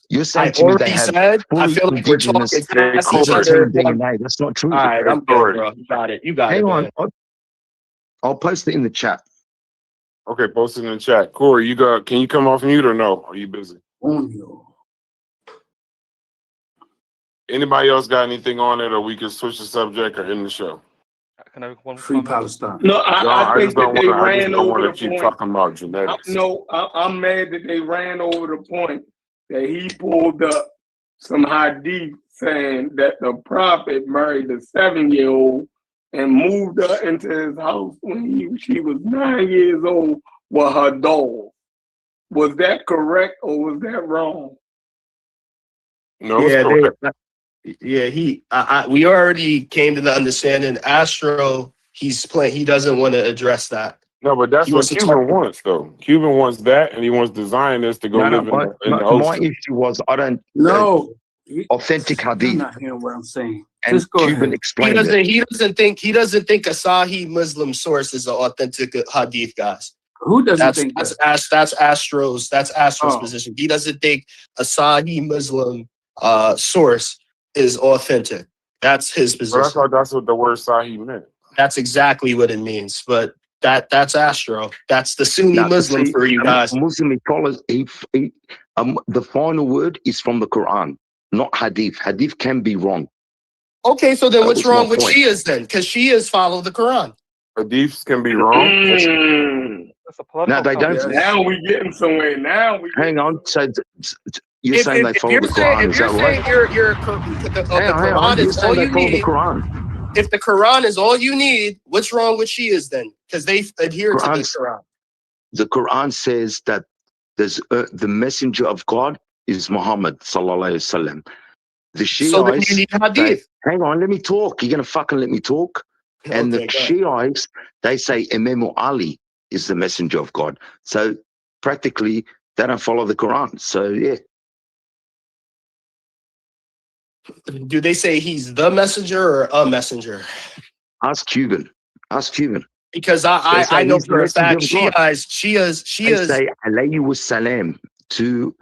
You're saying to me they have I feel like we're talking past each other. DNA. That's not true. All right, I'm good, bro. You got it. Hang on. I'll post it in the chat. Okay, post it in the chat. Corey, can you come off mute or no? Are you busy? Anybody else got anything on it, or we can switch the subject or end the show? Can I have one Free Palestine. No, I think that they ran over the keep point. talking about genetics. I'm mad that they ran over the point that he pulled up some hadith saying that the prophet married a 7-year-old and moved her into his house when she was 9 years old with her dog. Was that correct or was that wrong? No, it's correct. We already came to the understanding. Astro, he doesn't want to address that. No, but that's what Cuban wants, though. Cuban wants that, and he wants the Zionists to go live in the ocean. My issue was authentic hadith. You're not hearing what I'm saying. And Cuban explained it. He doesn't think a Sahih Muslim source is an authentic hadith, guys. Who doesn't think that? That's Astro's position. He doesn't think a Sahih Muslim source is authentic. That's his position. But I thought that's what the word Sahih meant. That's exactly what it means. But that's Astro. That's the Sunni Muslim for you guys. Muslim scholars, the final word is from the Quran, not hadith. Hadith can be wrong. Okay, so then what's wrong with Shias then? Because Shias follow the Quran. Hadiths can be wrong. That's a political No, they don't. conversation. Now we getting somewhere. Now we Hang on. So you're If, saying they if follow you're the saying Quran? if Is you're that right? saying the Hang on. Quran You're is saying all they you follow the need. Quran. If the Quran is all you need, what's wrong with Shias then? Because they adhere to the Quran's- Quran. The Quran says that there's the messenger of God is Muhammad sallallahu alaihi wasallam. The So then you Shiites, need hadith. hang on, let me talk. You're gonna fucking let me talk. And Okay, the go ahead. Shiites, they say Imam Ali is the messenger of God. So practically, they don't follow the Quran. So yeah, Do they say he's the messenger or a messenger? ask Cuban. Ask Cuban. Because They I say know he's the for a messenger fact of God. They Shias. say alayhi was salam to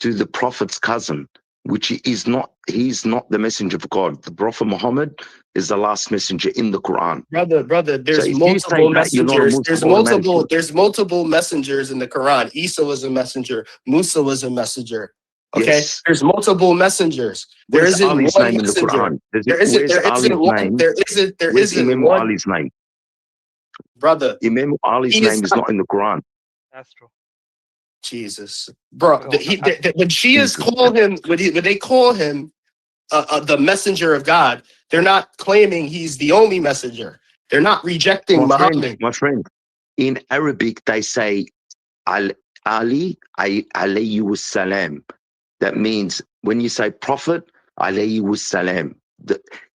the Prophet's cousin, which he's not the messenger of God. The Prophet Muhammad is the last messenger in the Quran. Brother, there's if you multiple say that, you're not a messengers. Muslim There's multiple messengers in the Quran. Isa was a messenger. Musa was a messenger. Okay, Yes. there's multiple messengers. There Where's isn't Ali's one name in the messenger. Quran? Where's Imam one, Ali's name? brother. Imam Ali's He is name is not in the Quran. That's true. Jesus, bro. Oh, When Shias call him, when they call him the messenger of God, they're not claiming he's the only messenger. They're not rejecting Muhammad. My friend, in Arabic they say Ali alayhi was salam. That means when you say Prophet alayhi was salam,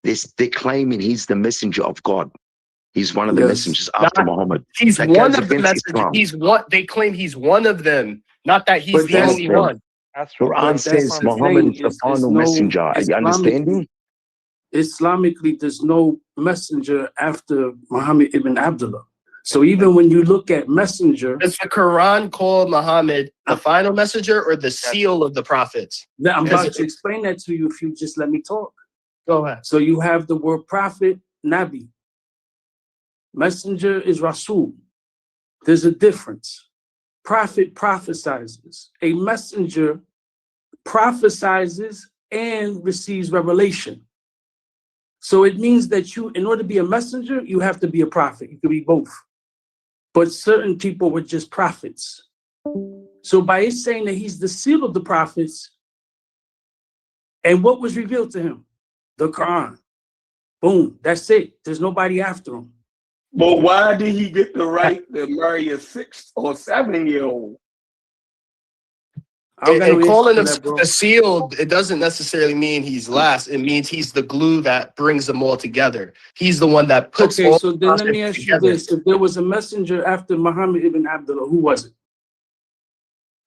they're claiming he's the messenger of God. He's one of the messengers after Muhammad. He's That one goes of the against messengers. Islam. They claim he's one of them, not that he's But the that's only the- one. That's true. Quran But that's says the Muhammad thing, is the is final no messenger. Are you understanding? Islamically, there's no messenger after Muhammad ibn Abdullah. So even when you look at messenger, Does the Quran call Muhammad the final messenger or the seal of the prophets? I'm about to explain that to you if you just let me talk. Go ahead. So you have the word prophet, Nabi. Messenger is Rasul. There's a difference. Prophet prophesizes. A messenger prophesizes and receives revelation. So it means that you, in order to be a messenger, you have to be a prophet. You could be both. But certain people were just prophets. So by it saying that he's the seal of the prophets, and what was revealed to him? The Quran. Boom, that's it. There's nobody after him. But why did he get the right to marry a 6 or 7-year-old? And calling him the seal, it doesn't necessarily mean he's last. It means he's the glue that brings them all together. He's the one that puts Okay, all so the then let me ask together. you this. If there was a messenger after Muhammad ibn Abdullah, who was it?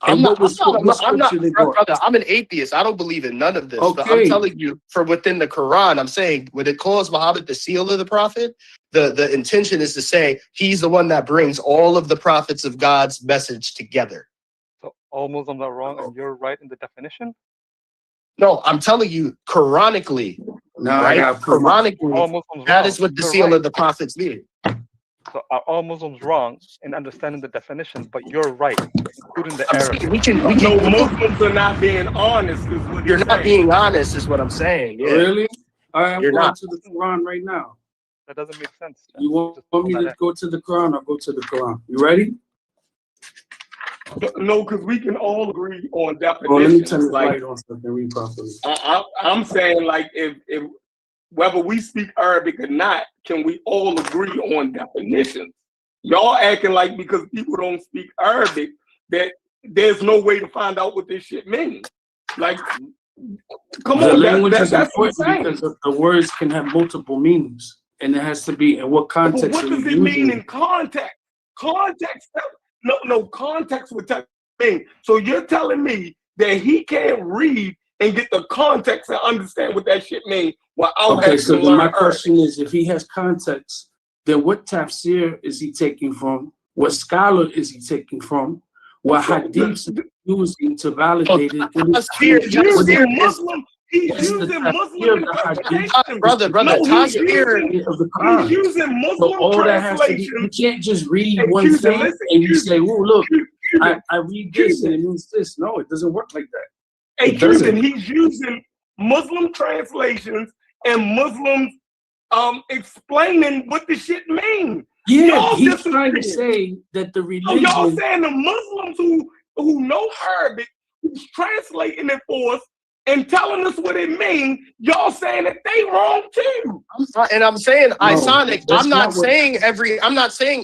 I'm And not, what brother, I'm an atheist. I don't believe in none of this. But I'm Okay. telling you, for within the Quran, I'm saying when it calls Muhammad the seal of the prophet, the intention is to say he's the one that brings all of the prophets of God's message together. So all Muslims are wrong and you're right in the definition? No, I'm telling you, Quranically, right? Quranically, All Muslims that wrong. is what the You're seal right. of the prophets mean. So are all Muslims wrong in understanding the definition, but you're right, including the I'm error. saying we can No, Muslims are not being honest, is what You're he's not saying. being honest, is what I'm saying. Yeah. Really? All right, I'm You're going not. to the Quran right now. That doesn't make sense. You want me to go to the Quran? I'll go to the Quran. You ready? No, because we can all agree on definitions. Well, let me turn this like, light on so I can read properly. I'm saying, like, if whether we speak Arabic or not, can we all agree on definitions? Y'all acting like because people don't speak Arabic that there's no way to find out what this shit means. Like, come The on, language is that's what I'm important saying. because the words can have multiple meanings, and it has to be in what But context. what are does you it mean using in context? Context, no, context would tell me. So you're telling me that he can't read and get the context and understand what that shit means without Okay, having so to then learn my Arabic. question is, if he has context, then what tafsir is he taking from? What scholar is he taking from? What hadiths is he using to validate it? He's using Muslim. He's using Muslim interpretation. Brother, No, he's Tazkir using Muslim So all that has to be, translation. you can't just read Hey, one Cuban, thing listen, and you Cuban, say, "Oh, look, Cuban, I read this and it means this." No, it doesn't work like that. Hey, It doesn't. Cuban, he's using Muslim translations and Muslims explaining what the shit means. Yeah, Y'all he's trying to disagreeing. say that the So religion. y'all saying the Muslims who know Arabic, who's translating it for us and telling us what it means, y'all saying that they wrong too. And I'm saying, No, Isonic, that's I'm not not what. saying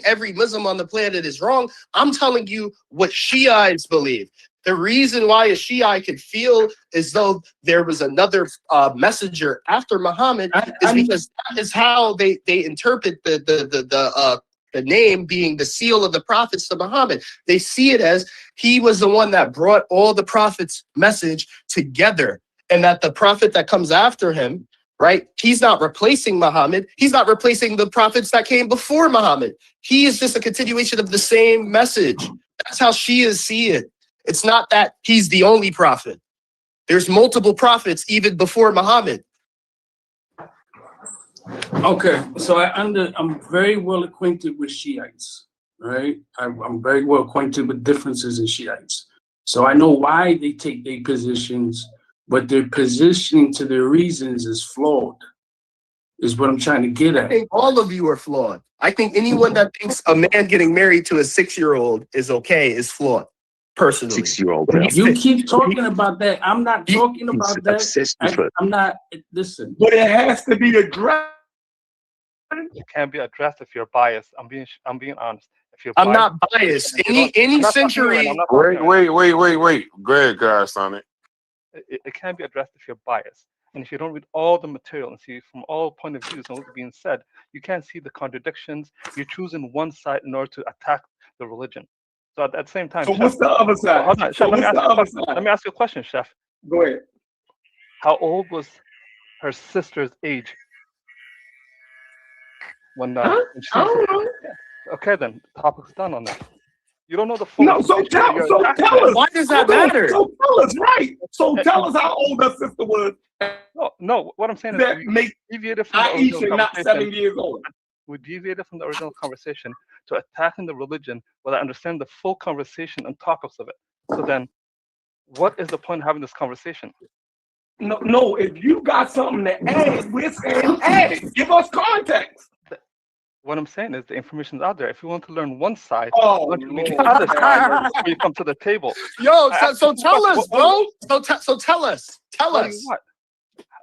every Muslim on the planet is wrong. I'm telling you what Shiites believe. The reason why a Shiite could feel as though there was another messenger after Muhammad is because that is how they interpret the name being the seal of the prophets to Muhammad. They see it as he was the one that brought all the prophets' message together, and that the prophet that comes after him, right? He's not replacing Muhammad. He's not replacing the prophets that came before Muhammad. He is just a continuation of the same message. That's how Shias see it. It's not that he's the only prophet. There's multiple prophets even before Muhammad. Okay, so I'm very well acquainted with Shiites, right? I'm very well acquainted with differences in Shiites. So I know why they take their positions, but their positioning to their reasons is flawed, is what I'm trying to get I at. think all of you are flawed. I think anyone that thinks a man getting married to a 6-year-old is okay is flawed, personally. 6-year-old. You keep talking about that. I'm not talking He's about that. obsessed with it. I'm not, listen. But it has to be addressed. It can't be addressed if you're biased. I'm being honest. If you're I'm biased, not biased. and you don't- I'm Any not talking to you right now, century. I'm not talking to you right now. Wait. Go ahead, guys, Sonic. It can't be addressed if you're biased. And if you don't read all the material and see from all point of views and what's being said, you can't see the contradictions. You're choosing one side in order to attack the religion. So at the same time, So Chef, what's the other side? hold on, Chef, So what's the other let side? me ask you a question, Chef. Go ahead. How old was her sister's age when Huh? she I was? don't know. Yeah. Okay, then the topic's done on that. You don't know the full No, so information, but you're attacking tell it. us. Why does that Hold on. matter? So tell us, right? So tell us how old her sister was. No. What I'm saying is That we make deviated from the original Aisha not conversation. 7 years old. We deviated from the original conversation to attacking the religion without understanding the full conversation and topics of it. So then, what is the point of having this conversation? No. If you got something to add, we're saying add it. Give us context. What I'm saying is the information is out there. If you want to learn one side, Oh, why don't you read the Lord. other side before you come to the table? Yo, I asked so you two tell questions. us, bro. So tell us. Tell What do you us. want?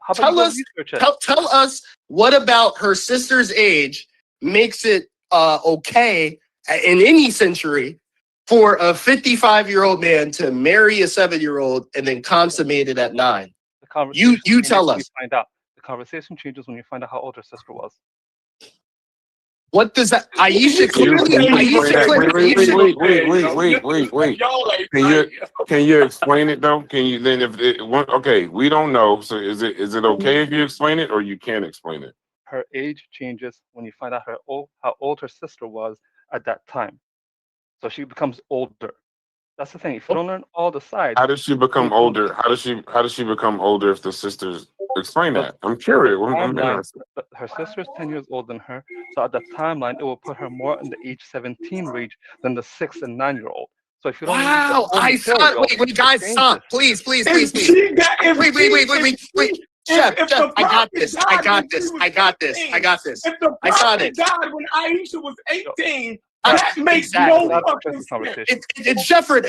How about you Tell go us. research it? Tell us what about her sister's age makes it okay in any century for a 55-year-old man to marry a 7-year-old and then consummate it at 9? The conversation You changes tell when you us. find out. The conversation changes when you find out how old her sister was. What does that? Aisha Can you clearly. explain that? Wait. Y'all ain't Can you explain it though? Can you then if it, okay, we don't know. So is it okay if you explain it or you can't explain it? Her age changes when you find out how old her sister was at that time. So she becomes older. That's the thing. If you don't learn all the sides, How does she become older? How does she become older if the sisters explain that? I'm curious. I'm interested. her sister's 10 years older than her. So at the timeline, it will put her more in the age 17 range than the 6 and 9-year-old. So if you don't read the Wow, whole material, wait, guys, it stop. changes. Please. Wait. Chef, I got this. If the I saw prophet it. died when Aisha was 18, that makes no fucking sense. It's Shefford.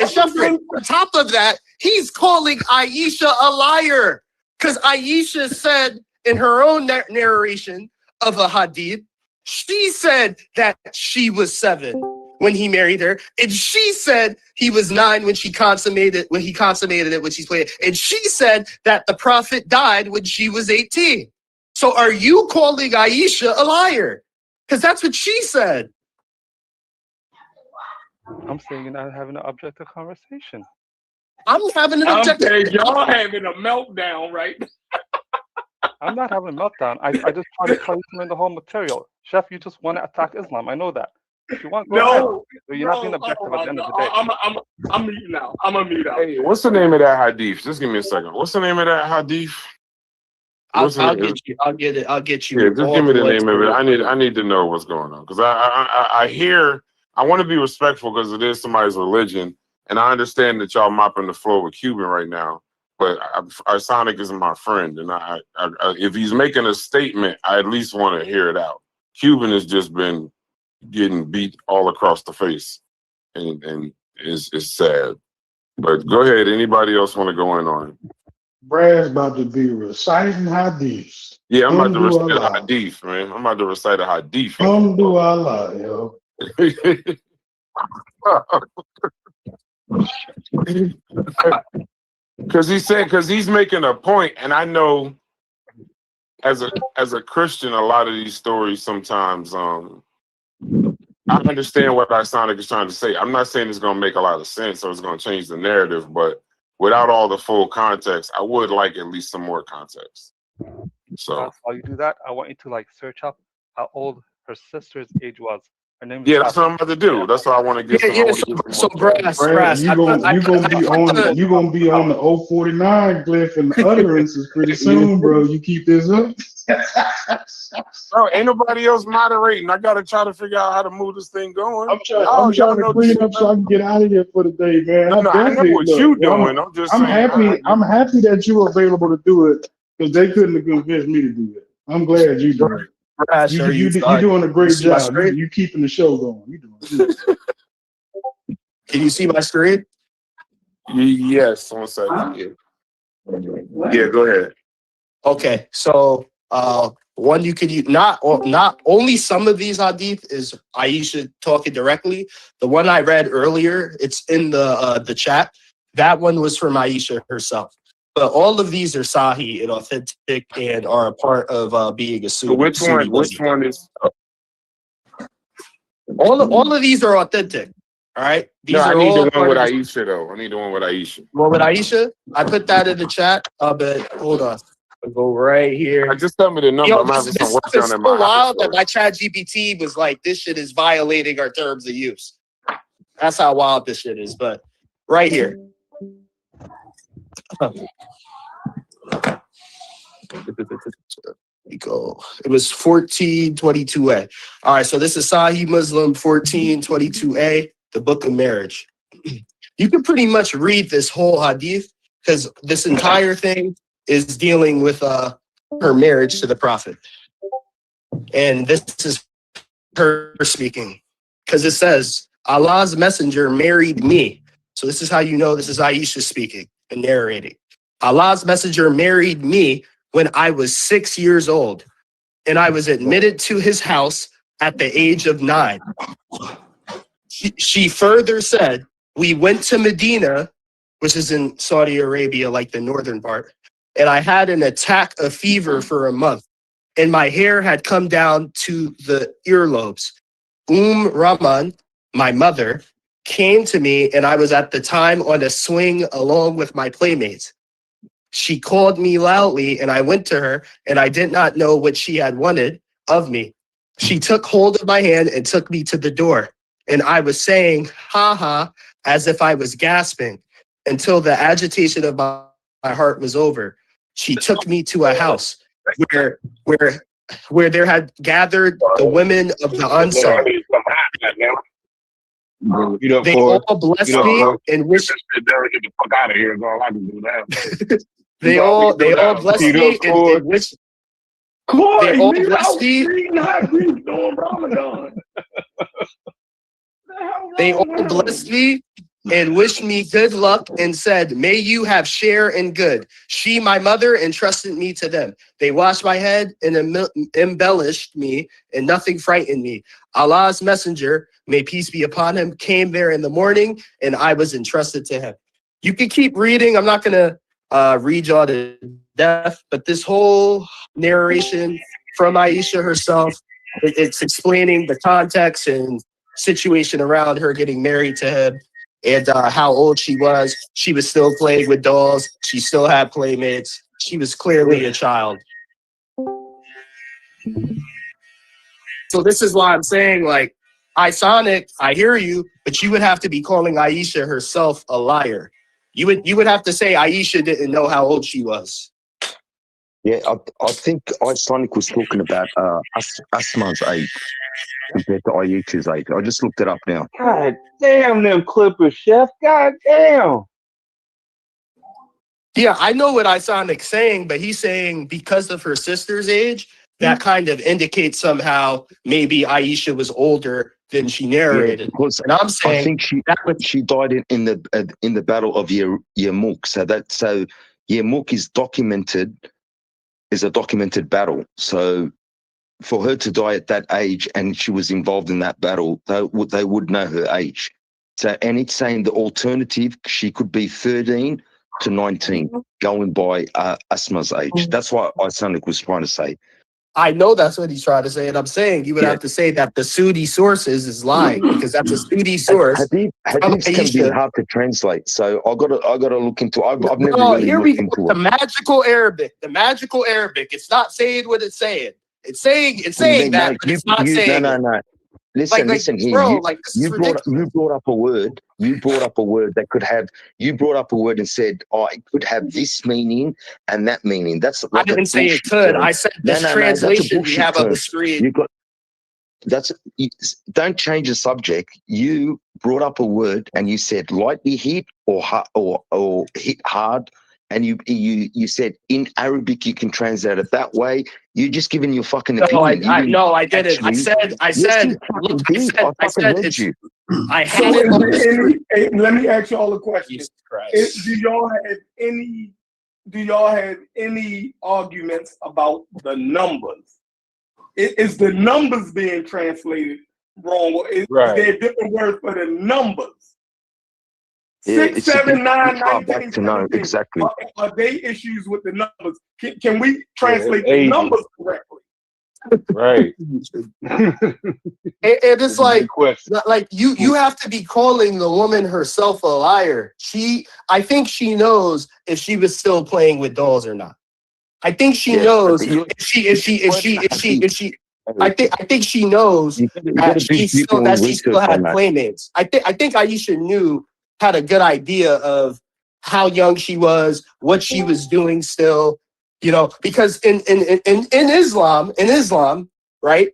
On top of that, he's calling Aisha a liar. Because Aisha said in her own narration of a hadith, she said that she was 7 when he married her. And she said he was 9 when he consummated it, when she's playing. And she said that the prophet died when she was 18. So are you calling Aisha a liar? Because that's what she said. I'm saying you're not having an objective conversation. I'm having an objective. I'm saying y'all having a meltdown, right? I'm not having a meltdown. I just try to tell you to learn the whole material. Chef, you just want to attack Islam. I know that. If you want, go ahead. But you're not being objective at the end of the day. I'm muting out. I'm gonna mute out. Hey, what's the name of that hadith? Just give me a second. What's the name of that hadith? I'll get you. I'll get you. Yeah, just give me the name of it. I need to know what's going on because I hear. I want to be respectful because it is somebody's religion, and I understand that y'all mopping the floor with Cuban right now. But Sonic isn't my friend, and I if he's making a statement, I at least want to hear it out. Cuban has just been getting beat all across the face, and it's sad. But go ahead. Anybody else want to go in on it? Brad's about to be reciting hadiths. Yeah, I'm about to recite a Alhamdulillah. hadith, man. I'm about to recite a hadith. Alhamdulillah, yo. Because he's making a point, and I know as a Christian, a lot of these stories sometimes I understand what Isonic is trying to say. I'm not saying it's going to make a lot of sense or it's going to change the narrative, but without all the full context, I would like at least some more context. So While you do that, I want you to like search up how old her sister's age was. Her name is yeah, that's what I'm about to do. That's what I want to get. So brass, Brad, you gonna be on the 049 glyph and the utterances pretty soon, bro. You keep this up. Bro, ain't nobody else moderating. I gotta try to figure out how to move this thing going. I'm trying to clean up so I can get out of here for the day, man. No, I know what you're doing. I'm happy that you're available to do it because they couldn't have convinced me to do it. I'm glad you do it. You're doing a great job. You keeping the show going. You doing good. Can you see my screen? Yes, 1 second. Yeah, go ahead. Okay, so one you could use, not only some of these hadith is Aisha talking directly. The one I read earlier, it's in the chat. That one was from Aisha herself. But all of these are Sahih and authentic and are a part of being a Sunni. So which one is? All of these are authentic. All right. These I are need all the one with part of- Aisha though. I need the one with Aisha. Well, with Aisha, I put that in the chat. But hold on, I'll go right here. Just tell me the number. Yo, I'm having some work this is done in so my wild house. that my chat GPT was like, this shit is violating our terms of use. That's how wild this shit is. But right here. We go. It was 1422A. All right, so this is Sahih Muslim 1422A, the Book of Marriage. You can pretty much read this whole hadith because this entire thing is dealing with her marriage to the Prophet. And this is her speaking because it says, Allah's messenger married me. So this is how you know this is Aisha speaking and narrating. Allah's messenger married me when I was 6 years old, and I was admitted to his house at the age of 9. She further said, we went to Medina, which is in Saudi Arabia, like the northern part, and I had an attack of fever for a month, and my hair had come down to the earlobes. Rahman, my mother, came to me, and I was at the time on a swing along with my playmates. She called me loudly, and I went to her, and I did not know what she had wanted of me. She took hold of my hand and took me to the door, and I was saying, ha ha, as if I was gasping, until the agitation of my heart was over. She took me to a house where there had gathered the women of the Ansar. They all blessed me and wished. Get the fuck out of here. Is all I can do now. They all blessed me and wished. They all blessed me. They all blessed me and wished me good luck and said, may you have share in good. She, my mother, entrusted me to them. They washed my head and embellished me, and nothing frightened me. Allah's messenger, may peace be upon him, came there in the morning, and I was entrusted to him. You can keep reading. I'm not going to read y'all to death, but this whole narration from Aisha herself, it's explaining the context and situation around her getting married to him and how old she was. She was still playing with dolls. She still had playmates. She was clearly a child. So this is why I'm saying, like, Isonic, I hear you, but you would have to be calling Aisha herself a liar. You would have to say Aisha didn't know how old she was. Yeah, I think Isonic was talking about Asma's age compared to Aisha's age. I just looked it up now. God damn them Clippers, Chef. God damn. Yeah, I know what Isonic's saying, but he's saying because of her sister's age, that kind of indicates somehow maybe Aisha was older than she narrated. Because And I'm I saying think she died in the Battle of Yarmouk. So Yarmouk is a documented battle. So for her to die at that age, and she was involved in that battle, they would know her age. So, and it's saying the alternative, she could be 13 to 19, going by Asma's age. That's what Isonic was trying to say. I know that's what he's trying to say, and I'm saying you would have to say that the Sudi sources is lying because that's a Sudi source. Hadiths can be hard to translate, so I gotta look into. I've never really here we looked go. into The it. magical Arabic. The magical Arabic. It's not saying what it's saying. It's saying that, but it's not saying No. Listen here. Bro, this is ridiculous. You brought up a word. You brought up a word that could have. You brought up a word and said, "Oh, it could have this meaning and that meaning." That's like I didn't say it could. Term. I said this translation we have on the screen. Don't change the subject. You brought up a word and you said lightly hit or hit hard. And you said in Arabic you can translate it that way. You're just giving your fucking opinion. I didn't. I said. Let me ask you all a question. Do y'all have any arguments about the numbers? Is the numbers being translated wrong? Is there different words for the numbers? 6, 7, 9, 19, to know exactly. Are they issues with the numbers? Can we translate the numbers correctly? Right. It's like you have to be calling the woman herself a liar. I think she knows if she was still playing with dolls or not. I think she knows if she. I think she knows that she still had playmates. I think Aisha had a good idea of how young she was, what she was doing still, because in Islam, right?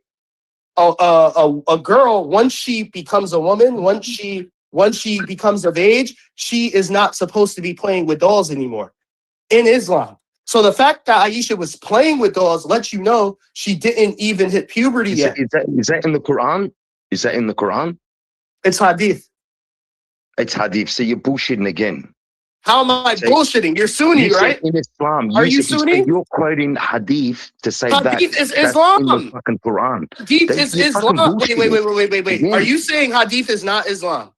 A girl, once she becomes a woman, once she becomes of age, she is not supposed to be playing with dolls anymore in Islam. So the fact that Aisha was playing with dolls lets you know she didn't even hit puberty yet. Is that in the Quran? Is that in the Quran? It's hadith. It's hadith. So you're bullshitting again. How am I bullshitting? You're Sunni, right? In Islam, are you Sunni? You're quoting hadith to say that. Hadith is Islam. In the fucking Quran. Hadith is Islam. Wait. Yeah. Are you saying hadith is not Islam?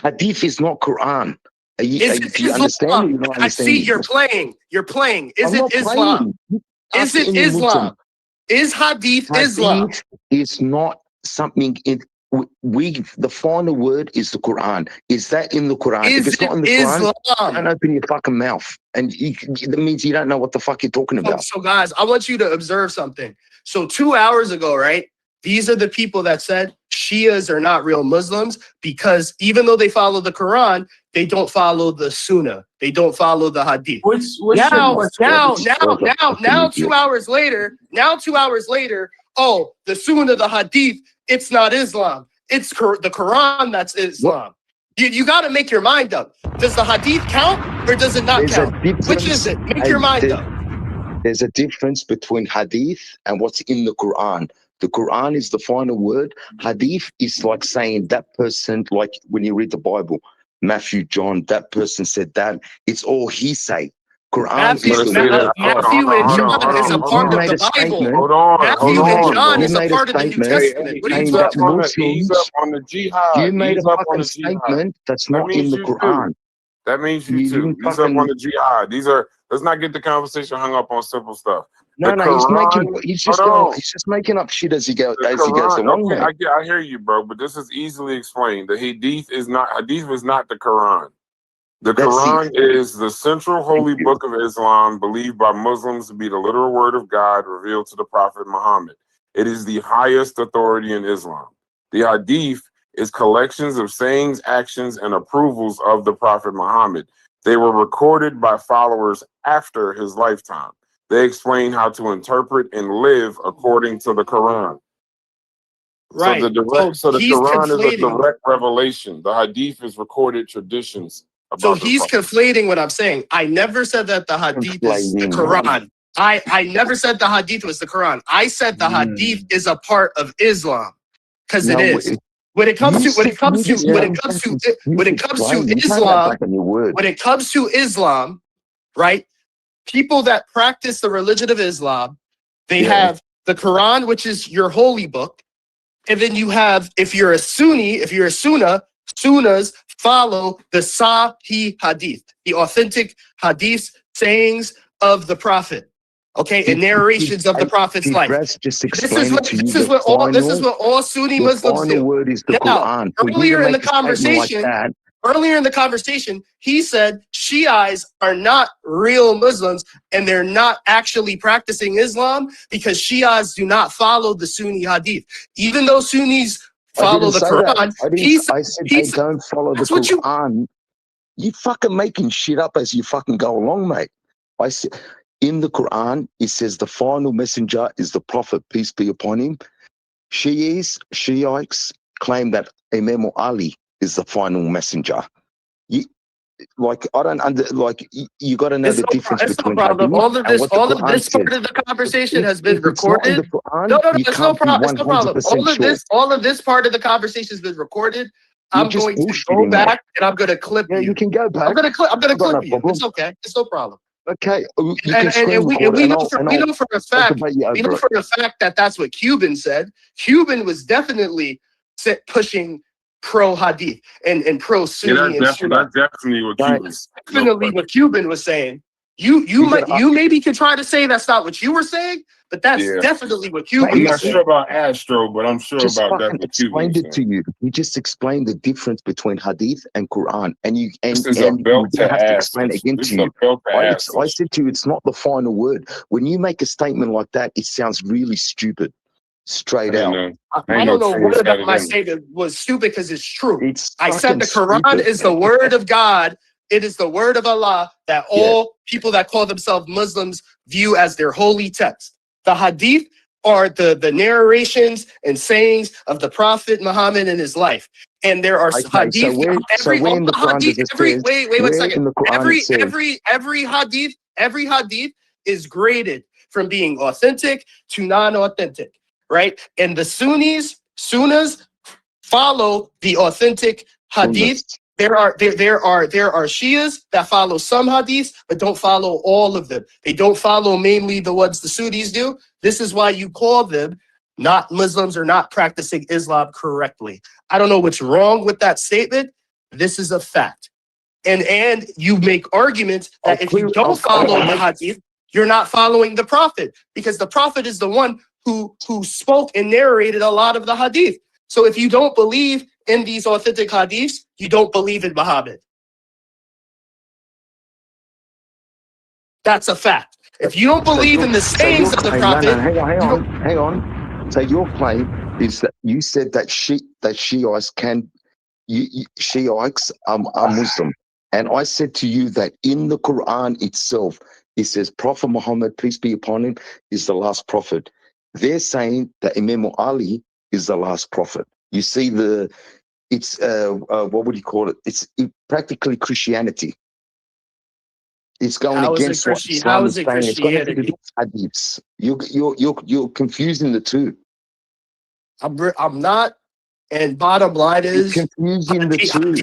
Hadith is not Quran. Do you understand? You don't I see you're playing. Is it Islam? Is it Islam? Is hadith Islam? Hadith is not something the final word is the Quran. Is that in the Quran? If it's not in the Quran, don't open your fucking mouth. And that means you don't know what the fuck you're talking about. So guys, I want you to observe something. So 2 hours ago, right? These are the people that said Shias are not real Muslims because even though they follow the Quran, they don't follow the Sunnah. They don't follow the Hadith. Now 2 hours later, oh, the Sunnah, the Hadith, it's not Islam. It's the Quran that's Islam. You got to make your mind up. Does the Hadith count or does it not count? Which is it? Make your mind up. There's a difference between Hadith and what's in the Quran. The Quran is the final word. Hadith is like saying that person, like when you read the Bible, Matthew, John, that person said that. It's all he say. Matthew and John is a part of the Bible. Hold on. Matthew and John is a part of the New Testament. What are you talking about? He's up on the jihad. You made a fucking statement that's not in the Quran. That means you too. He's up on the jihad. Let's not get the conversation hung up on simple stuff. He's just making up shit as he goes along. I hear you, bro, but this is easily explained. The Hadith is not the Quran. The Quran is the central holy book of Islam, believed by Muslims to be the literal word of God revealed to the Prophet Muhammad. It is the highest authority in Islam. The Hadith is collections of sayings, actions, and approvals of the Prophet Muhammad. They were recorded by followers after his lifetime. They explain how to interpret and live according to the Quran. Right. So the Quran is a direct revelation. The Hadith is recorded traditions. So he's conflating what I'm saying. I never said that the Hadith is the Quran. I never said the Hadith was the Quran. I said the Hadith is a part of Islam. because No, it is. When it comes to Islam, right? People that practice the religion of Islam, they have the Quran, which is your holy book, and then you have, if you're a Sunni, if you're a Sunnah, Sunnas follow the Sahih Hadith, the authentic Hadiths, sayings of the Prophet. Okay, and narrations of the Prophet's life. Just This is what all Sunni Muslims do. Word is the Now, Quran. earlier in the conversation, he said Shiites are not real Muslims and they're not actually practicing Islam because Shiites do not follow the Sunni Hadith. Even though Sunnis follow the Quran, I said they don't follow the Quran. You fucking making shit up as you fucking go along, mate. I said, in the Quran, it says the final messenger is the Prophet, peace be upon him. Shiites claim that Imam Ali is the final messenger. You got to know the difference between problem. All of this part of the conversation has been recorded. It's no problem. All of this part of the conversation has been recorded. I'm going to go back and I'm going to clip you. You can go back. I'm going to clip you. It's okay. It's no problem. Okay, we know for a fact that that's what Cuban said. Cuban was definitely pushing pro Hadith and pro Sunni. That's definitely what Cuban. Definitely what Cuban was saying. You maybe could try to say that's not what you were saying, but that's definitely what Cuban was saying. I'm not sure about Astro, but I'm sure about that. Explained it to you. He just explained the difference between Hadith and Quran, and you have to explain it again to you. I said to you, it's not the final word. When you make a statement like that, it sounds really stupid. Straight out. I don't know whether that my statement was stupid because it's true. I said the Quran is the word of God. It is the word of Allah that all people that call themselves Muslims view as their holy text. The Hadith are the narrations and sayings of the Prophet Muhammad and his life. And there are Hadith. Every Hadith is graded from being authentic to non-authentic, right? And the Sunnas follow the authentic Hadith. There are Shias that follow some hadiths, but don't follow all of them. They don't follow mainly the ones the Sunnis do. This is why you call them not Muslims or not practicing Islam correctly. I don't know what's wrong with that statement. This is a fact. And you make arguments that if you don't follow the hadith, you're not following the Prophet, because the Prophet is the one who spoke and narrated a lot of the hadith. So if you don't believe in these authentic hadiths, you don't believe in Muhammad. That's a fact. If you don't believe in the sayings of the Prophet, hang on. So your claim is that you said that Shiites are Muslim, and I said to you that in the Quran itself, it says Prophet Muhammad, peace be upon him, is the last prophet. They're saying that Imam Ali is the last prophet. You see it's what would you call it? It's practically Christianity. It's going against what Islam is saying. It's got nothing to do with hadiths. You're confusing the two. I'm not. And bottom line is, you're confusing the two.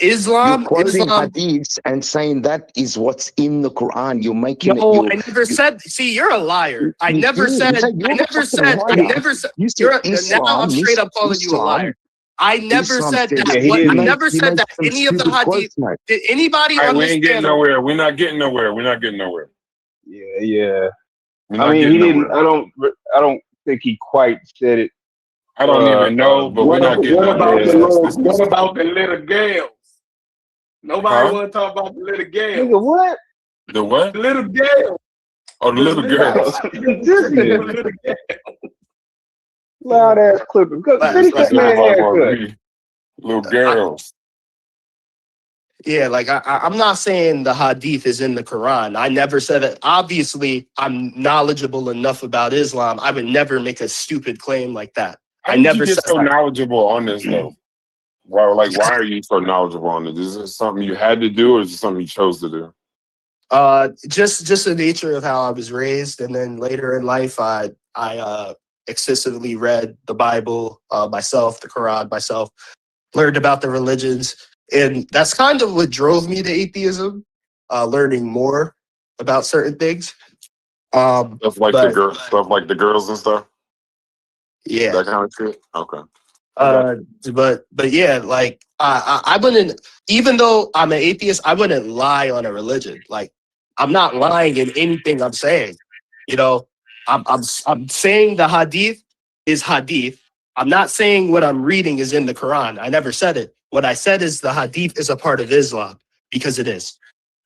Islam, you're quoting hadiths and saying that is what's in the Quran. You're making it. No, I never said. See, you're a liar. I never said. You said Islam. Now I'm straight up calling you a liar. I never said that. I never said that any of the hadith. Did anybody understand? We ain't getting nowhere. We're not getting nowhere. Yeah. I mean, he didn't. I don't think he quite said it. I don't even know, but we're not getting nowhere. What about the little girls? Nobody want to talk about the little girls. Nigga, what? The what? The little girls. Oh, the little girls. Loud ass clipping. Little girls. Yeah, like I'm not saying the hadith is in the Quran. I never said that. Obviously, I'm knowledgeable enough about Islam. I would never make a stupid claim like that. I never said so knowledgeable on this though. Well, like, why are you so knowledgeable on it? Is it something you had to do, or is it something you chose to do? Just the nature of how I was raised, and then later in life, extensively read the Bible myself, the Quran myself, learned about the religions. And that's kind of what drove me to atheism, learning more about certain things. Stuff like but the girls and stuff. yeah, That kind of shit. Okay. But yeah, like I wouldn't, even though I'm an atheist, I wouldn't lie on a religion. Like I'm not lying in anything I'm saying. You know, I'm saying the hadith is hadith. I'm not saying what I'm reading is in the Quran. I never said it. What I said is the hadith is a part of Islam, because it is.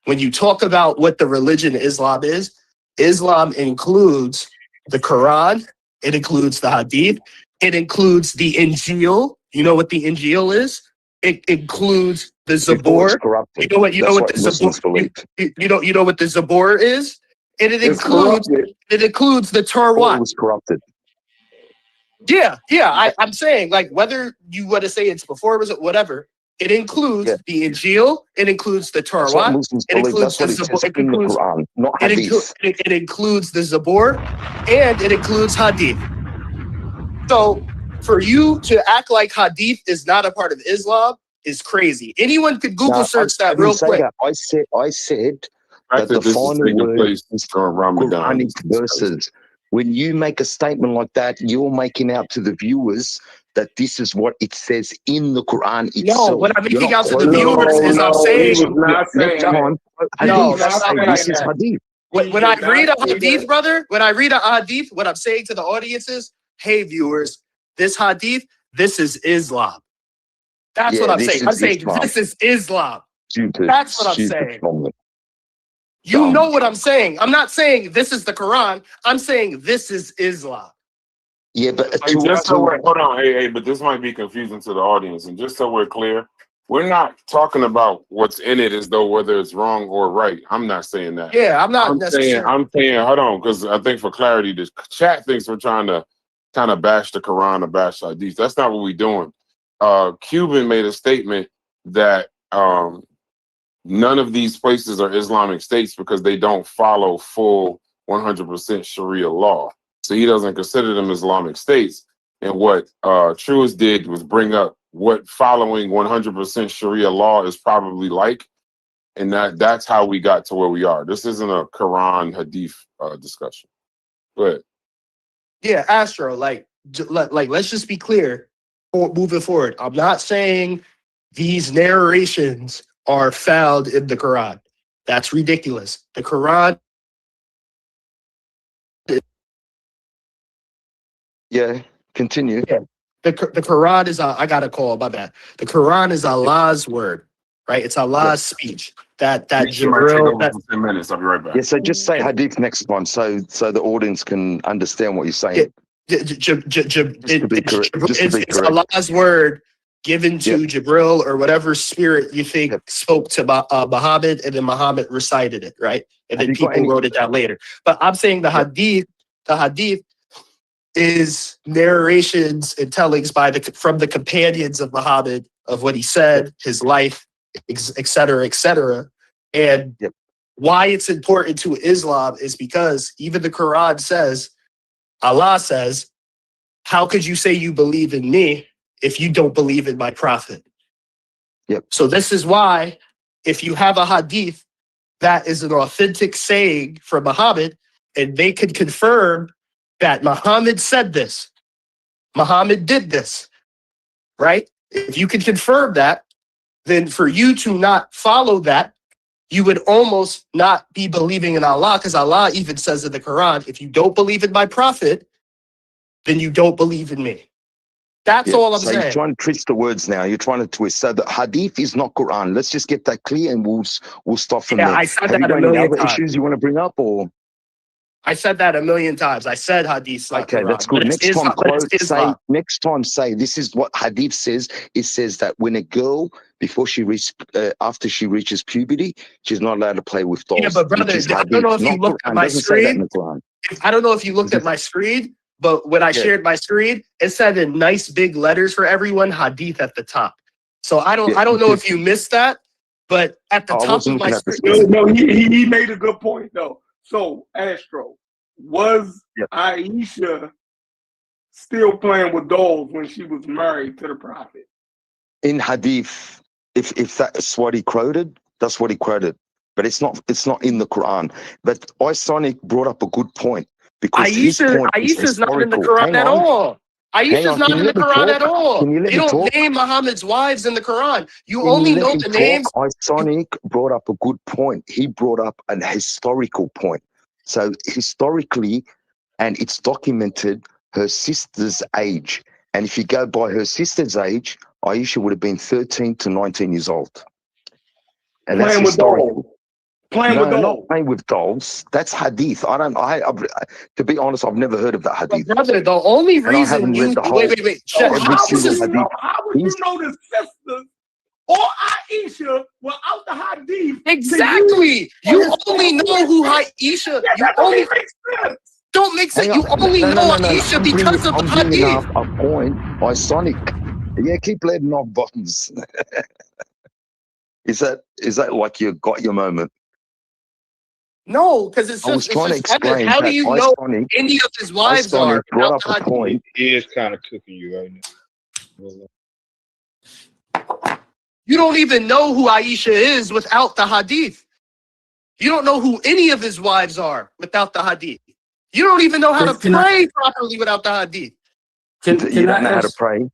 When you talk about what the religion Islam is, Islam includes the Quran, it includes the hadith, it includes the Injil. You know what the Injil is? It includes the Before it's Zabur. corrupted. You know what? You know That's what what the Muslims Zabur? believe. You know what the Zabur is? And it It's includes corrupted. the Before Torah. it was corrupted. Yeah. I'm saying, like, whether you want to say it's before it was whatever, it includes Yeah. the Injil, it includes the That's what Torah, Muslims it believe. includes That's the what it Zabur, says in the Quran, not hadith. it includes the Zabur, and it includes Hadith. So for you to act like Hadith is not a part of Islam is crazy. Anyone could Google No, search I that didn't real say quick. that. I said I that the think this is final taking word place is during Ramadan. Quranic verses. When you make a statement like that, you're making out to the viewers that this is what it says in the Quran itself. No, what I'm You're making not out to the quoting it. viewers is I'm No, he saying, was not Next saying that. time, He no, was hadith. that's not not Say what I this is said. hadith. When He I did read a not say hadith, that. brother, when I read a hadith, what I'm saying to the audience is, hey, viewers, this hadith, this is Islam. That's what Yeah, I'm this saying. I'm is saying Islam. this is Islam. Stupid, That's what I'm stupid saying. from them. You Dumb. know what I'm saying. I'm not saying this is the Quran. I'm saying this is Islam. Yeah, but Hey, just so we're, hold on, hey, but this might be confusing to the audience, and just so we're clear, we're not talking about what's in it as though whether it's wrong or right. I'm not saying that. Yeah, I'm not I'm saying, necessarily. hold on, because I think for clarity, the chat thinks we're trying to kind of bash the Quran or bash Hadith. That's not what we're doing. Cuban made a statement that none of these places are Islamic states because they don't follow full 100% Sharia law. So he doesn't consider them Islamic states. And what Truist did was bring up what following 100% Sharia law is probably like. And that's how we got to where we are. This isn't a Quran Hadith discussion. Go ahead. Yeah, Astro, like let's just be clear moving forward. I'm not saying these narrations are found in the Quran. That's ridiculous. The Quran. Yeah, continue. Yeah. The Quran is, I got a call, my bad. The Quran is Allah's word, right? It's Allah's speech. That You might take Jibril, over for 10 minutes. I'll be right back. Yeah, so just say hadith next time so the audience can understand what you're saying. it's correct. Allah's word given to Jibril or whatever spirit you think spoke to Muhammad, and then Muhammad recited it, right? And then people wrote it down later. But I'm saying the hadith is narrations and tellings from the companions of Muhammad of what he said, his life, et cetera, and why it's important to Islam is because even the Quran says, Allah says, how could you say you believe in me if you don't believe in my prophet? So this is why if you have a hadith that is an authentic saying from Muhammad, and they could confirm that Muhammad said this, Muhammad did this, right? If you can confirm that, then for you to not follow that, you would almost not be believing in Allah, because Allah even says in the Quran, if you don't believe in my prophet, then you don't believe in me. That's all I'm saying. You're trying to twist the words now. You're trying to twist. So the hadith is not Quran. Let's just get that clear and we'll stop from there. I said Have that you a got any million other times. issues you want to bring up or? I said that a million times. I said hadith. Okay, Quran, that's good. Next time say this is what hadith says. It says that when a girl before she after she reaches puberty, she's not allowed to play with dolls. Yeah, but brother, I don't know if you looked at my screen. I don't know if you looked at my screen, but when I shared my screen, it said in nice big letters for everyone, hadith at the top. So I don't know if you missed that, but at the top of my screen. No, he made a good point though. So Astro, was Aisha still playing with dolls when she was married to the prophet. In hadith, if that's what he quoted, that's what he quoted. But it's not in the Quran. But Isonic brought up a good point because his point is Aisha's not in the historical. Quran Hang at on. all. Aisha's not Can in you the let me Quran talk? at all. Can you let You me don't talk? name Muhammad's wives in the Quran. You Can only you let know me the talk? names. Isonic brought up a good point. He brought up an historical point. So historically, and it's documented, her sister's age. And if you go by her sister's age, Aisha would have been 13 to 19 years old. And that's Playing with historical. dolls. Playing No, with not dolls. playing with dolls. That's hadith. To be honest, I've never heard of that But hadith. brother, the only And I reason haven't you read the wait, whole, wait. So every how would single you hadith. know? How would you know the sisters or Aisha without the hadith? Exactly. You only know who Aisha. Yeah, You that don't only even make sense. don't make sense. Hang You on. only No. know Aisha because of the I'm bringing hadith. up a point by Sonic. Yeah, keep letting off buttons. Is that like you got your moment? No, because it's I was just trying to evidence. explain How do that you know Isonic, any of his wives are brought without up the a hadith? point. He is kind of cooking you right now. You don't even know who Aisha is without the hadith. You don't know who any of his wives are without the hadith. You don't even know how to pray properly without the hadith. You don't know how to pray.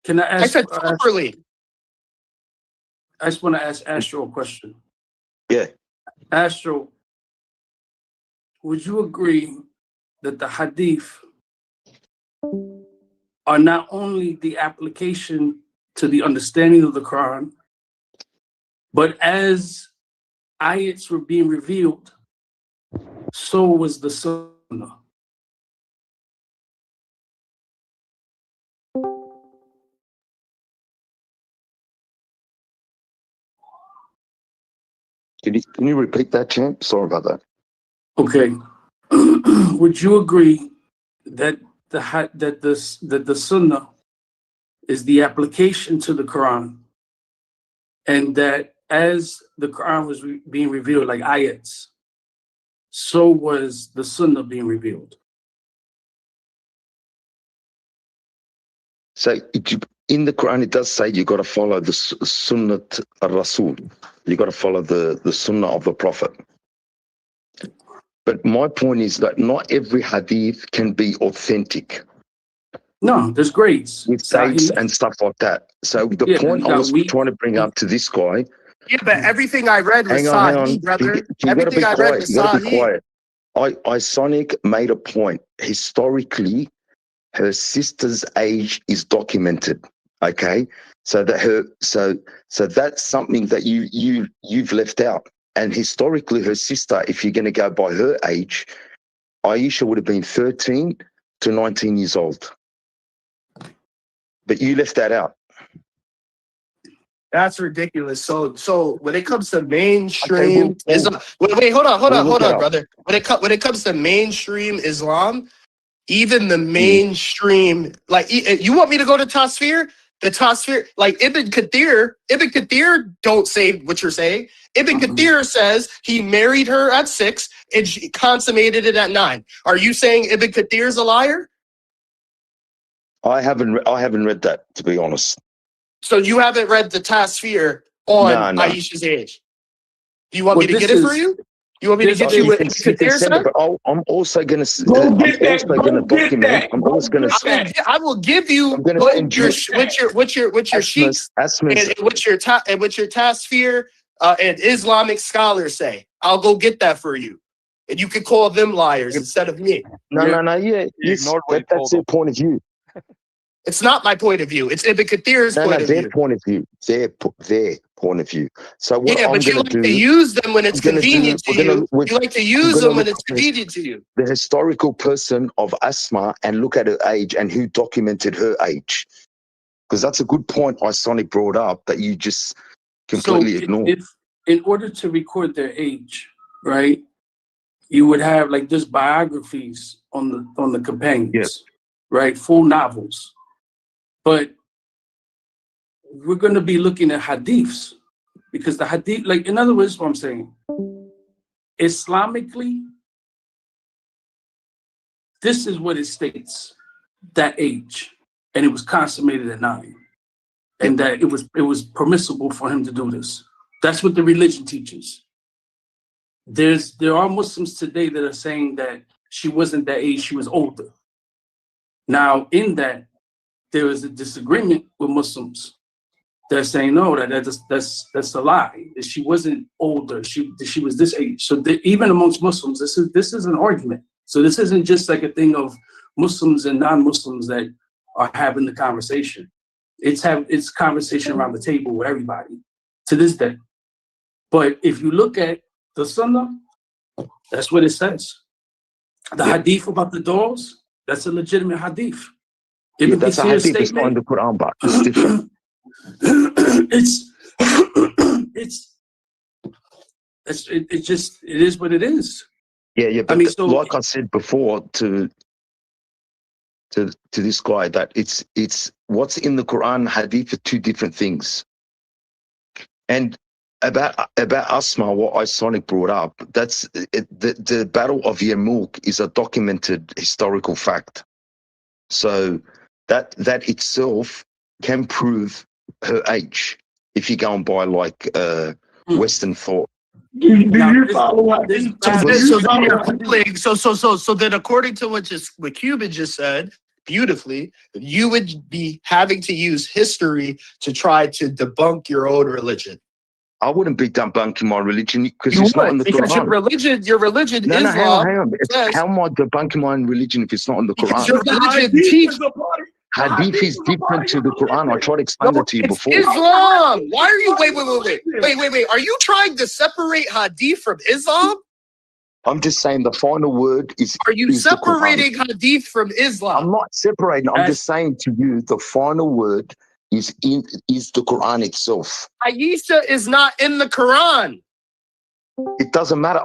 Can I ask? I said properly. I just want to ask Astro a question. Yeah. Astro, would you agree that the hadith are not only the application to the understanding of the Quran, but as ayats were being revealed, so was the Sunnah? Can you repeat that, champ? Sorry about that. Okay. Would you agree that the Sunnah is the application to the Quran, and that as the Quran was being revealed, like ayats, so was the Sunnah being revealed? So in the Quran, it does say you got to follow the Sunnat al-Rasul. You got to follow the Sunnah of the Prophet. But my point is that not every hadith can be authentic. No, there's grades. With dates and stuff like that. So the point I was trying to bring up to this guy. Yeah, but everything I read was Sahih, brother. You got to be Everything I read quiet. was You got to be Sahih. quiet. Isonic made a point. Historically, her sister's age is documented. Okay, so that's something that you've left out. And historically, her sister, if you're going to go by her age, Aisha would have been 13 to 19 years old. But you left that out. That's ridiculous. So when it comes to mainstream Islam, wait, hold on, brother. When it comes to mainstream Islam, even the mainstream, like you want me to go to Tasfir? The Tasfir, like Ibn Kathir don't say what you're saying. Ibn Kathir says he married her at 6 and she consummated it at 9. Are you saying Ibn Kathir's a liar? I haven't read that, to be honest. So you haven't read the Tasfir on No. Aisha's age? Do you want me to get it for you? You want me to get you what Ibn Kathir said? I'm also going to document. I'm also going to. I will give you what your sheikhs and what your Tasfir and Islamic scholars say. I'll go get that for you, and you can call them liars instead of me. No. Yeah, that's their point of view. It's not my point of view. It's Ibn Kathir's point of view. Their point of view. Their point of view. So what I'm but you going like to to use them when it's convenient to you. You like to use them when it's convenient to you. The historical person of Asma and look at her age and who documented her age. Because that's a good point Isonic brought up that you just completely ignored. In order to record their age, right, you would have like just biographies on the companions, right, full novels. But we're going to be looking at hadiths, because the hadith, like, in other words, what I'm saying, Islamically, this is what it states. that age, and it was consummated at 9, and that it was permissible for him to do this. That's what the religion teaches. There are Muslims today that are saying that she wasn't that age, she was older. Now, in that, there is a disagreement with Muslims. They're saying no, that's a lie. That she wasn't older. She was this age. So even amongst Muslims, this is an argument. So this isn't just like a thing of Muslims and non-Muslims that are having the conversation. It's conversation around the table with everybody to this day. But if you look at the Sunnah, that's what it says. The hadith about the dolls, that's a legitimate hadith. Yeah, that's a hadith. It's not in the Quran, but it's different. It is what it is. Yeah. But I mean, so, like I said before to this guy, that it's what's in the Quran, hadith are two different things. And about Asma, what Sonic brought up, that's the Battle of Yarmouk is a documented historical fact. So that itself can prove her age if you go and buy like Western thought. Do you follow what this? So then, according to what Cuban just said beautifully, you would be having to use history to try to debunk your own religion. I wouldn't be debunking my religion because it's not in the Quran. Because your religion, no, Islam. Hang on. How am I debunking my own religion if it's not in the Quran? Your religion teaches. Hadith is different to the Quran. I tried to explain it to you before. Islam. Why are you wait? Are you trying to separate Hadith from Islam? I'm just saying the final word is. Are you separating Hadith from Islam? I'm not separating. I'm just saying to you the final word is the Quran itself. Aisha is not in the Quran. It doesn't matter.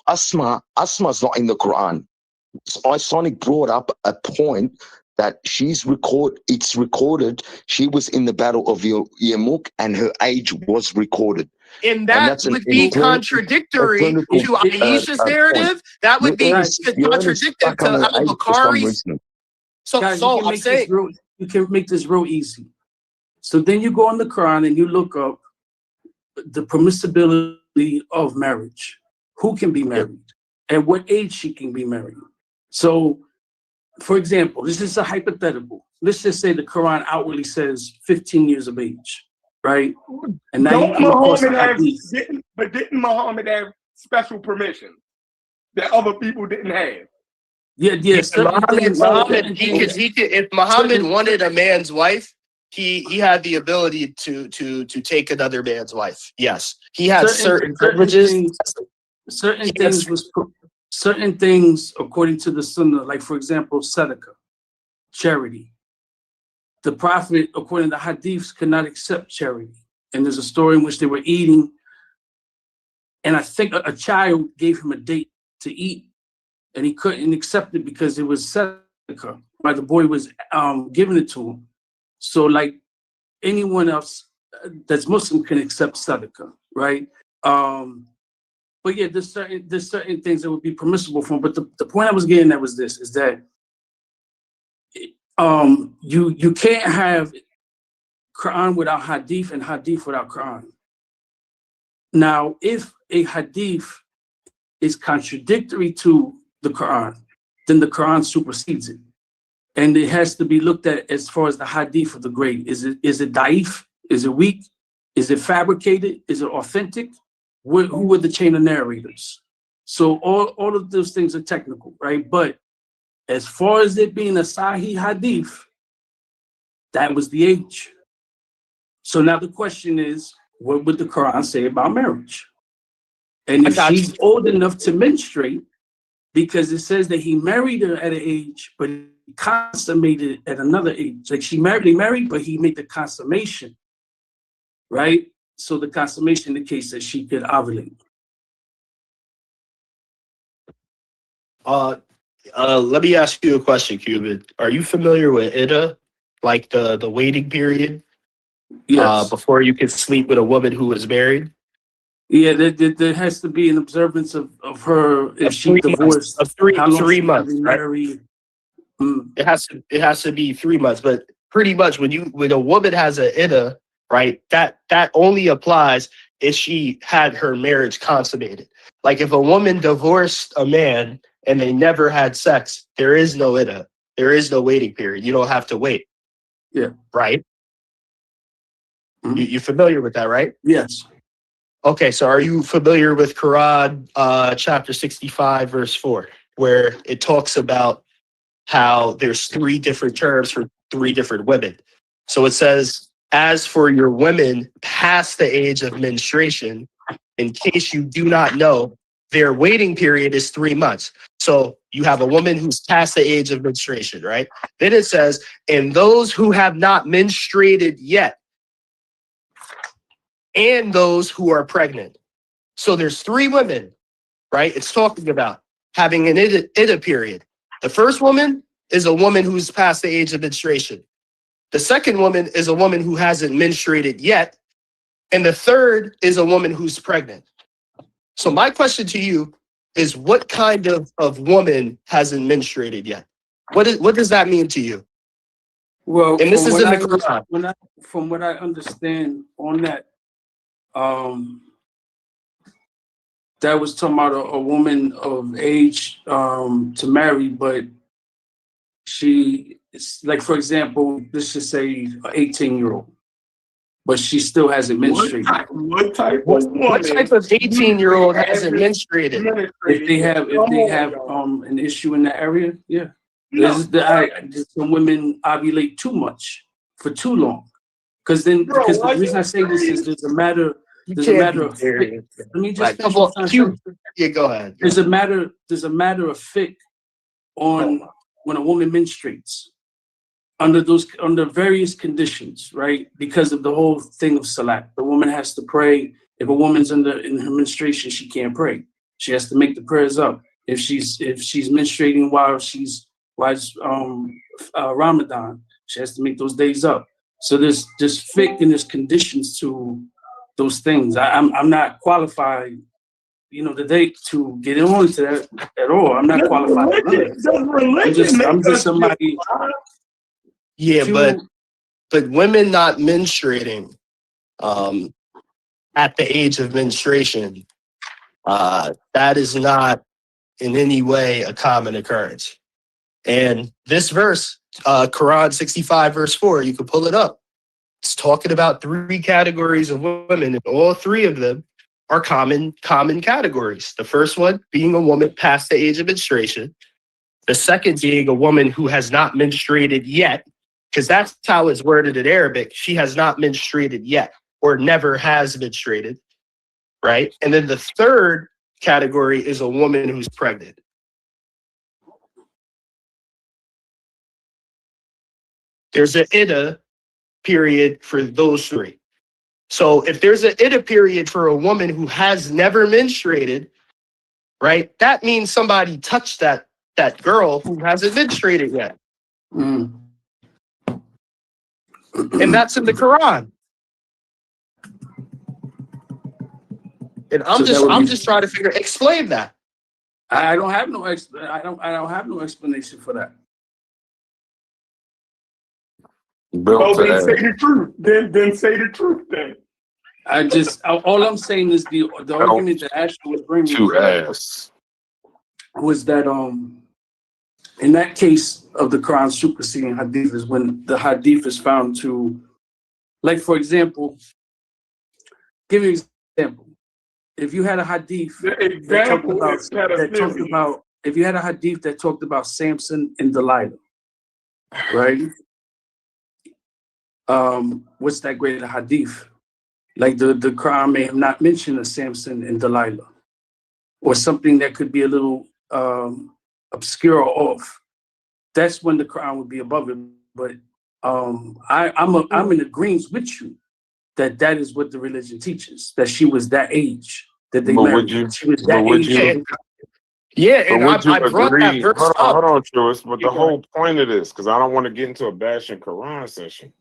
Asma's not in the Quran. Sonic brought up a point that it's recorded. She was in the Battle of Yarmouk and her age was recorded. And that would be contradictory to Aisha's narrative. That would be contradictory to Al-Bukhari's. So I'm saying you can make this real easy. So then you go on the Quran and you look up the permissibility of marriage. Who can be married? At what age she can be married? So, for example, this is a hypothetical. Let's just say the Quran outwardly says 15 years of age, right? And now didn't Muhammad have special permission that other people didn't have? Yeah. If Muhammad wanted a man's wife, he had the ability to take another man's wife. Yes, he had certain privileges. Certain things according to the Sunnah, like for example, sadaqah, charity. The Prophet, according to hadiths, could not accept charity. And there's a story in which they were eating, and I think a child gave him a date to eat, and he couldn't accept it because it was sadaqah. Right, the boy was giving it to him. So like anyone else that's Muslim can accept sadaqah, right? But yeah, there's certain things that would be permissible for him. But the point I was getting at was this, is that you can't have Quran without hadith and hadith without Quran. Now, if a hadith is contradictory to the Quran, then the Quran supersedes it. And it has to be looked at as far as the hadith of the grade. Is it da'if? Is it weak? Is it fabricated? Is it authentic? Who were the chain of narrators? So all of those things are technical, right? But as far as it being a Sahih hadith, that was the age. So now the question is, what would the Quran say about marriage? And if she's old enough to menstruate, because it says that he married her at an age, but he consummated at another age. Like they married, but he made the consummation, right? So the consummation indicates that she could ovulate. Let me ask you a question, Cuban. Are you familiar with Iddah, like the waiting period? Yes. Before you can sleep with a woman who is married? Yeah, there has to be an observance of her if she divorced. Of 3 months, right? It has to be 3 months. But pretty much when a woman has an iddah, right, that only applies if she had her marriage consummated. Like if a woman divorced a man and they never had sex, there is no iddah. There is no waiting period. You don't have to wait. Yeah. Right? You familiar with that, right? Yes. Okay, so are you familiar with Quran chapter 65, verse 4, where it talks about how there's 3 different terms for 3 different women? So it says, as for your women past the age of menstruation, in case you do not know, their waiting period is 3 months. So you have a woman who's past the age of menstruation, right? Then it says, and those who have not menstruated yet, and those who are pregnant. So there's 3 women, right? It's talking about having an iddah period. The first woman is a woman who's past the age of menstruation. The second woman is a woman who hasn't menstruated yet. And the third is a woman who's pregnant. So my question to you is, what kind of woman hasn't menstruated yet? What does that mean to you? Well, and this is in the Quran. From what I understand on that, that was talking about a woman of age to marry, but it's like, for example, let's just say an 18-year-old, but she still hasn't menstruated. What type of 18-year-old hasn't menstruated? If they have an issue in that area, yeah. Some women ovulate too much for too long. Because the reason I say this is there's a matter of fit. Let me just go ahead. There's a matter of fit on when a woman menstruates under various conditions, right? Because of the whole thing of salat. The woman has to pray. If a woman's in her menstruation, she can't pray. She has to make the prayers up. If she's menstruating while Ramadan, she has to make those days up. So there's fiqh and there's conditions to those things. I'm not qualified, today to get into that at all. I'm not qualified. I'm just somebody. Yeah, but women not menstruating at the age of menstruation, that is not in any way a common occurrence. And this verse, Quran 65, verse 4, you can pull it up. It's talking about 3 categories of women, and all 3 of them are common categories. The first one being a woman past the age of menstruation. The second being a woman who has not menstruated yet, because that's how it's worded in Arabic. She has not menstruated yet, or never has menstruated, right? And then the third category is a woman who's pregnant. There's an iddah period for those 3. So if there's an iddah period for a woman who has never menstruated, right, that means somebody touched that girl who hasn't menstruated yet. And that's in the Quran. And I'm just trying to explain that. I don't have no explanation for that. Then say the truth. Then say the truth. Then all I'm saying is the argument that Ashley was bringing was that in that case of the Quran superseding hadith is when the hadith is found to, like, for example, give you an example. If you had a hadith if you had a hadith that talked about Samson and Delilah, right? What's that great hadith? Like the Quran may have not mentioned a Samson and Delilah, or something that could be a little obscure or off. That's when the Quran would be above it. But I'm in agreement with you that is what the religion teaches. That she was that age that they married. She was that age. Yeah, and I brought that verse up. Hold on, Truist. But the whole point of this, because I don't want to get into a bashing Quran session.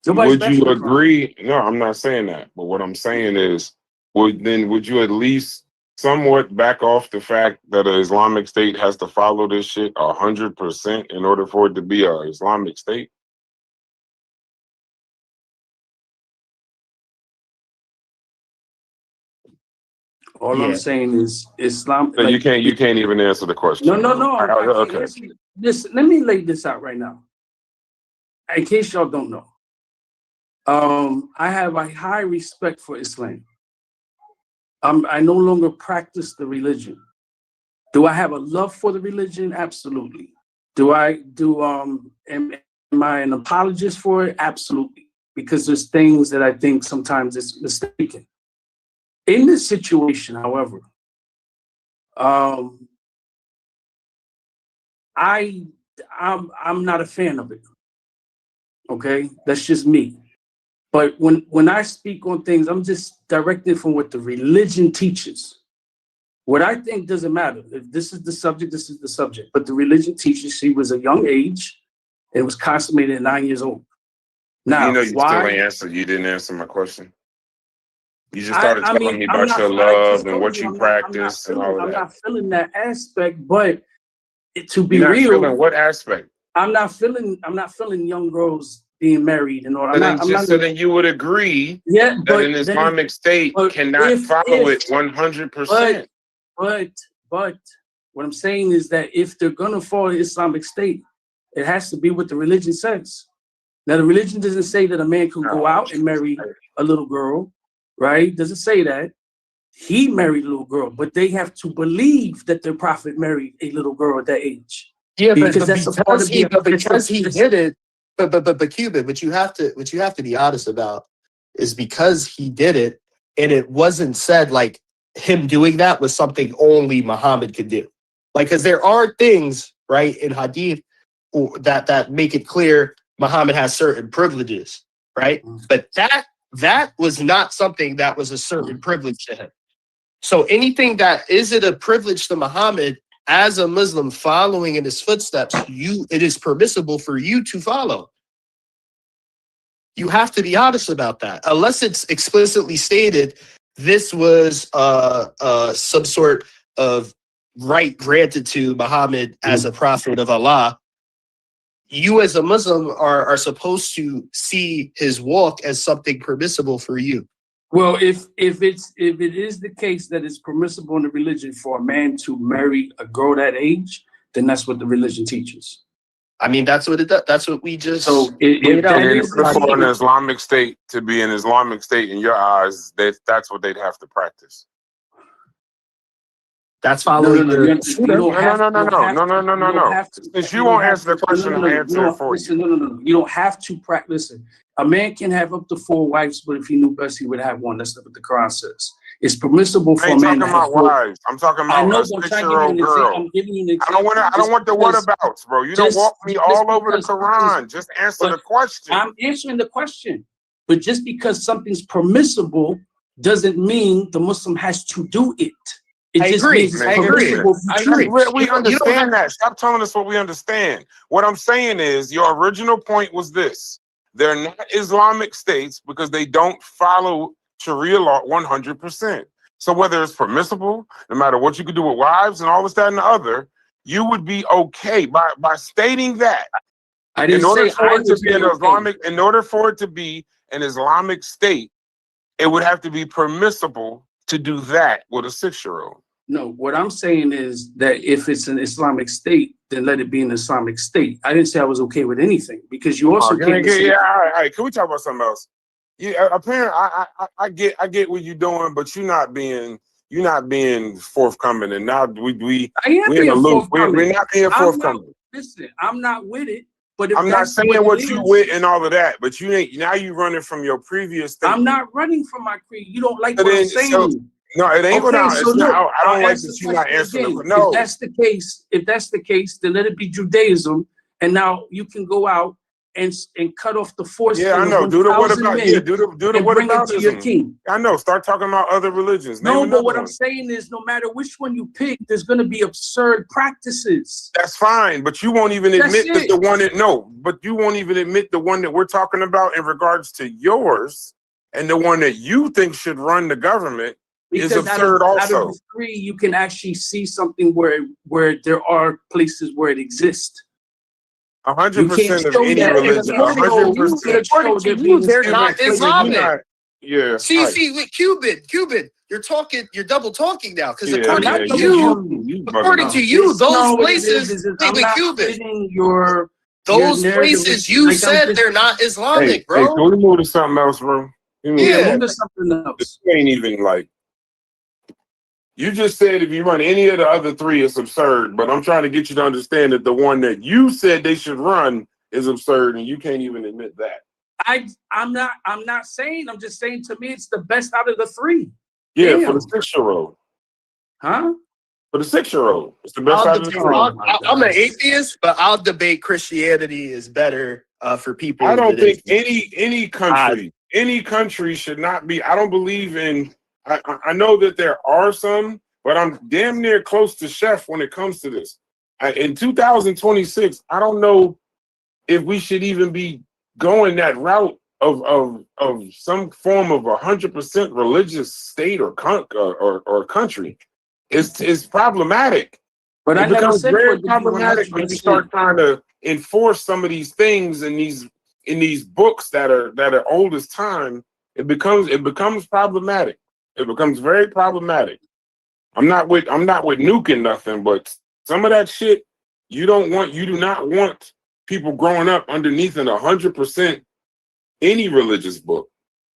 Would you agree? No, I'm not saying that. But what I'm saying is, would you at least somewhat back off the fact that an Islamic State has to follow this shit 100% in order for it to be an Islamic State? All I'm Yeah. saying is Islam. No, Like, you can't even answer the question. no. I can't Okay. answer this. Let me lay this out right now. In case y'all don't know, I have a high respect for Islam. I no longer practice the religion. Do I have a love for the religion? Absolutely. Am I an apologist for it? Absolutely. Because there's things that I think sometimes it's mistaken. In this situation, however, I'm not a fan of it. Okay, that's just me. But when I speak on things, I'm just directed from what the religion teaches. What I think doesn't matter. If this is the subject, this is the subject. But the religion teaches she was a young age and was consummated at 9 years old. Now, You know, you why? still ain't answer. You didn't answer my question. You just started telling me I'm about not, your I just love and told what you you I'm practice and all of I'm that. not feeling that aspect, but to be You're not real, feeling what aspect? I'm not feeling young girls being married and all. So then you would agree Yeah, that an Islamic State cannot follow it 100%. But what I'm saying is that if they're gonna follow the Islamic State, it has to be what the religion says. Now, the religion doesn't say that a man can go out and marry a little girl, right? Doesn't say that. He married a little girl, but they have to believe that their prophet married a little girl at that age. Yeah, because that's a part of he did it, but Cuban, what you have to be honest about is because he did it, and it wasn't said like him doing that was something only Muhammad could do. Like, because there are things, right, in Hadith that make it clear Muhammad has certain privileges, right? But that was not something that was a certain privilege to him. So anything that isn't a privilege to Muhammad as a Muslim following in his footsteps, it is permissible for you to follow. You have to be honest about that. Unless it's explicitly stated, this was some sort of right granted to Muhammad as a prophet of Allah. You as a Muslim are supposed to see his walk as something permissible for you. Well, if it is the case that it's permissible in the religion for a man to marry a girl that age, then that's what the religion teaches. I mean, that's what it does. That's what we just. So if that is for an Islamic State to be an Islamic State in your eyes, that's what they'd have to practice. That's following No. Since you won't answer the question, I'll answer it for you. No. You don't have to practice. Listen, a man can have up to 4 wives, but if he knew best, he would have one. That's not what the Quran says. It's permissible for a man to have 4 wives. I'm talking about a 6-year-old girl. I'm giving you an example. I don't want the whatabouts, bro. You don't walk me all over the Quran. Just answer the question. I'm answering the question. But just because something's permissible doesn't mean the Muslim has to do it. I agree. We understand that. Stop telling us what we understand. What I'm saying is your original point was this. They're not Islamic states because they don't follow Sharia law 100%. So whether it's permissible, no matter what you could do with wives and all this, that, and the other, you would be okay by stating that. In order for it to be an Islamic state, it would have to be permissible to do that with a 6-year-old. No, what I'm saying is that if it's an Islamic state, then let it be an Islamic state. I didn't say I was okay with anything because you also all right. Can we talk about something else? Yeah, apparently I get what you're doing, but you're not being forthcoming, and now we're in a loop. We're not being forthcoming. Listen, I'm not with it. But I'm not saying what you with and all of that, but you ain't. Now you running from your previous statement. I'm not running from my creed. You don't like what I'm saying. No, it ain't. Okay, I don't like that you're not answering. No. If that's the case, then let it be Judaism, and now you can go out and cut off the force. Yeah, I know. Do the what about? Yeah, do the what about your king? I know. Start talking about other religions. No, but what I'm saying is, no matter which one you pick, there's going to be absurd practices. That's fine, but you won't even admit that the one that but you won't even admit the one that we're talking about in regards to yours, and the one that you think should run the government Because is absurd out of also. the three, you can actually see something where there are places where it exists. 100% of show any that in religion. according to you, 100%. According to you, they're not Wait, you're Islamic. not. Yeah. See, right. with Cuban, you're double talking now. Because Yeah, according yeah, to you bugging according out. to you, It's, no, those what it places, is wait, I'm with not Cuban, fitting your those narrative. places you Like, said they're not Hey, Islamic, hey, can bro. we move to something else, bro? Yeah, Yeah. move to something else. You ain't even like. You just said if you run any of the other three, it's absurd. But I'm trying to get you to understand that the one that you said they should run is absurd, and you can't even admit that. I'm not saying. I'm just saying. To me, it's the best out of the three. Yeah, Damn. for the 6-year-old. Huh? For the 6-year-old, it's the best out of the three. I'm an atheist, but I'll debate Christianity is better for people. I don't that think any country should not be. I don't believe in. I know that there are some, but I'm damn near close to Chef when it comes to this. In 2026, I don't know if we should even be going that route of some form of 100% religious state or country. It's problematic. But it I never becomes said for very it to be problematic when you 100%. start trying to enforce some of these things in these books that are old as time. It becomes problematic. It becomes very problematic. I'm not with nuking nothing, but some of that shit you do not want people growing up underneath an 100% any religious book.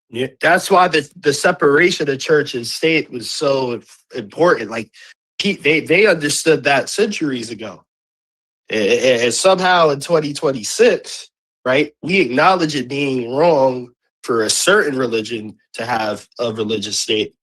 Yeah, that's why the separation of church and state was so important. Like they understood that centuries ago, and somehow in 2026, right, we acknowledge it being wrong for a certain religion to have a religious state.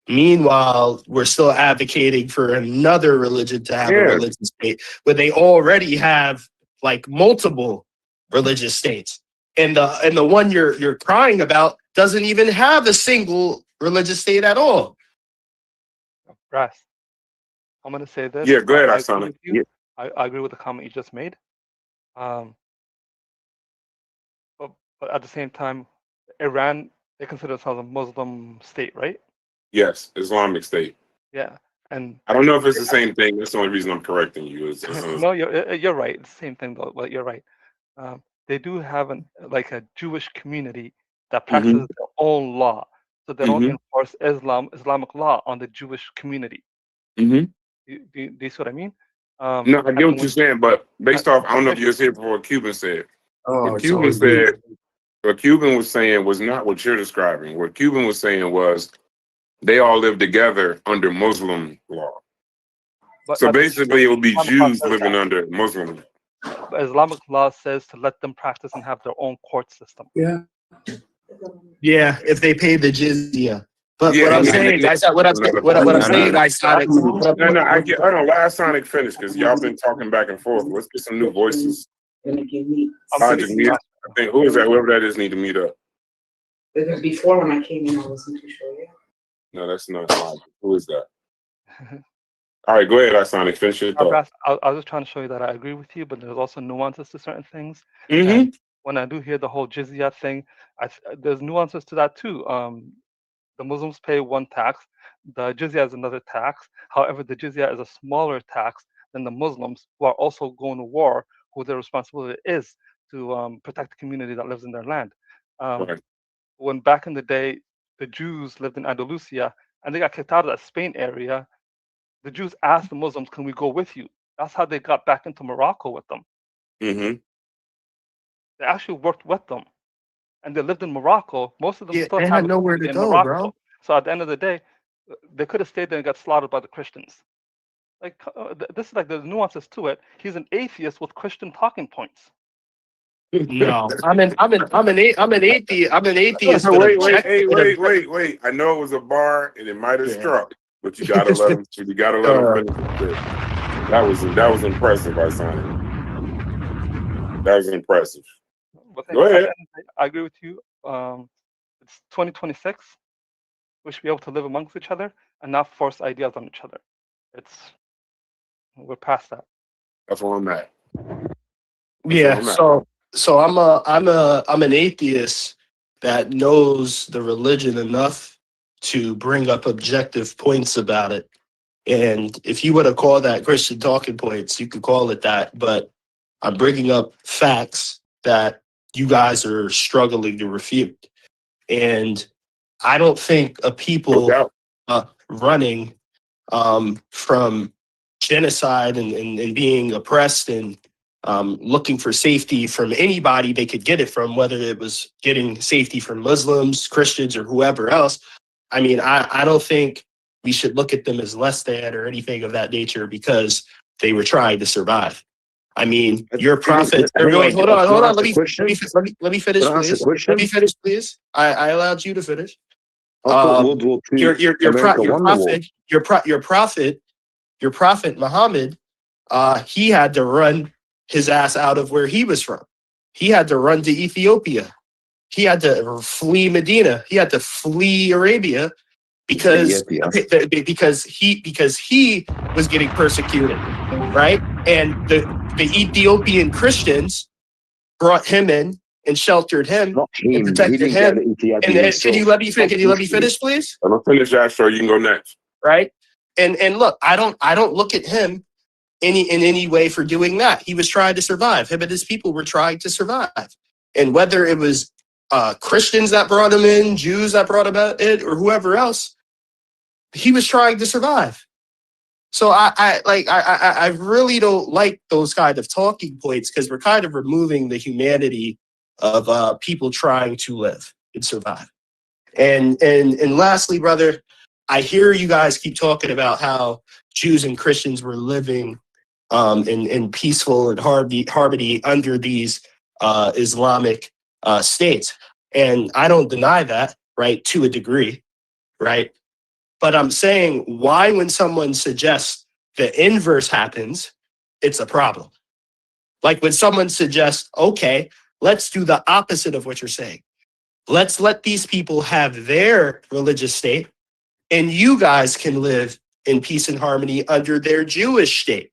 Meanwhile, we're still advocating for another religion to have a religious state, where they already have like multiple religious states, and the one you're crying about doesn't even have a single religious state at all. Brass, I'm gonna say this. Yeah, go ahead, I agree Asana. with you. I agree with the comment you just made. But at the same time, Iran, they consider themselves a Muslim state, right? Yes, Islamic State. Yeah, and I don't know if it's the same thing. That's the only reason I'm correcting you. no, you're right. It's the same thing though, but you're right. They do have a Jewish community that practices their own law, so they don't enforce Islamic law on the Jewish community. Do you see what I mean? No, I get what you're saying, but based off, I don't know if you was here before what Cuban said. What Cuban was saying was not what you're describing. What Cuban was saying was they all live together under Muslim law. But So basically, it would be Islamic Jews law says living that. under Muslim. But Islamic law says to let them practice and have their own court system. Yeah, if they pay the jizya. But Yeah, what I'm and- saying, and- what I'm saying, I started. No, I get. Hold on, last Sonic finish because y'all been talking back and forth. Let's get some new voices. Logic, I think who is that? Whoever that is, need to meet up. Before when I came in, I wasn't too sure yet. No, that's not Logic. Who is that? All right, go ahead, Sonic. Finish your thought. I was just trying to show you that I agree with you, but there's also nuances to certain things. Mm-hmm. And when I do hear the whole jizya thing, there's nuances to that too. The Muslims pay one tax, the jizya is another tax. However, the jizya is a smaller tax than the Muslims who are also going to war, who their responsibility is to protect the community that lives in their land. Right. When back in the day, the Jews lived in Andalusia and they got kicked out of that Spain area, the Jews asked the Muslims, "Can we go with you?" That's how they got back into Morocco with them. Mm-hmm. They actually worked with them, and they lived in Morocco. Most of them still they have had a nowhere community to in go, Morocco. bro. So at the end of the day, they could have stayed there and got slaughtered by the Christians. Like this is like there's nuances to it. He's an atheist with Christian talking points. No, I'm an atheist. I'm an atheist. So with wait. I know it was a bar and it might have struck, but you gotta let him. You gotta let him finish it. That was impressive, Sonic. That was impressive. Go ahead. I agree with you. It's 2026. We should be able to live amongst each other and not force ideas on each other. We're past that. That's where I'm at. Yeah. So I'm an atheist that knows the religion enough to bring up objective points about it. And if you want to call that Christian talking points, you could call it that. But I'm bringing up facts that you guys are struggling to refute. And I don't think a people running from genocide and being oppressed and looking for safety from anybody they could get it from, whether it was getting safety from Muslims, Christians, or whoever else. I mean, I don't think we should look at them as less than or anything of that nature because they were trying to survive. I mean, your prophet. Wait, hold on. Let me finish, please. Let me finish, please. I allowed you to finish. I thought World War II, Your prophet Muhammad, he had to run his ass out of where he was from. He had to run to Ethiopia. He had to flee Medina. He had to flee Arabia because he was getting persecuted, right? And the Ethiopian Christians brought him in and sheltered him and protected him. And then, can you let me finish, please? I'm gonna finish that, so you can go next. Right? And look, I don't look at him in any way for doing that. He was trying to survive. Him and his people were trying to survive. And whether it was Christians that brought him in, Jews that brought him in, or whoever else, he was trying to survive. So I really don't like those kind of talking points because we're kind of removing the humanity of people trying to live and survive. And lastly, brother, I hear you guys keep talking about how Jews and Christians were living in peaceful and harmony under these Islamic states. And I don't deny that, right, to a degree, right? But I'm saying, why when someone suggests the inverse happens, it's a problem. Like when someone suggests, okay, let's do the opposite of what you're saying. Let's let these people have their religious state and you guys can live in peace and harmony under their Jewish state.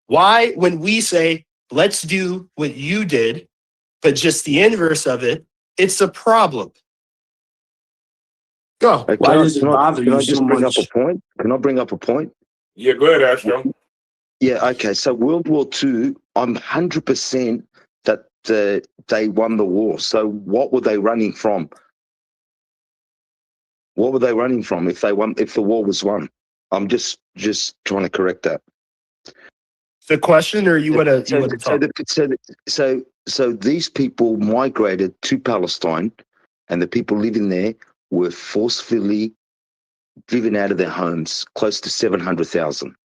Why, when we say, let's do what you did, but just the inverse of it, it's a problem. Go. Why does it bother you so much? Can I bring up a point? Yeah, go ahead, Astro. Yeah, okay. So World War II, I'm 100% that they won the war. So what were they running from? What were they running from if the war was won? I'm just trying to correct that. The question, or you want to talk? So these people migrated to Palestine, and the people living there were forcefully driven out of their homes, close to 700,000.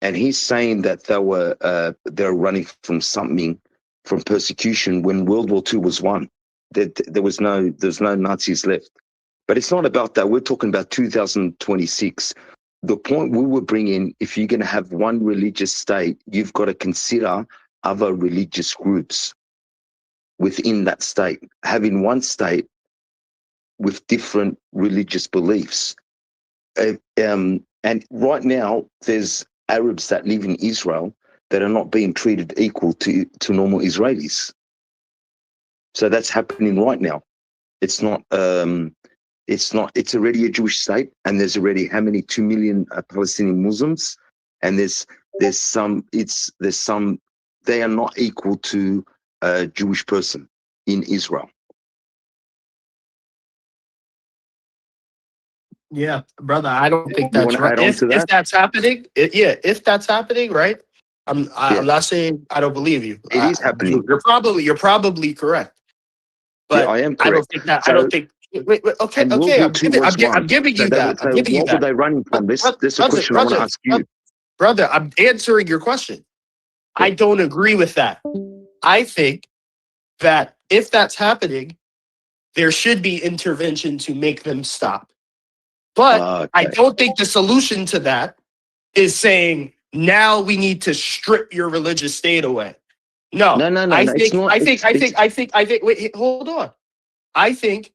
And he's saying that they're running from persecution when World War II was won. There's no Nazis left. But it's not about that. We're talking about 2026. The point we were bringing, if you're going to have one religious state, you've got to consider other religious groups within that state. Having one state with different religious beliefs. And right now, there's Arabs that live in Israel that are not being treated equal to normal Israelis. So that's happening right now. It's already a Jewish state, and there's already how many 2 million Palestinian Muslims, and there's some they are not equal to a Jewish person in Israel. Yeah, brother, I don't think that's right. If that's happening, if that's happening, right? I'm not saying I don't believe you. It is happening. You're probably correct. But I am correct. I don't think. Wait, okay. I'm giving you that. What were they running from? This is a question I want to ask you. Brother, I'm answering your question. I don't agree with that. I think that if that's happening, there should be intervention to make them stop. But I don't think the solution to that is saying now we need to strip your religious state away. No. I think. Wait, hold on. I think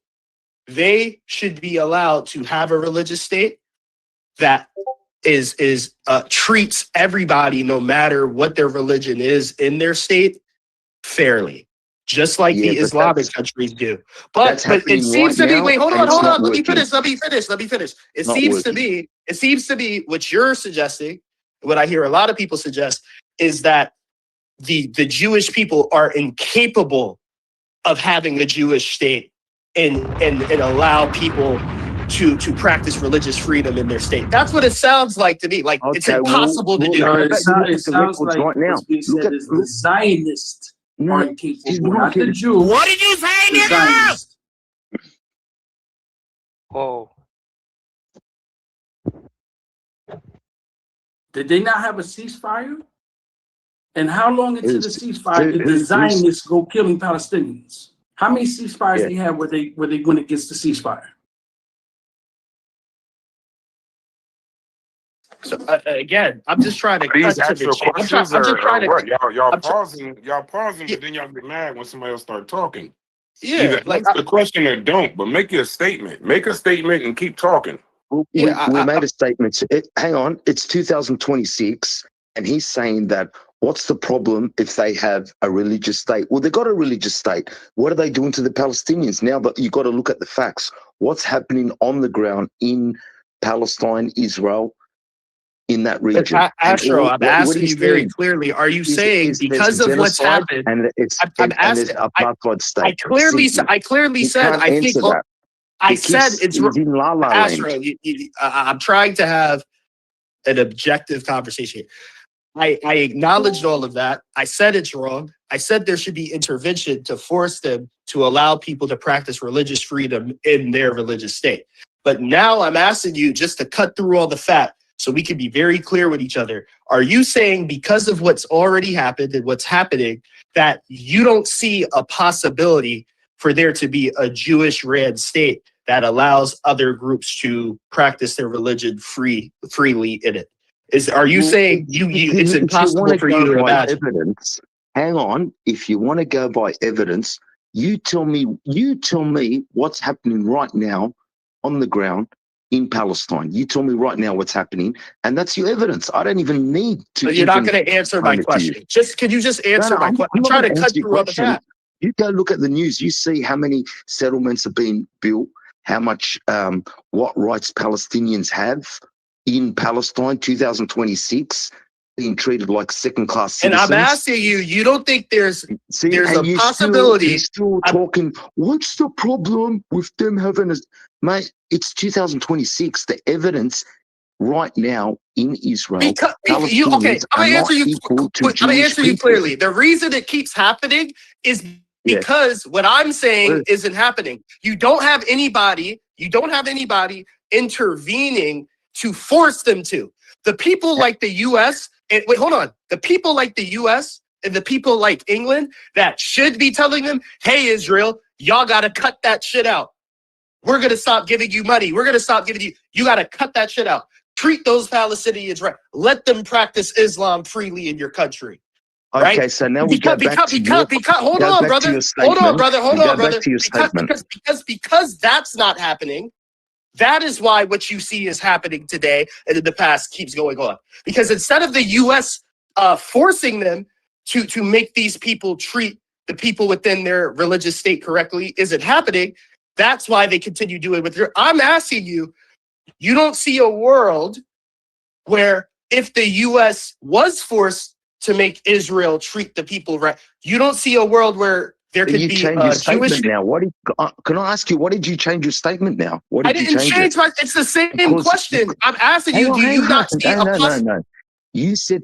they should be allowed to have a religious state that is treats everybody, no matter what their religion is in their state, fairly. just like Yeah, the but Islamic countries do. But it happening seems right to be. now, Wait, hold and on, it's hold not on. Let me working. finish. It Not seems to working. be. It seems to be what you're suggesting. What I hear a lot of people suggest is that the Jewish people are incapable of having a Jewish state and allow people to practice religious freedom in their state. That's what it sounds like to me. Like it's Okay, well, impossible to do. how No, about you look it at the sounds records like right now? what's being Look said at is the Zionists no, are he's incapable, not not the kidding. Jews. What did you say, The nigga? Zionists. Whoa. Did they not have a ceasefire? And how long into the Who's ceasefire did the who's Zionists go killing Palestinians? How many ceasefires yeah? they had where they went against the ceasefire? So again, I'm just trying to These cut to the actual chase. questions I'm just are trying to. what? Y'all I'm tr- pausing, yeah, but then y'all get mad when somebody else start talking. yeah, Either like answer the question or don't, but make your statement. Make a statement and keep talking. We made a statement. Hang on, it's 2026, and he's saying that what's the problem if they have a religious state? Well, they got a religious state. What are they doing to the Palestinians? Now, but you got to look at the facts. What's happening on the ground in Palestine, Israel, in that region? Astro, I'm what asking he's you very saying clearly. Are you is saying there's because of what's genocide happened? and it's I'm and there's asking. apartheid state. I clearly You said. can't I think. answer that. I said it's He's in La La Astro. Land. I'm trying to have an objective conversation. I acknowledged all of that. I said it's wrong. I said there should be intervention to force them to allow people to practice religious freedom in their religious state. But now I'm asking you just to cut through all the fat so we can be very clear with each other. Are you saying because of what's already happened and what's happening that you don't see a possibility for there to be a Jewish-ran state that allows other groups to practice their religion freely in it? Are you saying it's impossible for you to imagine? Evidence, hang on. If you want to go by evidence, you tell me what's happening right now on the ground in Palestine. You tell me right now what's happening, and that's your evidence. I don't even need to. But you're not going to answer my question. Can you just answer my question? I'm trying to cut through all the fat. You go look at the news. You see how many settlements are being built. How much, what rights Palestinians have in Palestine, 2026, being treated like second-class citizens. And I'm asking you, you don't think there's a possibility? You're still talking, what's the problem with them having a... Mate, it's 2026. The evidence right now in Israel, Palestinians are not equal to Jewish people. I'm going to answer you clearly. The reason it keeps happening is because what I'm saying isn't happening. You don't have anybody intervening to force them to. The people like the U.S. and wait, hold on. The people like the U.S. and the people like England that should be telling them, hey, Israel, y'all got to cut that shit out. We're going to stop giving you money. We're going to stop giving you got to cut that shit out. Treat those Palestinians right. Let them practice Islam freely in your country. Okay, right? so now we go back to your hold on, brother. Because that's not happening. That is why what you see is happening today and in the past keeps going on. Because instead of the U.S. Forcing them to make these people treat the people within their religious state correctly isn't happening, that's why they continue doing it. I'm asking you, you don't see a world where if the U.S. was forced to make Israel treat the people right, you don't see a world where there could be a Jewish... Now, can I ask you, what did you change your statement now? I didn't change my... It's the same question. I'm asking you, do you not see a possibility? No. You said,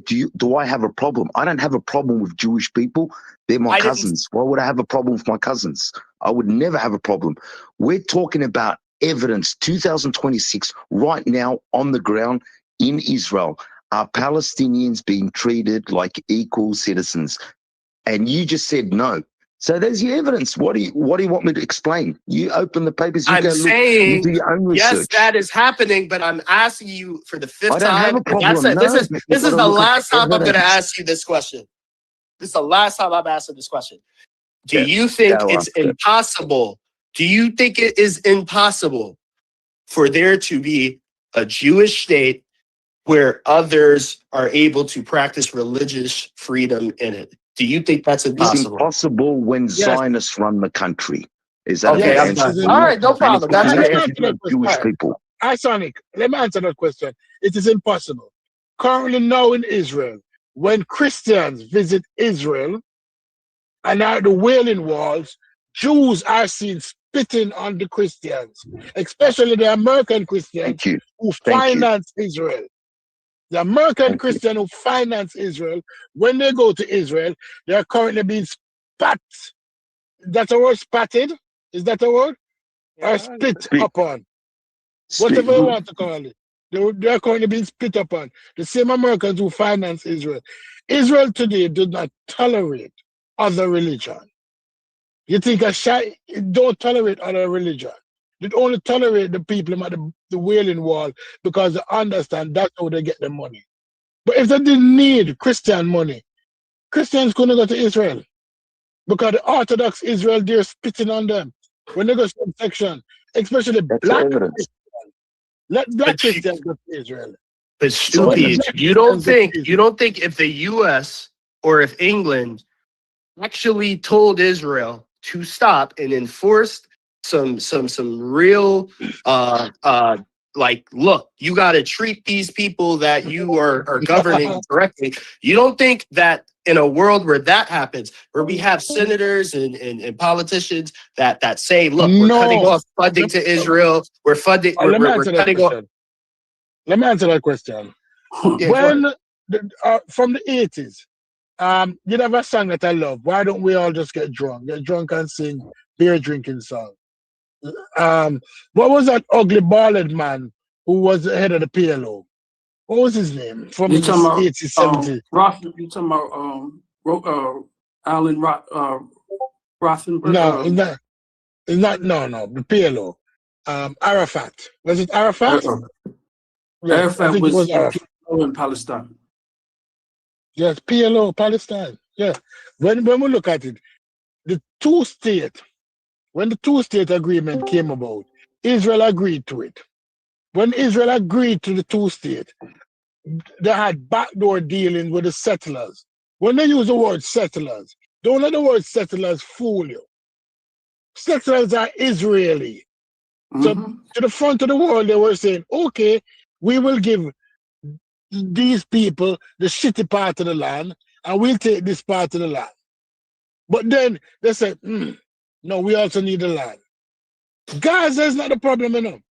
do I have a problem? I don't have a problem with Jewish people. They're my cousins. Why would I have a problem with my cousins? I would never have a problem. We're talking about evidence, 2026, right now on the ground in Israel. Are Palestinians being treated like equal citizens? And you just said no. So there's your evidence. What do you want me to explain? You open the papers, you you do your own research. Yes, that is happening, but I'm asking you for the fifth time. I don't have a problem. This is the last time I'm going to ask you this question. This is the last time I'm asking this question. Do you think it's impossible? Do you think it is impossible for there to be a Jewish state where others are able to practice religious freedom in it? Do you think that's It's impossible? impossible when Yes. Zionists run the country. Is that Okay, the I'm answer? done. All right, no problem. That's Let me fair. answer that question. Jewish people. Sonic, let me answer that question. It is impossible. Currently now in Israel, when Christians visit Israel and are at the Wailing Walls, Jews are seen spitting on the Christians, especially the American Christians Thank you. who Thank you. finance Israel. The American Thank you. Christian who finance Israel, when they go to Israel, they are currently being spat. That's a word, spatted? Is that a word? Or spit Spit. upon? Spit. Whatever you want to call it. They are currently being spit upon. The same Americans who finance Israel. Israel today does not tolerate other religion. You think it don't tolerate other religion. They only tolerate the people at the Wailing Wall because they understand that's how they get the money. But if they didn't need Christian money, Christians couldn't go to Israel. Because the Orthodox Israel, they're spitting on them. When they go to some section, especially That's black evidence. Christians. Let black But you- Christians go to Israel. But So when the stupid, black you don't Christians go to think Israel, if the U.S. or if England actually told Israel to stop and enforced some real like, look, you got to treat these people that you are governing correctly. You don't think that in a world where that happens, where we have senators and politicians that say, look, we're cutting No. off funding to Israel, we're funding, Let me we're answer that cutting off. question. Let me answer that question. Yeah, go ahead. When from the 80s, you have a song that I love. Why don't we all just get drunk and sing beer drinking song? What was that ugly bald man who was the head of the PLO? What was his name? From You the talking 80s, about 70s. you talking about Alan Rothenberg? No, it's not. No. The PLO. Arafat. Was it Arafat? Yes, I Arafat think it was was Arafat. PLO in Palestine. Yes, PLO, Palestine. Yeah. When we look at it, when the two-state agreement came about, Israel agreed to it. When Israel agreed to the two-state, they had backdoor dealing with the settlers. When they use the word settlers, don't let the word settlers fool you. Settlers are Israeli. So to the front of the world, they were saying, okay, we will give these people the shitty part of the land, and we'll take this part of the land. But then they said, no, we also need the land. Gaza is not the problem,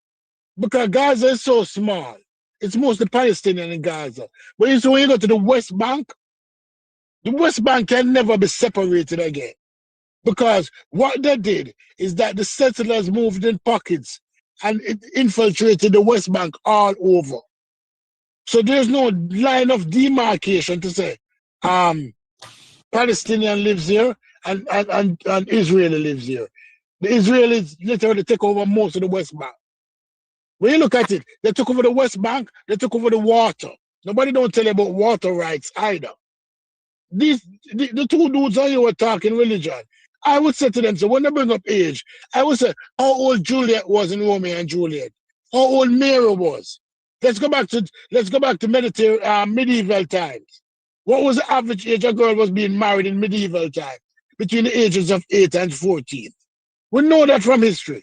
because Gaza is so small. It's mostly Palestinian in Gaza. But you see, when you go to the West Bank can never be separated again. Because what they did is that the settlers moved in pockets and it infiltrated the West Bank all over. So there's no line of demarcation to say, Palestinian lives here and Israeli lives here. The Israelis literally take over most of the West Bank. When you look at it, they took over the West Bank, they took over the water. Nobody don't tell you about water rights either. The two dudes on you were talking religion. I would say to them, so when they bring up age, I would say how old Juliet was in Romeo and Juliet, how old Mary was. Let's go back to medieval times. What was the average age a girl was being married in medieval times? Between the ages of 8 and 14. We know that from history.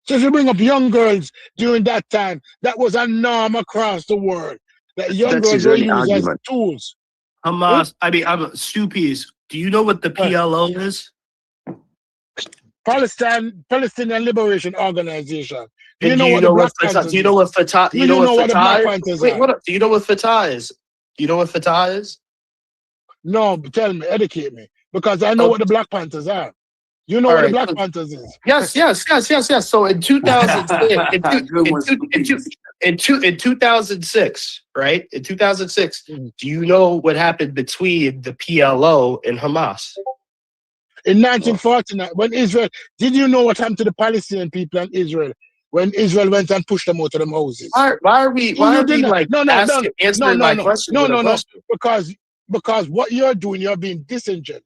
So if you bring up young girls during that time, that was a norm across the world. That young That's girls his were only used as argument. tools. Hamas, I'm Stupies. Do you know what the PLO is? Palestinian Liberation Organization. Do you And know what the Black Panthers do you know what Fatah? Do you know what the Black Panthers Wait, are? what? Do you know what Fatah is? Do you know what Fatah is? No, tell me, educate me, because I know what the Black Panthers are. You know All what the right, Black so- Panthers is? Yes. So in 2006, right? In 2006, do you know what happened between the PLO and Hamas? In 1949, when Israel, did you know what happened to the Palestinian people in Israel when Israel went and pushed them out of them houses? Why are we answering my question with a question? Because what you're doing, you're being disingenuous.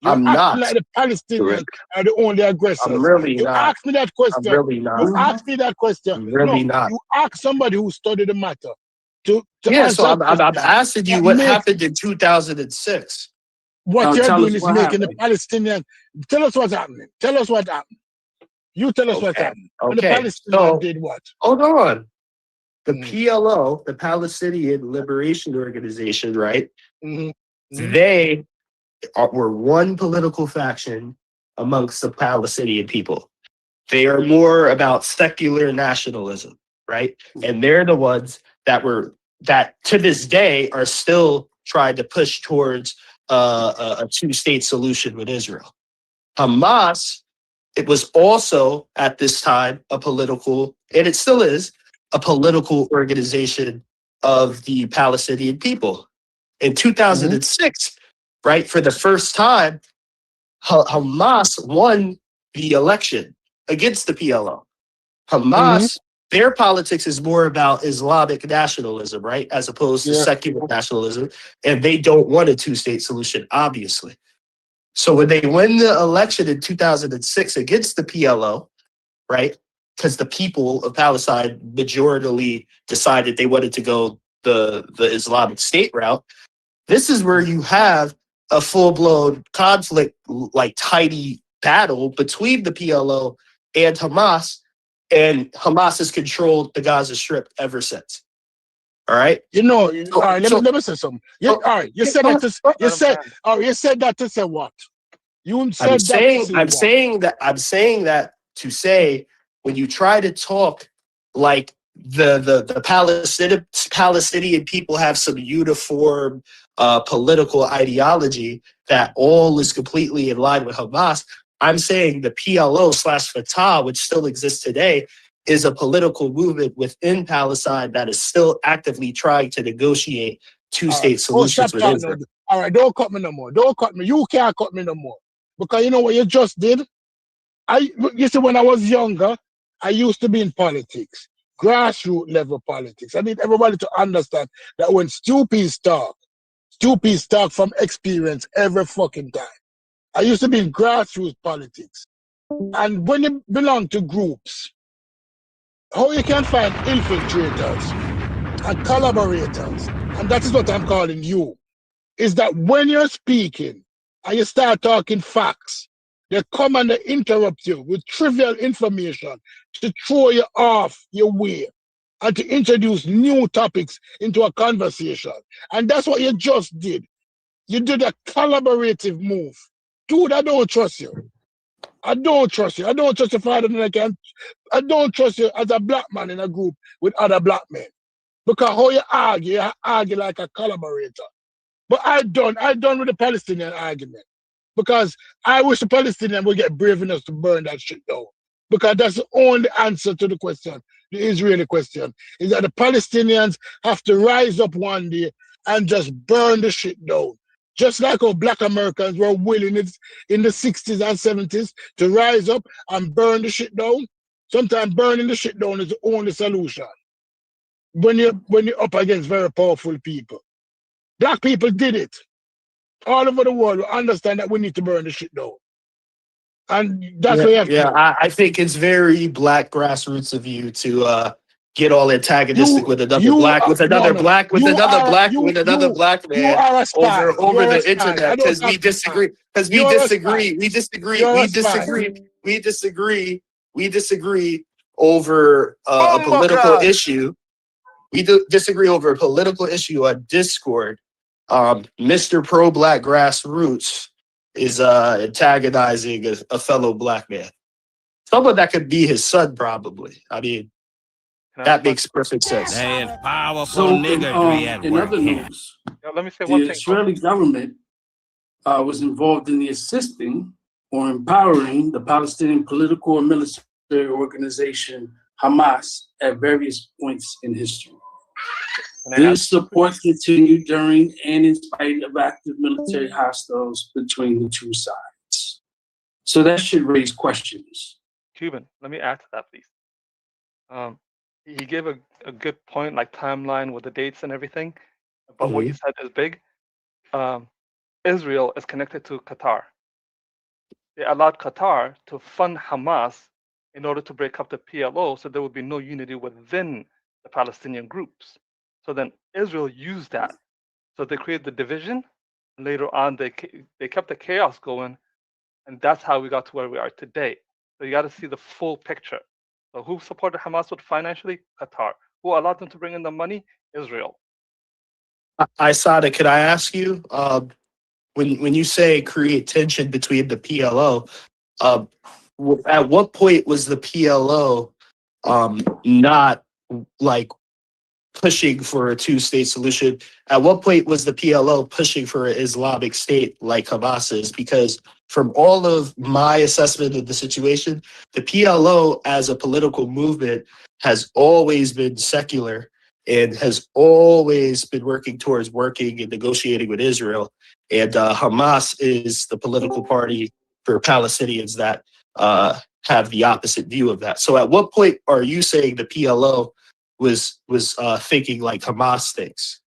You're I'm acting not. like the Palestinians are the only aggressors. I'm really you not. asked me that question. I'm really not. You asked me that question. I'm really not. You asked somebody who studied the matter to Yeah, so answer. I'm asking you what happened in 2006. What you're Tell doing us is what making the happened. Palestinian. Tell us what's happening. Tell us what happened. You tell us what's Okay. happening. And the Okay. Palestinians So did what? hold on. The Mhm. PLO, the Palestinian Liberation Organization, right? Mhm. Mhm. They were one political faction amongst the Palestinian people. They are more about secular nationalism, right? And they're the ones that to this day are still trying to push towards a two-state solution with Israel. Hamas, it was also at this time a political, and it still is a political organization of the Palestinian people. In 2006, right, for the first time, Hamas won the election against the PLO. Hamas, their politics is more about Islamic nationalism, right, as opposed to Yeah. secular nationalism, and they don't want a two-state solution, obviously. So when they win the election in 2006 against the PLO, right, because the people of Palestine majoritarily decided they wanted to go the Islamic State route, this is where you have a full-blown conflict, like tidy battle between the PLO and Hamas, and Hamas has controlled the Gaza Strip ever since. All right. You know, So- all right, so- let me say something. You, so- all right, you said Go that to ahead. you said you said that to say what? You said I'm that saying to say I'm what? saying that to say when you try to talk like the Palestinian people have some uniform political ideology that all is completely in line with Hamas. I'm saying the PLO/Fatah, which still exists today, is a political movement within Palestine that is still actively trying to negotiate All right. two-state Oh, stop solutions with talking. Israel. All right, don't cut me no more. Don't cut me. You can't cut me no more. Because you know what you just did? You see, when I was younger, I used to be in politics, grassroots level politics. I need everybody to understand that when stupids talk from experience every fucking time. I used to be in grassroots politics. And when you belong to groups, how you can find infiltrators and collaborators, and that is what I'm calling you, is that when you're speaking and you start talking facts, they come and they interrupt you with trivial information to throw you off your way and to introduce new topics into a conversation. And that's what you just did. You did a collaborative move. Dude, I don't trust you. I don't trust you. I don't trust you farther than I can. I don't trust you as a black man in a group with other black men. Because how you argue like a collaborator. But I done with the Palestinian argument. Because I wish the Palestinians would get brave enough to burn that shit down. Because that's the only answer to the question, the Israeli question, is that the Palestinians have to rise up one day and just burn the shit down. Just like how black Americans were willing in the 60s and 70s to rise up and burn the shit down. Sometimes burning the shit down is the only solution. When you're up against very powerful people. Black people did it. All over the world will understand that we need to burn the shit down. And that's what you have to do. I think it's very black grassroots of you to get all antagonistic with another black man are a spy. over You're a the spy. internet I don't because talk we to spies. we disagree over a political issue. We disagree over a political issue on Discord. Mr. Pro Black Grassroots is antagonizing a fellow black man. Someone that could be his son, probably. I mean, that makes perfect sense. So in other news, Let me say the one thing. Israeli government was involved in the assisting or empowering the Palestinian political and military organization Hamas at various points in history. This support continued during and in spite of active military hostiles between the two sides. So that should raise questions. Cuban, let me add to that, please. He gave a good point, like timeline with the dates and everything. But what you said is big. Israel is connected to Qatar. They allowed Qatar to fund Hamas in order to break up the PLO, so there would be no unity within the Palestinian groups. So then Israel used that. So they created the division, Later on, they kept the chaos going, and that's how we got to where we are today. So you got to see the full picture. So who supported Hamas with financially? Qatar. Who allowed them to bring in the money? Israel. Isada, could I ask you, when you say create tension between the PLO, at what point was the PLO not like pushing for a two-state solution? At what point was the PLO pushing for an Islamic State like Hamas is? Because from all of my assessment of the situation, the PLO as a political movement has always been secular and has always been working towards working and negotiating with Israel. And Hamas is the political party for Palestinians that have the opposite view of that. So at what point are you saying the PLO was thinking like Hamas thinks?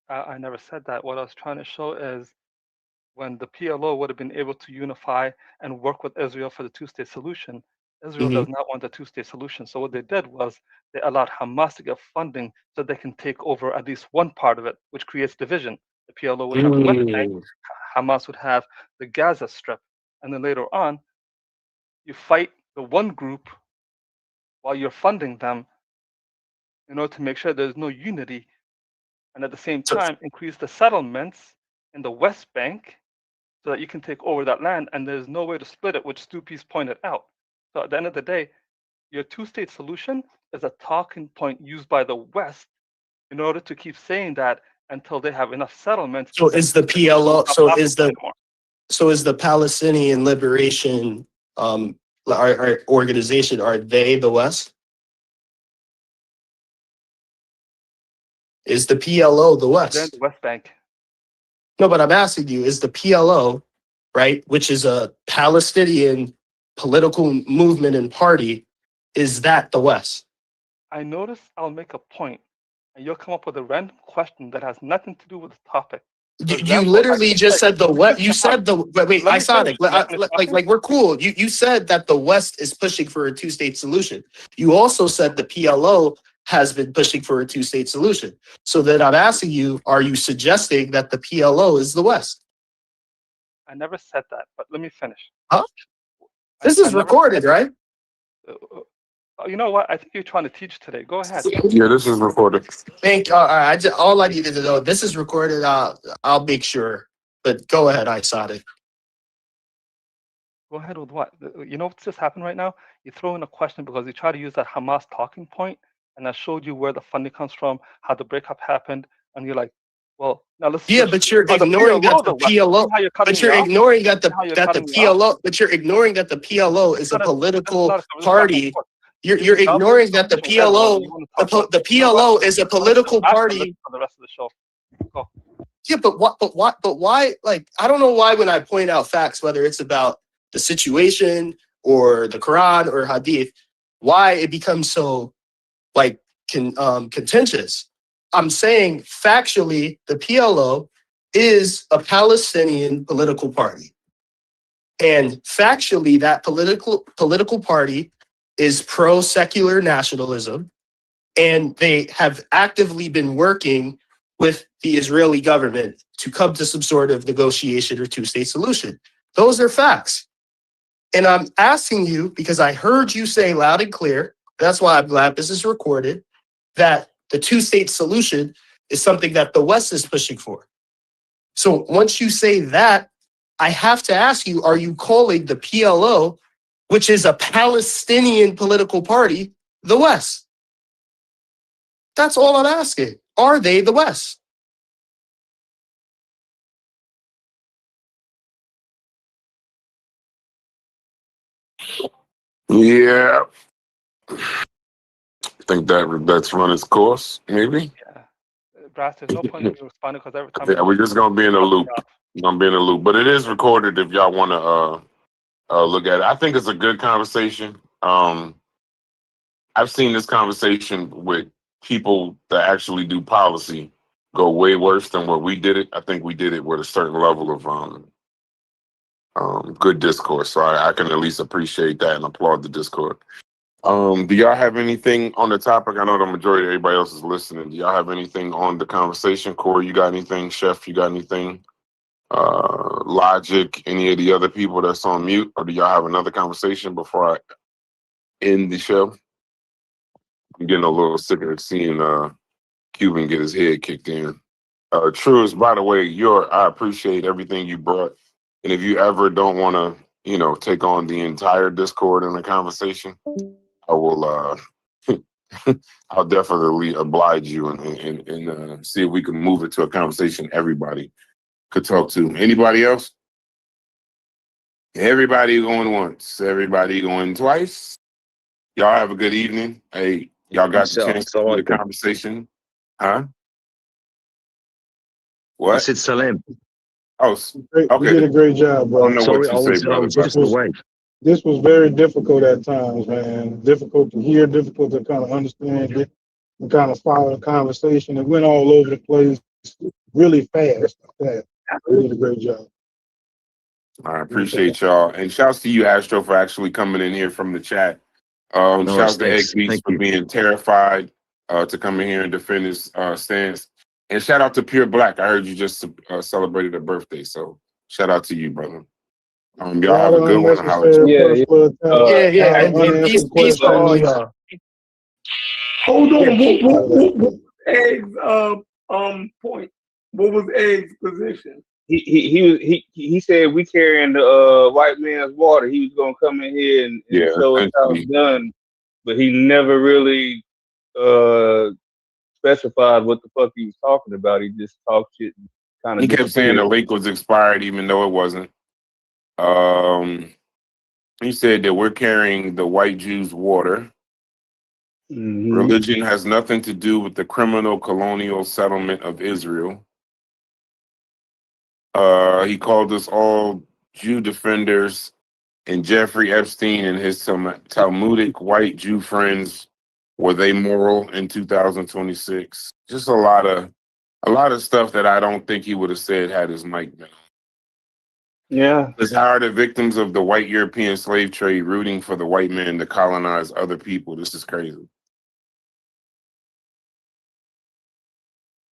I never said that. What I was trying to show is when the PLO would have been able to unify and work with Israel for the two-state solution, Israel does not want the two-state solution. So what they did was they allowed Hamas to get funding so they can take over at least one part of it, which creates division. The PLO would have the West Bank, Hamas would have the Gaza Strip, and then later on, you fight the one group while you're funding them in order to make sure there's no unity, and at the same time increase the settlements in the West Bank so that you can take over that land, and there's no way to split it, which Stupi's pointed out. So at the end of the day, your two-state solution is a talking point used by the West in order to keep saying that until they have enough settlements. So is the PLO? So is the Palestinian Liberation our organization? Are they the West? Is the PLO the West? They're in the West Bank. No, but I'm asking you: is the PLO, right, which is a Palestinian political movement and party, is that the West? I notice I'll make a point, and you'll come up with a random question that has nothing to do with the topic. You literally just said the West. You said the wait. I saw it. Like we're cool. You said that the West is pushing for a two-state solution. You also said the PLO has been pushing for a two-state solution. So then I'm asking you: are you suggesting that the PLO is the West? I never said that, but let me finish. Huh? This is recorded, right? You know what? I think you're trying to teach today. Go ahead. Yeah, this is recorded. All I needed to know. This is recorded. I'll make sure. But go ahead, I saw it. Go ahead with what? You know what's just happened right now? You throw in a question because you try to use that Hamas talking point, and I showed you where the funding comes from, how the breakup happened, and you're like, well, now let's. Yeah, but you're ignoring that the PLO. But you're ignoring that the PLO. But you're ignoring that the PLO is a political party. You're ignoring that the PLO is a political party. For the rest of the show. Go. Yeah, but why? Like, I don't know why when I point out facts, whether it's about the situation or the Quran or Hadith, why it becomes so like contentious. I'm saying factually, the PLO is a Palestinian political party, and factually, that political party is pro-secular nationalism, and they have actively been working with the Israeli government to come to some sort of negotiation or two-state solution. Those are facts. And I'm asking you, because I heard you say loud and clear, that's why I'm glad this is recorded, that the two-state solution is something that the West is pushing for. So once you say that, I have to ask you, are you calling the PLO, which is a Palestinian political party, the West? That's all I'm asking. Are they the West? Yeah. I think that's run its course, maybe. Yeah. Brass, there's no point in me responding because every time. Yeah, we're just gonna be in a loop. But it is recorded if y'all want to look at it. I think it's a good conversation. I've seen this conversation with people that actually do policy go way worse than what we did it. I think we did it with a certain level of good discourse. So I can at least appreciate that and applaud the discourse. Do y'all have anything on the topic? I know the majority of everybody else is listening. Do y'all have anything on the conversation? Corey, you got anything? Chef, you got anything? Logic, any of the other people that's on mute, or do y'all have another conversation before I end the show? I'm getting a little sick of seeing Cuban get his head kicked in. Truist, by the way, I appreciate everything you brought. And if you ever don't want to, take on the entire Discord in the conversation, I will I'll definitely oblige you and see if we can move it to a conversation everybody could talk to. Anybody else? Everybody going once, everybody going twice. Y'all have a good evening. Hey, y'all got the chance to do the conversation. Huh? What? I said salam. Oh, You okay. did a great job, bro. I don't know what you say, brother. This was very difficult at times, man. Difficult to hear, difficult to kind of understand it, and kind of follow the conversation. It went all over the place really fast. You did a great job. I appreciate y'all. And shouts to you, Astro, for actually coming in here from the chat. Shouts to Egg Beast for being terrified to come in here and defend his stance. And shout out to Pure Black. I heard you just celebrated a birthday. So shout out to you, brother. Y'all have a good one. And peace to all y'all. Hold on. What Egg's point? What was Egg's position? He said we carrying the white man's water. He was gonna come in here and show us how it's done, but he never really specified what the fuck he was talking about. He just talked shit and kind of. He kept saying the link was expired, even though it wasn't. He said that we're carrying the white Jews' water. Mm-hmm. Religion has nothing to do with the criminal colonial settlement of Israel. He called us all Jew defenders, and Jeffrey Epstein and his Talmudic white Jew friends, were they moral in 2026? Just a lot of stuff that I don't think he would have said had his mic been on. Yeah. How are the victims of the white European slave trade rooting for the white man to colonize other people? This is crazy.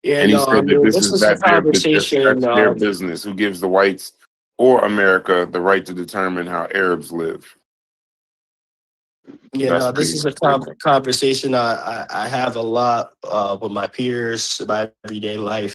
Yeah, And he no, I said that mean, this this is is a that's conversation. their business. Who gives the whites or America the right to determine how Arabs live? Yeah, no, this is a conversation I have a lot with my peers, my everyday life.